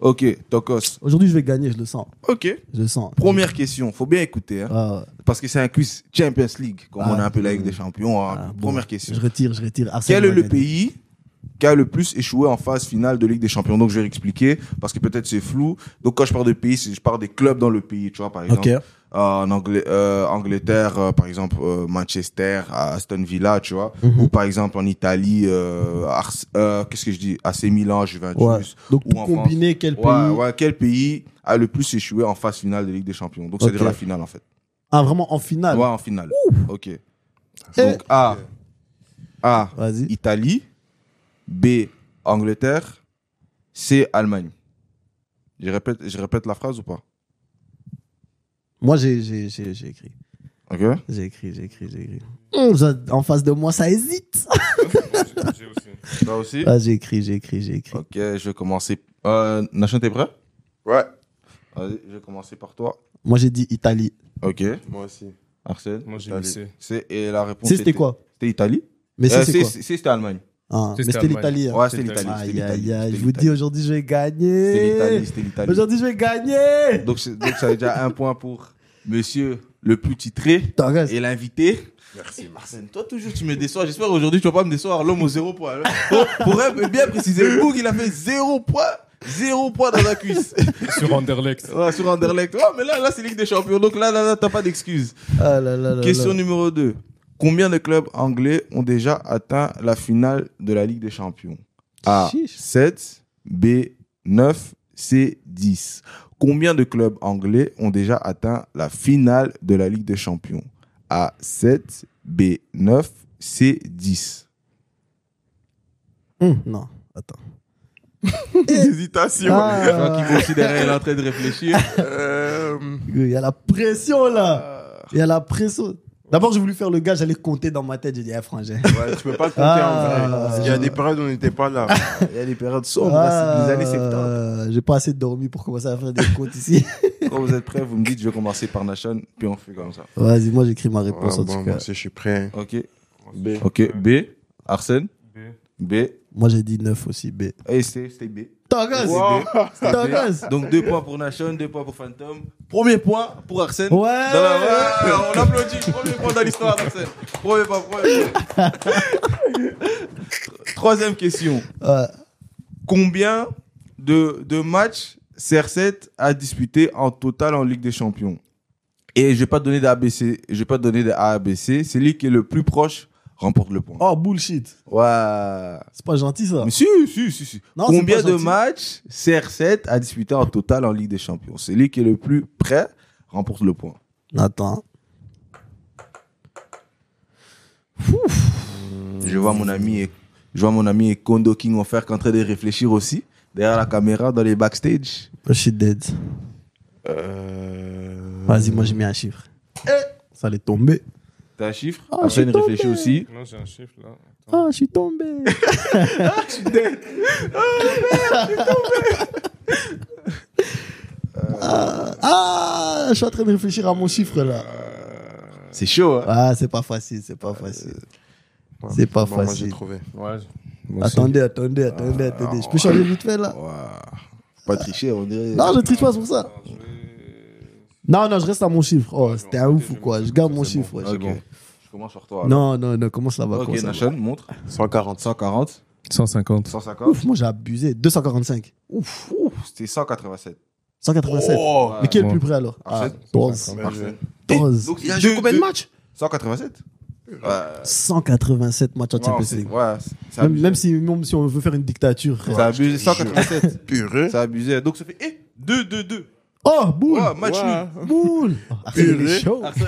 S2: Ok, Tokos.
S1: Aujourd'hui, je vais gagner, je le sens.
S2: Ok.
S1: Je le sens.
S2: Première question, faut bien écouter, hein,
S1: Ah, ouais.
S2: parce que c'est un quiz Champions League, comme on a un peu la Ligue des Champions. Hein.
S1: Ah, bon.
S2: Première question.
S1: Je retire. Arsène
S2: Quel est
S1: va
S2: le
S1: gagner.
S2: pays qui a le plus échoué en phase finale de Ligue des Champions? Donc je vais expliquer parce que peut-être c'est flou. Donc quand je parle de pays, je parle des clubs dans le pays, tu vois, par exemple.
S1: Ok.
S2: En Angleterre, par exemple Manchester, Aston Villa, tu vois, ou par exemple en Italie, qu'est-ce que je dis, AC Milan, Juventus.
S1: Ouais. Donc,
S2: ou
S1: pour
S2: en
S1: combiner,
S2: France.
S1: quel pays
S2: Ouais, quel pays a le plus échoué en phase finale de Ligue des Champions? Donc c'est déjà la finale en fait.
S1: Ah, vraiment en finale.
S2: Ouais, en finale. Ok. Donc A,
S1: Vas-y.
S2: Italie, B, Angleterre, C, Allemagne. Je répète la phrase ou pas?
S1: Moi, j'ai écrit.
S2: Ok.
S1: J'ai écrit. En face de moi, ça hésite.
S4: J'ai aussi.
S2: Toi aussi?
S1: Ah, j'ai écrit.
S2: Ok, je vais commencer. Nation, t'es prêt?
S5: Ouais.
S2: Vas-y, je vais commencer par toi.
S1: Moi, j'ai dit Italie.
S2: Ok.
S5: Moi aussi.
S2: Arsène?
S4: Moi, j'ai mis C.
S2: Et la réponse
S1: C'était quoi?
S2: C'était Italie?
S1: Mais c'est quoi?
S2: C'était Allemagne.
S1: Ah, mais
S4: C'était
S1: c'était
S4: Allemagne.
S1: l'Italie. Hein.
S2: Ouais, c'était
S4: C'était
S2: l'Italie.
S1: Aïe. Je vous dis, aujourd'hui, je vais gagner.
S2: C'était l'Italie.
S1: Aujourd'hui, je vais gagner.
S2: Donc, ça veut déjà un point pour monsieur le plus titré
S1: Attends, regarde.
S2: et l'invité.
S5: Merci.
S2: Arsène, toi, toujours, tu me déçois. J'espère aujourd'hui, tu vas pas me décevoir. L'homme au 0 point. Pour bien préciser, Boug, il a fait 0 point. 0 point dans la cuisse.
S4: Sur Anderlecht.
S2: Ouais, sur Anderlecht. Ouais, mais là, c'est Ligue des Champions. Donc là, t'as pas d'excuses.
S1: Ah là.
S2: Question numéro 2. Combien de clubs anglais ont déjà atteint la finale de la Ligue des Champions? A,
S1: Chiche.
S2: 7, B, 9, C, 10. Combien de clubs anglais ont déjà atteint la finale de la Ligue des Champions? A, 7, B, 9, C, 10.
S1: Non, attends.
S5: Hésitation.
S2: Je vois qu'il considérait, il est en train de réfléchir.
S1: Il y a la pression là. Il y a la pression. D'abord, j'ai voulu faire le gars, j'allais compter dans ma tête. J'ai dit, frangin.
S5: Ouais, tu peux pas le compter en vrai. Parce qu'il y a des périodes où on n'était pas là.
S2: Il y a des périodes sombres, c'est des années 70.
S1: J'ai pas assez dormi pour commencer à faire des comptes ici.
S2: Quand vous êtes prêts, vous me dites, je vais commencer par Nation, puis on fait comme ça.
S1: Vas-y, moi j'écris ma réponse en tout
S5: Moi
S1: cas.
S5: aussi, je suis prêt.
S2: Ok.
S5: B.
S2: Ok. B. Arsène. B.
S1: Moi j'ai dit 9 aussi, B.
S2: Et c'était B.
S1: Tangas
S2: Wow.
S1: Tangas
S2: Donc 2 points pour Nation, 2 points pour Phantom. Premier point pour Arsène.
S1: Ouais.
S2: On applaudit. Premier point dans l'histoire d'Arsène. Premier point. Troisième question.
S1: Ouais.
S2: Combien de matchs CR7 a disputé en total en Ligue des Champions? Et je vais pas donner d'ABC, je vais pas donner de A à B, C. C'est lui qui est le plus proche remporte le point.
S1: Oh, bullshit.
S2: Ouais.
S1: C'est pas gentil ça.
S2: Mais si.
S1: Non,
S2: Combien
S1: c'est pas
S2: de
S1: gentil.
S2: matchs CR7 a disputé en total en Ligue des Champions? C'est lui qui est le plus près remporte le point.
S1: Attends.
S2: Je vois mon ami et Kondo King en faire qu'en train de réfléchir aussi derrière la caméra dans les backstage.
S1: Je suis dead. Vas-y, moi j'ai mis un chiffre. Ça allait tomber.
S2: T'as un chiffre?
S1: Ah,
S2: Arsène
S1: j'ai tombé.
S2: réfléchit aussi.
S4: Non, j'ai un chiffre là.
S1: Ah, je suis tombé. Je suis en train de réfléchir à mon chiffre là.
S2: C'est chaud, hein?
S1: Ah, c'est pas facile. C'est pas
S5: Moi, j'ai
S1: facile.
S5: trouvé.
S4: Ouais. moi aussi.
S1: Attendez. Je peux changer vite fait là?
S2: Pas tricher, on dirait.
S1: Non, je triche pas sur ça. Non, je reste à mon chiffre. Oh, c'était un ouf ou quoi? Je garde mon chiffre. Ouais.
S2: Ok. Je commence par toi. alors.
S1: Non, comment ça va?
S2: Ok,
S1: comment ça va?
S2: Nation, montre.
S5: 140.
S2: 140,
S4: 150.
S2: 150.
S1: Ouf, moi j'ai abusé. 245.
S2: Ouf, c'était 187.
S1: 187.
S5: Oh,
S1: Mais qui est le
S4: Ouais.
S1: plus près alors?
S2: Arsène.
S1: 12.
S2: Parfait.
S1: 12.
S2: Donc,
S5: Il a joué combien de matchs?
S2: 187.
S1: 187 matchs en Champions League.
S2: Ouais, c'est abusé.
S1: Même si on veut faire une dictature.
S2: C'est abusé. 187.
S5: Purée.
S2: C'est abusé. Donc ça fait 2-2-2.
S1: Oh, boule!
S2: Ouais, match
S5: Ouais.
S2: nul.
S1: Boule! Arsène, il est chaud.
S2: Arsène,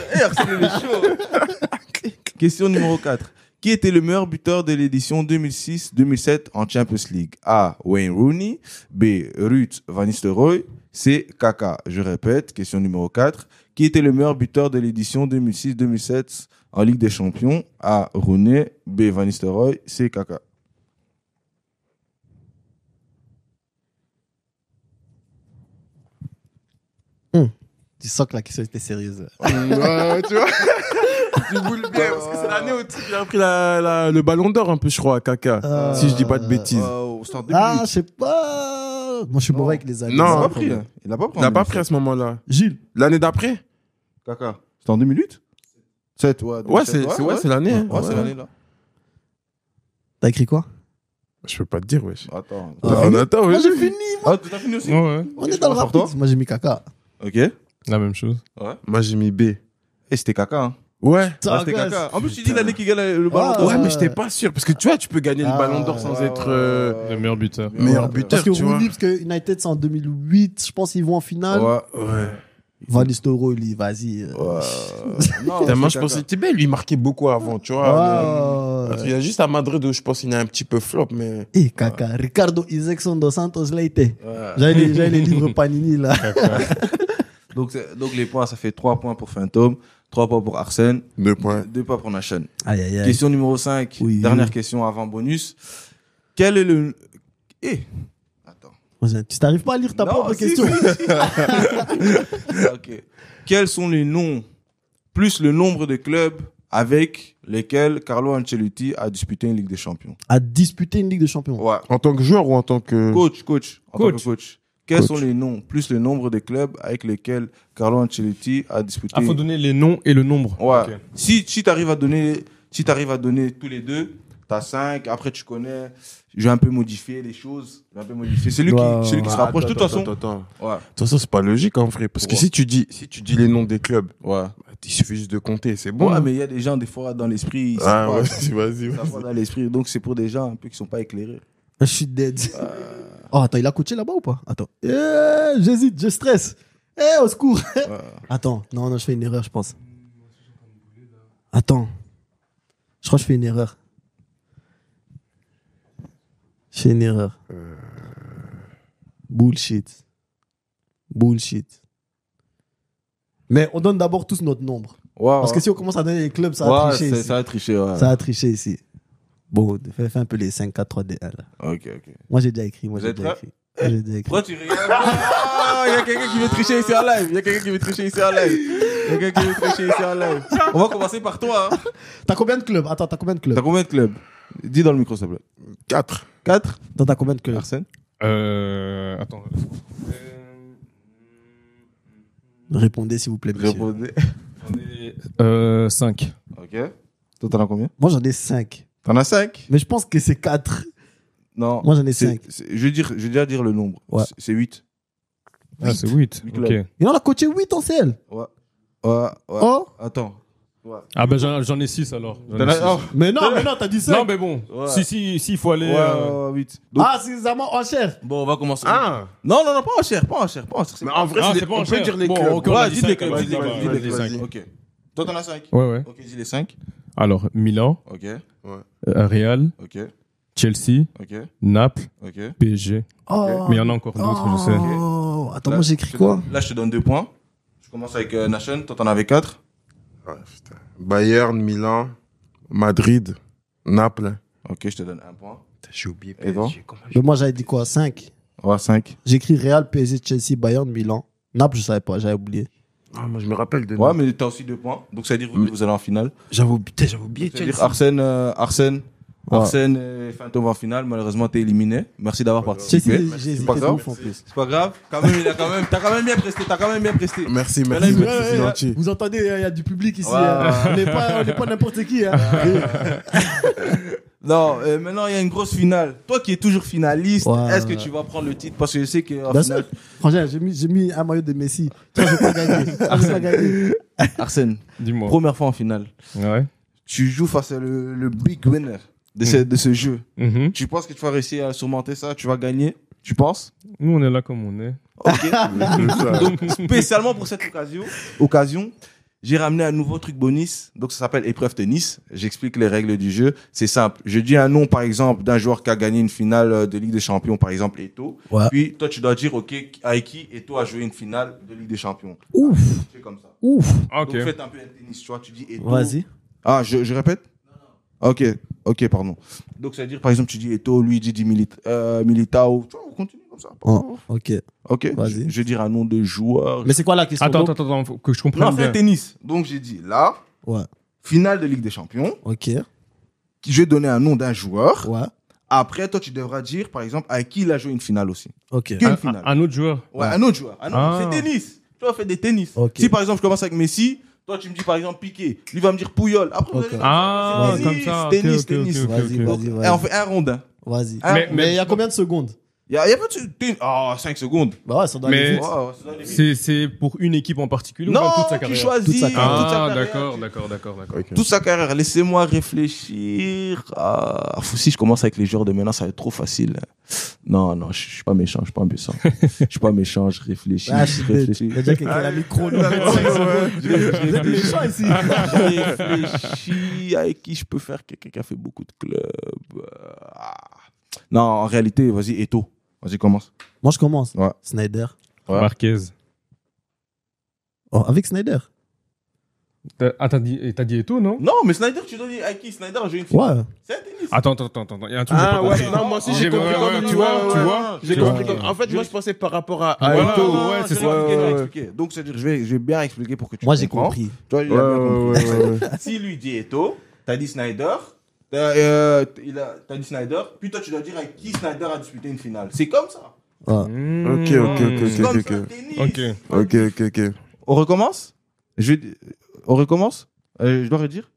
S2: il est chaud. Question numéro 4. Qui était le meilleur buteur de l'édition 2006-2007 en Champions League? A. Wayne Rooney. B. Ruud van Nistelrooy. C. Kaka. Je répète, question numéro 4. Qui était le meilleur buteur de l'édition 2006-2007 en Ligue des Champions? A. Rooney. B. Van Nistelrooy. C. Kaka.
S1: Tu sens que la question était sérieuse.
S5: Ouais, tu vois. Tu boules bien, parce que c'est l'année où il a pris le ballon d'or un peu, je crois, à Kaka. Si je dis pas de bêtises.
S2: C'est en 2008.
S1: Ah, je sais pas. Moi, je suis mauvais avec les années.
S5: Non.
S2: Il
S1: C'est
S2: n'a
S1: un
S2: pas pris.
S1: problème.
S2: hein. Il n'a pas pris.
S5: Il n'a pas pris à ce moment-là.
S1: Gilles.
S5: L'année d'après?
S2: Kaka. C'était en 2008? 7, ouais.
S5: Ouais,
S2: 2007,
S5: c'est l'année. hein.
S2: Ouais, c'est l'année là.
S1: T'as écrit quoi?
S5: Je peux pas te dire, wesh.
S2: Attends.
S5: On attend,
S1: Moi,
S5: wesh.
S1: j'ai fini.
S2: Ah, tu as fini aussi?
S4: Ouais.
S1: On est dans le
S2: Pour toi
S1: rapide. Moi, j'ai mis caca.
S2: Ok. Ouais.
S4: La même chose.
S5: Moi, j'ai mis B.
S2: Et c'était Kaka, hein.
S5: Ouais.
S2: Ah, c'était Kaka. En plus, tu dis l'année qui gagne le ballon
S1: Ah,
S2: d'or.
S5: Ouais, mais j'étais pas sûr. Parce que tu vois, tu peux gagner le
S1: Ah,
S5: ballon d'or sans être
S4: Le meilleur buteur.
S5: meilleur buteur,
S1: Parce que
S5: tu vois.
S1: Rooney, parce que United, c'est en 2008. Je pense qu'ils vont en finale.
S2: Ouais.
S5: Ouais.
S1: Van Nistelrooy, lui, vas-y.
S2: Non,
S5: Putain, moi, je
S2: c'était
S5: pensais,
S2: Kaka.
S5: tu sais, lui, il marquait beaucoup avant, tu vois.
S1: Ouais.
S5: Il y a juste à Madrid où je pense qu'il est un petit peu flop, mais.
S1: Eh, caca. Ricardo Isaacson dos Santos Leite.
S2: Ouais.
S1: J'avais les livres Panini, là.
S2: Donc les points, ça fait 3 points pour Phantom, 3 points pour Arsène,
S5: 2 points.
S2: 2 points pour Nation.
S1: Aïe, aïe, aïe.
S2: Question numéro 5,
S1: Oui.
S2: dernière question avant bonus. Quel est le... Attends.
S1: Tu t'arrives pas à lire ta
S2: Non,
S1: propre
S2: si,
S1: question.
S2: Ok. Quels sont les noms, plus le nombre de clubs avec lesquels Carlo Ancelotti a disputé une Ligue des Champions?
S1: À disputer une Ligue de Champions.
S2: Ouais.
S5: En tant que joueur ou en tant que.
S2: Coach. En tant que coach. Quels
S5: Coach.
S2: sont les noms, plus le nombre de clubs avec lesquels Carlo Ancelotti a disputé
S4: Ah, faut donner les noms et le nombre.
S2: Ouais.
S4: Ok.
S2: Si tu arrives à donner tous les deux, t'as 5. Après, tu connais. Je vais un peu modifier les choses. Celui qui se rapproche. De toute façon.
S5: Attends.
S2: Ouais.
S5: De toute façon, c'est pas logique en vrai. Parce que
S2: Ouais.
S5: si tu dis les noms des clubs,
S2: Ouais.
S5: il suffit juste de compter, c'est bon.
S2: Ouais, mais il y a des gens, des fois, dans l'esprit. Ils
S5: Ah,
S2: savent pas.
S5: vas-y.
S2: Ils savent pas dans l'esprit. Donc, c'est pour des gens un peu qui sont pas éclairés.
S1: Je suis dead. Oh, attends, il a coaché là-bas ou pas? Attends. J'hésite, je stresse. Au secours. Attends, non, je fais une erreur, je pense. Attends. Je crois que je fais une erreur. Je fais une erreur. Bullshit. Mais on donne d'abord tous notre nombre. Parce que si on commence à donner les clubs, ça va tricher ici.
S2: Ça va tricher, ouais.
S1: Ça va tricher ici. Bon, fais un peu les 5, 4, 3, 2, 1 là.
S2: Ok.
S1: Moi, j'ai déjà écrit.
S2: Vous êtes prêts?
S1: Pourquoi
S2: tu regardes? Il y a quelqu'un qui veut tricher ici en live. On va commencer par toi. Hein.
S1: T'as combien de clubs? Attends, t'as combien de clubs?
S2: Dis dans le micro, s'il te plaît.
S5: 4.
S1: Attends, t'as combien de clubs?
S2: Arsène?
S4: Attends.
S1: Répondez, s'il vous plaît, monsieur.
S2: Répondez.
S4: J'en ai 5.
S2: Ok. Toi, t'en as combien?
S1: Moi, j'en ai 5.
S2: T'en as 5?
S1: Mais je pense que c'est 4.
S2: Non.
S1: Moi, j'en ai 5.
S2: Je vais déjà dire le nombre.
S1: Ouais.
S2: C'est 8.
S4: Ah, c'est 8.
S2: Huit
S4: Ok.
S2: clubs.
S1: Et on a coaché 8 en CL.
S2: Ouais.
S1: Oh?
S2: Attends.
S4: Ah, ben j'en ai 6 alors.
S2: T'en as... Oh.
S1: Mais non, t'as dit 5.
S4: Non, mais bon.
S2: Ouais.
S4: Si, il faut aller.
S2: 8. Donc,
S1: c'est vraiment en chef.
S2: bon, on va commencer.
S5: Ah.
S2: Non, pas en chair.
S5: Mais en vrai,
S4: c'est pas
S5: on
S4: en
S5: peut
S4: cher.
S5: dire les
S4: Bon,
S5: clubs.
S4: ok, on a dit
S2: dis les
S4: cinq,
S2: clubs.
S4: alors,
S2: Dis les
S4: ça va,
S2: clubs.
S4: on a dit
S5: vas-y.
S4: 5.
S2: Ok. Toi, t'en as 5.
S4: Ouais.
S2: Ok, dis les 5.
S4: Alors, Milan,
S2: Ok.
S4: Real,
S2: Ok.
S4: Chelsea,
S2: Ok.
S4: Naples,
S2: Ok.
S4: PSG.
S1: Oh.
S4: Mais il y en a encore d'autres, je sais.
S1: Oh. Attends,
S2: Là,
S1: moi, j'ai écrit
S2: je te
S1: quoi?
S2: donne- Là, je te donne 2 points. Je commence avec Nation. Toi, t'en avais 4.
S5: Ouais, putain. Bayern, Milan, Madrid, Naples.
S2: Ok, je te donne 1 point.
S5: J'ai oublié.
S2: Et toi?
S1: Mais moi, j'avais dit quoi? 5.
S2: Ouais, 5.
S1: J'ai écrit Real, PSG, Chelsea, Bayern, Milan. Naples, je savais pas, j'avais oublié.
S5: Ah, moi, je me rappelle de
S2: Ouais, mais t'as aussi 2 points. Donc, ça veut dire que vous allez en finale.
S5: J'avais oublié.
S2: Ça veut dire Arsène et Fantôme en finale. Malheureusement, t'es éliminé. Merci d'avoir participé.
S1: Chelsea, j'ai
S2: C'est pas
S1: hésité de
S2: grave.
S1: ouf en plus.
S2: C'est pas grave. T'as quand même bien presté.
S5: Merci,
S2: là,
S5: c'est gentil.
S1: Vous entendez, il y a du public ici.
S2: Ouais.
S1: On n'est pas n'importe qui. Hein.
S2: Non, maintenant, il y a une grosse finale. Toi qui es toujours finaliste,
S1: Ouais,
S2: est-ce que tu vas prendre le titre? Parce que je sais qu'en
S1: Bien
S2: finale,
S1: sûr. Franchement, j'ai mis un maillot de Messi. Toi, je vais pas gagner. Je vais pas gagner.
S2: Arsène,
S4: Dis-moi.
S2: première fois en finale,
S4: Ouais.
S2: tu joues face à le big winner de ce jeu.
S4: Mhm.
S2: Tu penses que tu vas réussir à surmonter ça? Tu vas gagner? Tu penses?
S4: Nous, on est là comme on est.
S2: Ok. Donc, spécialement pour cette occasion, j'ai ramené un nouveau truc bonus. Donc, ça s'appelle épreuve tennis. J'explique les règles du jeu. C'est simple. Je dis un nom, par exemple, d'un joueur qui a gagné une finale de Ligue des Champions, par exemple, Eto'o.
S1: Ouais.
S2: Puis, toi, tu dois dire, OK, avec qui Eto'o a joué une finale de Ligue des Champions.
S1: Ouf.
S2: C'est comme ça.
S1: Ouf.
S4: Ok.
S2: Donc, faites un peu un tennis, tu vois. Tu dis Eto'o.
S1: Vas-y.
S2: Ah, je répète? Ok, pardon. Donc, ça veut dire, par exemple, tu dis Eto'o, lui, il dit Militao. Tu vois, on continue comme ça.
S1: Oh, ok.
S2: Ok.
S1: Vas-y.
S2: Je vais dire un nom de joueur.
S1: Mais c'est quoi la question?
S4: Attends, faut que je comprenne
S2: Non,
S4: bien.
S2: fais tennis. Donc, j'ai dit là,
S1: Ouais.
S2: finale de Ligue des Champions.
S1: Ok.
S2: Je vais donner un nom d'un joueur.
S1: Ouais.
S2: Après, toi, tu devras dire, par exemple, avec qui il a joué une finale aussi.
S1: Ok.
S2: Qu'une finale.
S4: Un autre joueur.
S2: Ouais, un autre joueur.
S4: Ah.
S2: C'est tennis. Tu vas faire des tennis.
S1: Ok.
S2: Si, par exemple, je commence avec Messi, toi, tu me dis, par exemple, Piqué. Lui va me dire Puyol. Après, vous
S1: Ok.
S2: allez dire,
S4: Ah,
S2: c'est
S4: comme
S2: tennis,
S4: ça.
S2: Tennis,
S4: Ok,
S2: tennis.
S4: ok, ok,
S1: Vas-y,
S4: ok.
S1: vas-y,
S2: Et on
S1: vas-y.
S2: fait un rondin.
S1: Vas-y.
S2: Mais
S1: il y a combien de secondes?
S2: Il y a pas de... Ah, 5 secondes.
S1: Bah ouais, ça doit
S4: Mais-
S1: aller vite.
S2: Ouais, c'est dans les minutes.
S4: C'est pour une équipe en particulier ou
S2: Non,
S4: même toute sa
S2: tu
S4: carrière?
S2: choisis.
S1: Toute sa carrière.
S2: toute sa
S4: Ah,
S2: carrière.
S4: d'accord.
S5: Ok.
S2: Toute sa carrière. Laissez-moi réfléchir. Ah, si je commence avec les joueurs de maintenant, ça va être trop facile. Non, je suis pas méchant, je suis pas méchant. Je suis pas méchant, je réfléchis.
S1: Ah, je suis dead. Il y a déjà quelqu'un qui a mis chrono. 25 secondes. Vous êtes méchants ici.
S2: Je réfléchis avec qui je peux faire quelqu'un qui a fait beaucoup de clubs. Ah. Non, en réalité, vas-y, Eto'o. Vas-y, commence.
S1: Moi, je commence.
S2: Ouais.
S1: Snyder.
S2: Ouais.
S4: Marquez.
S1: Oh, avec Snyder.
S4: T'as dit Eto'o, non?
S2: Non, mais Snyder, tu dois dire avec qui Snyder a joué une finale.
S1: Ouais.
S2: C'est un tennis.
S4: Attends. Il y a un truc que j'ai
S5: Ah
S4: pas
S5: ouais,
S4: compris.
S5: non, moi aussi j'ai
S4: Ouais,
S5: compris
S4: ouais,
S5: comme
S4: ouais,
S5: lui,
S4: tu vois,
S5: ouais,
S4: tu
S5: ouais.
S4: vois.
S5: J'ai
S4: Tu
S5: compris
S4: vois.
S5: comme. En fait, moi je pensais par rapport à
S4: Ouais,
S5: Eto'o.
S4: ouais, c'est
S2: je
S4: ça.
S2: vais expliquer. Donc, c'est-à-dire, je vais bien expliquer pour que tu
S1: Moi, j'ai
S2: comprends.
S1: compris.
S2: Toi, il a bien compris.
S5: Ouais.
S2: Si lui dit Eto'o, t'as dit Snyder, t'as dit Snyder, puis toi tu dois dire avec qui Snyder a disputé une finale. C'est comme ça.
S1: Ouais.
S5: Ok.
S2: C'est comme
S5: Ok.
S2: ça, tennis.
S4: Ok.
S5: Ok.
S2: On recommence On recommence Je dois redire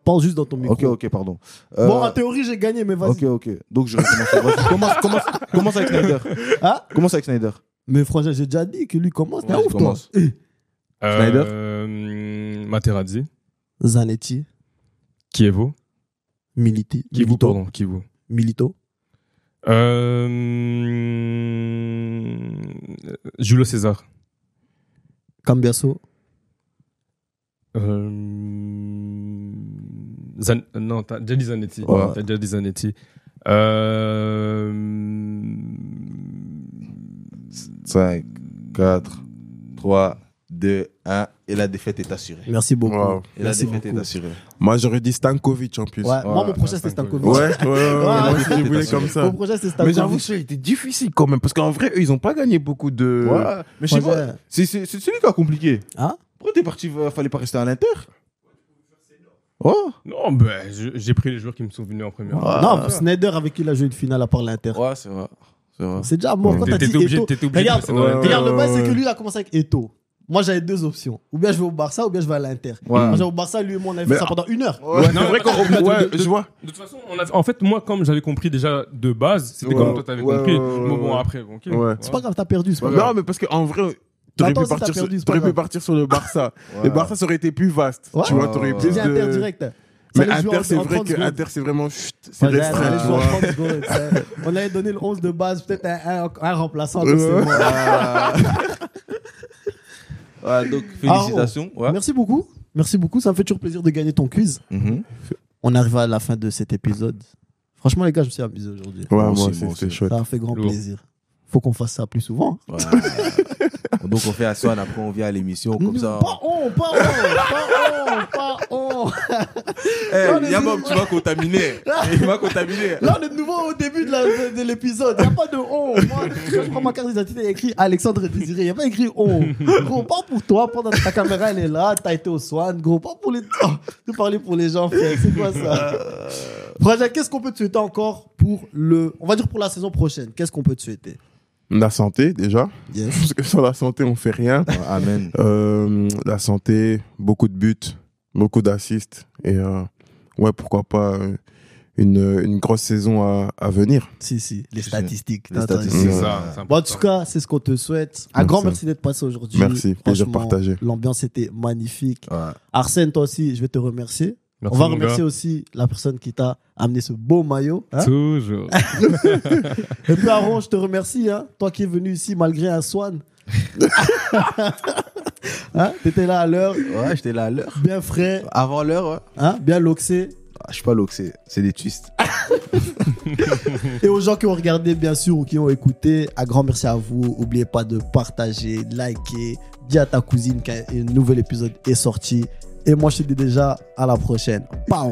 S1: Parle juste dans ton micro.
S2: Ok, pardon.
S1: Bon, en théorie, j'ai gagné, mais vas-y.
S2: Ok. Donc je recommence. Vas-y, commence avec Snyder.
S1: Hein?
S2: Commence avec Snyder.
S1: Mais franchement, j'ai déjà dit que lui commence. T'es
S2: Vas-y,
S1: ouf, toi.
S2: commence.
S4: Materazzi.
S1: Zanetti.
S4: Kivu,
S1: Milito.
S4: pardon.
S1: Milito.
S4: Julio César.
S1: Cambiasso.
S4: Non, t'as déjà dit Zanetti.
S2: Ouais.
S4: T'as déjà dit Zanetti.
S2: 5, 4, 3, 2, 1. Et la défaite est assurée.
S1: Merci beaucoup.
S5: Wow.
S2: Et la
S1: Merci
S2: défaite
S1: beaucoup.
S2: est assurée.
S5: Moi, j'aurais dit Stankovic en plus.
S1: Ouais, moi, mon prochain, c'était Stankovic.
S5: Moi aussi, je voulais comme ça.
S1: Mon prochain, c'était
S5: Mais
S1: Stankovic.
S5: j'avoue, ça a été difficile quand même, parce qu'en vrai, eux, ils ont pas gagné beaucoup de.
S2: Ouais. Mais je sais
S1: Projet.
S2: pas, c'est celui qui a compliqué.
S1: Hein?
S2: Pourquoi t'es parti, fallait pas rester à l'Inter? Oh.
S4: Non, ben, j'ai pris les joueurs qui me sont venus en première.
S2: Ouais.
S1: Non, Sneijder avec qui il a joué une finale à part l'Inter.
S2: Ouais, c'est vrai. C'est vrai.
S1: C'est déjà mort. Quand t'as dit
S4: T'étais obligé,
S1: Eto'o.
S4: t'étais obligé de
S1: Regarde,
S4: passer dans la-
S1: regarde, le
S5: ouais,
S1: bail, c'est
S5: ouais.
S1: que lui, il a commencé avec Eto'o. Moi, j'avais deux options. Ou bien je vais au Barça, ou bien je vais à l'Inter.
S2: Ouais.
S1: Moi, j'avais au Barça, lui et moi, on avait fait
S5: Mais-
S1: ça pendant 1 heure.
S5: Ouais, c'est
S4: Non,
S5: vrai qu'on. Ouais, je vois.
S4: De toute façon, en fait, moi, comme j'avais compris déjà de base, c'était
S5: Ouais.
S4: comme toi t'avais
S5: Ouais,
S4: compris.
S5: ouais,
S4: Mais bon,
S5: ouais.
S4: après, ok.
S5: Ouais.
S1: C'est pas grave, t'as perdu. C'est pas
S5: Non,
S1: grave.
S5: mais parce qu'en vrai, t'aurais
S1: Attends,
S5: pu
S1: si t'as
S5: partir sur-
S1: perdu, c'est pas
S5: t'aurais pu
S1: grave.
S5: partir sur le Barça.
S2: Ouais.
S5: Le Barça, ça aurait été plus vaste.
S1: Ouais.
S5: Tu vois, t'aurais
S2: Ouais,
S5: plus
S1: J'ai
S2: ouais.
S1: Inter
S5: de.
S1: direct.
S5: Mais
S1: Ça allait jouer
S5: Inter, c'est
S1: en
S5: vrai
S1: 30
S5: que
S1: secondes.
S5: Inter, c'est vraiment. Chut, c'est
S1: Ouais,
S5: restreint,
S1: j'allais
S5: tu
S1: jouer en
S5: vois.
S1: 30 secondes, ça. On avait donné le 11 de base, peut-être un remplaçant.
S5: Ouais.
S1: c'est bon.
S2: Ouais, donc, félicitations. Ouais.
S1: Merci beaucoup. Merci beaucoup. Ça me fait toujours plaisir de gagner ton quiz.
S2: Mhm.
S1: On arrive à la fin de cet épisode. Franchement, les gars, je me suis amusé aujourd'hui.
S5: Ouais,
S2: Moi
S5: moi
S2: aussi,
S5: aussi,
S2: moi
S5: c'était
S2: aussi.
S5: chouette.
S1: Ça a fait grand
S4: Lourd.
S1: plaisir. Faut qu'on fasse ça plus souvent.
S2: Ouais. Donc, on fait à Swan, après, on vient à l'émission, comme ça.
S1: Pas on, pas on, pas on.
S2: Eh, Yamob, tu m'as contaminé. Il m'a contaminé.
S1: Là, on est de nouveau au début de l'épisode. Il n'y a pas de on. Moi, quand je prends ma carte d'identité, il y a écrit Alexandre Désiré. Il n'y a pas écrit on. Gros, pas pour toi. Pendant que ta caméra, elle est là. Tu as été au Swan. Gros, pas pour les. Oh, de parler pour les gens, frère. C'est quoi ça? Frangin, qu'est-ce qu'on peut te souhaiter encore pour le. On va dire pour la saison prochaine. Qu'est-ce qu'on peut te souhaiter?
S5: La santé, déjà.
S1: Yes.
S5: Parce que sans la santé, on fait rien.
S2: Ouais, amen.
S5: La santé, beaucoup de buts, beaucoup d'assists. Et ouais, pourquoi pas une grosse saison à venir.
S1: Si. Les
S2: Si,
S1: statistiques.
S2: les
S1: T'as entendu?
S2: statistiques.
S4: C'est
S5: Ouais.
S4: ça. c'est
S1: Bon, en
S4: important.
S1: tout cas, c'est ce qu'on te souhaite. Un grand merci d'être passé aujourd'hui.
S5: Merci, plaisir
S1: Franchement,
S5: partagé.
S1: L'ambiance était magnifique.
S2: Ouais.
S1: Arsène, toi aussi, je vais te remercier.
S4: Merci,
S1: On va
S4: mon
S1: remercier
S4: gars.
S1: aussi la personne qui t'a amené ce beau maillot. Hein.
S4: Toujours.
S1: Et puis Aaron, je te remercie. Hein. Toi qui es venu ici malgré un Swan. Hein. T'étais là à l'heure,
S2: Ouais, j'étais là à l'heure.
S1: bien frais,
S2: Avant l'heure, ouais.
S1: hein, bien loxé.
S2: Ah, je suis pas loxé, c'est des twists.
S1: Et aux gens qui ont regardé, bien sûr, ou qui ont écouté, un grand merci à vous. N'oubliez pas de partager, de liker. Dis à ta cousine qu'un nouvel épisode est sorti. Et moi, je te dis déjà à la prochaine. Pow!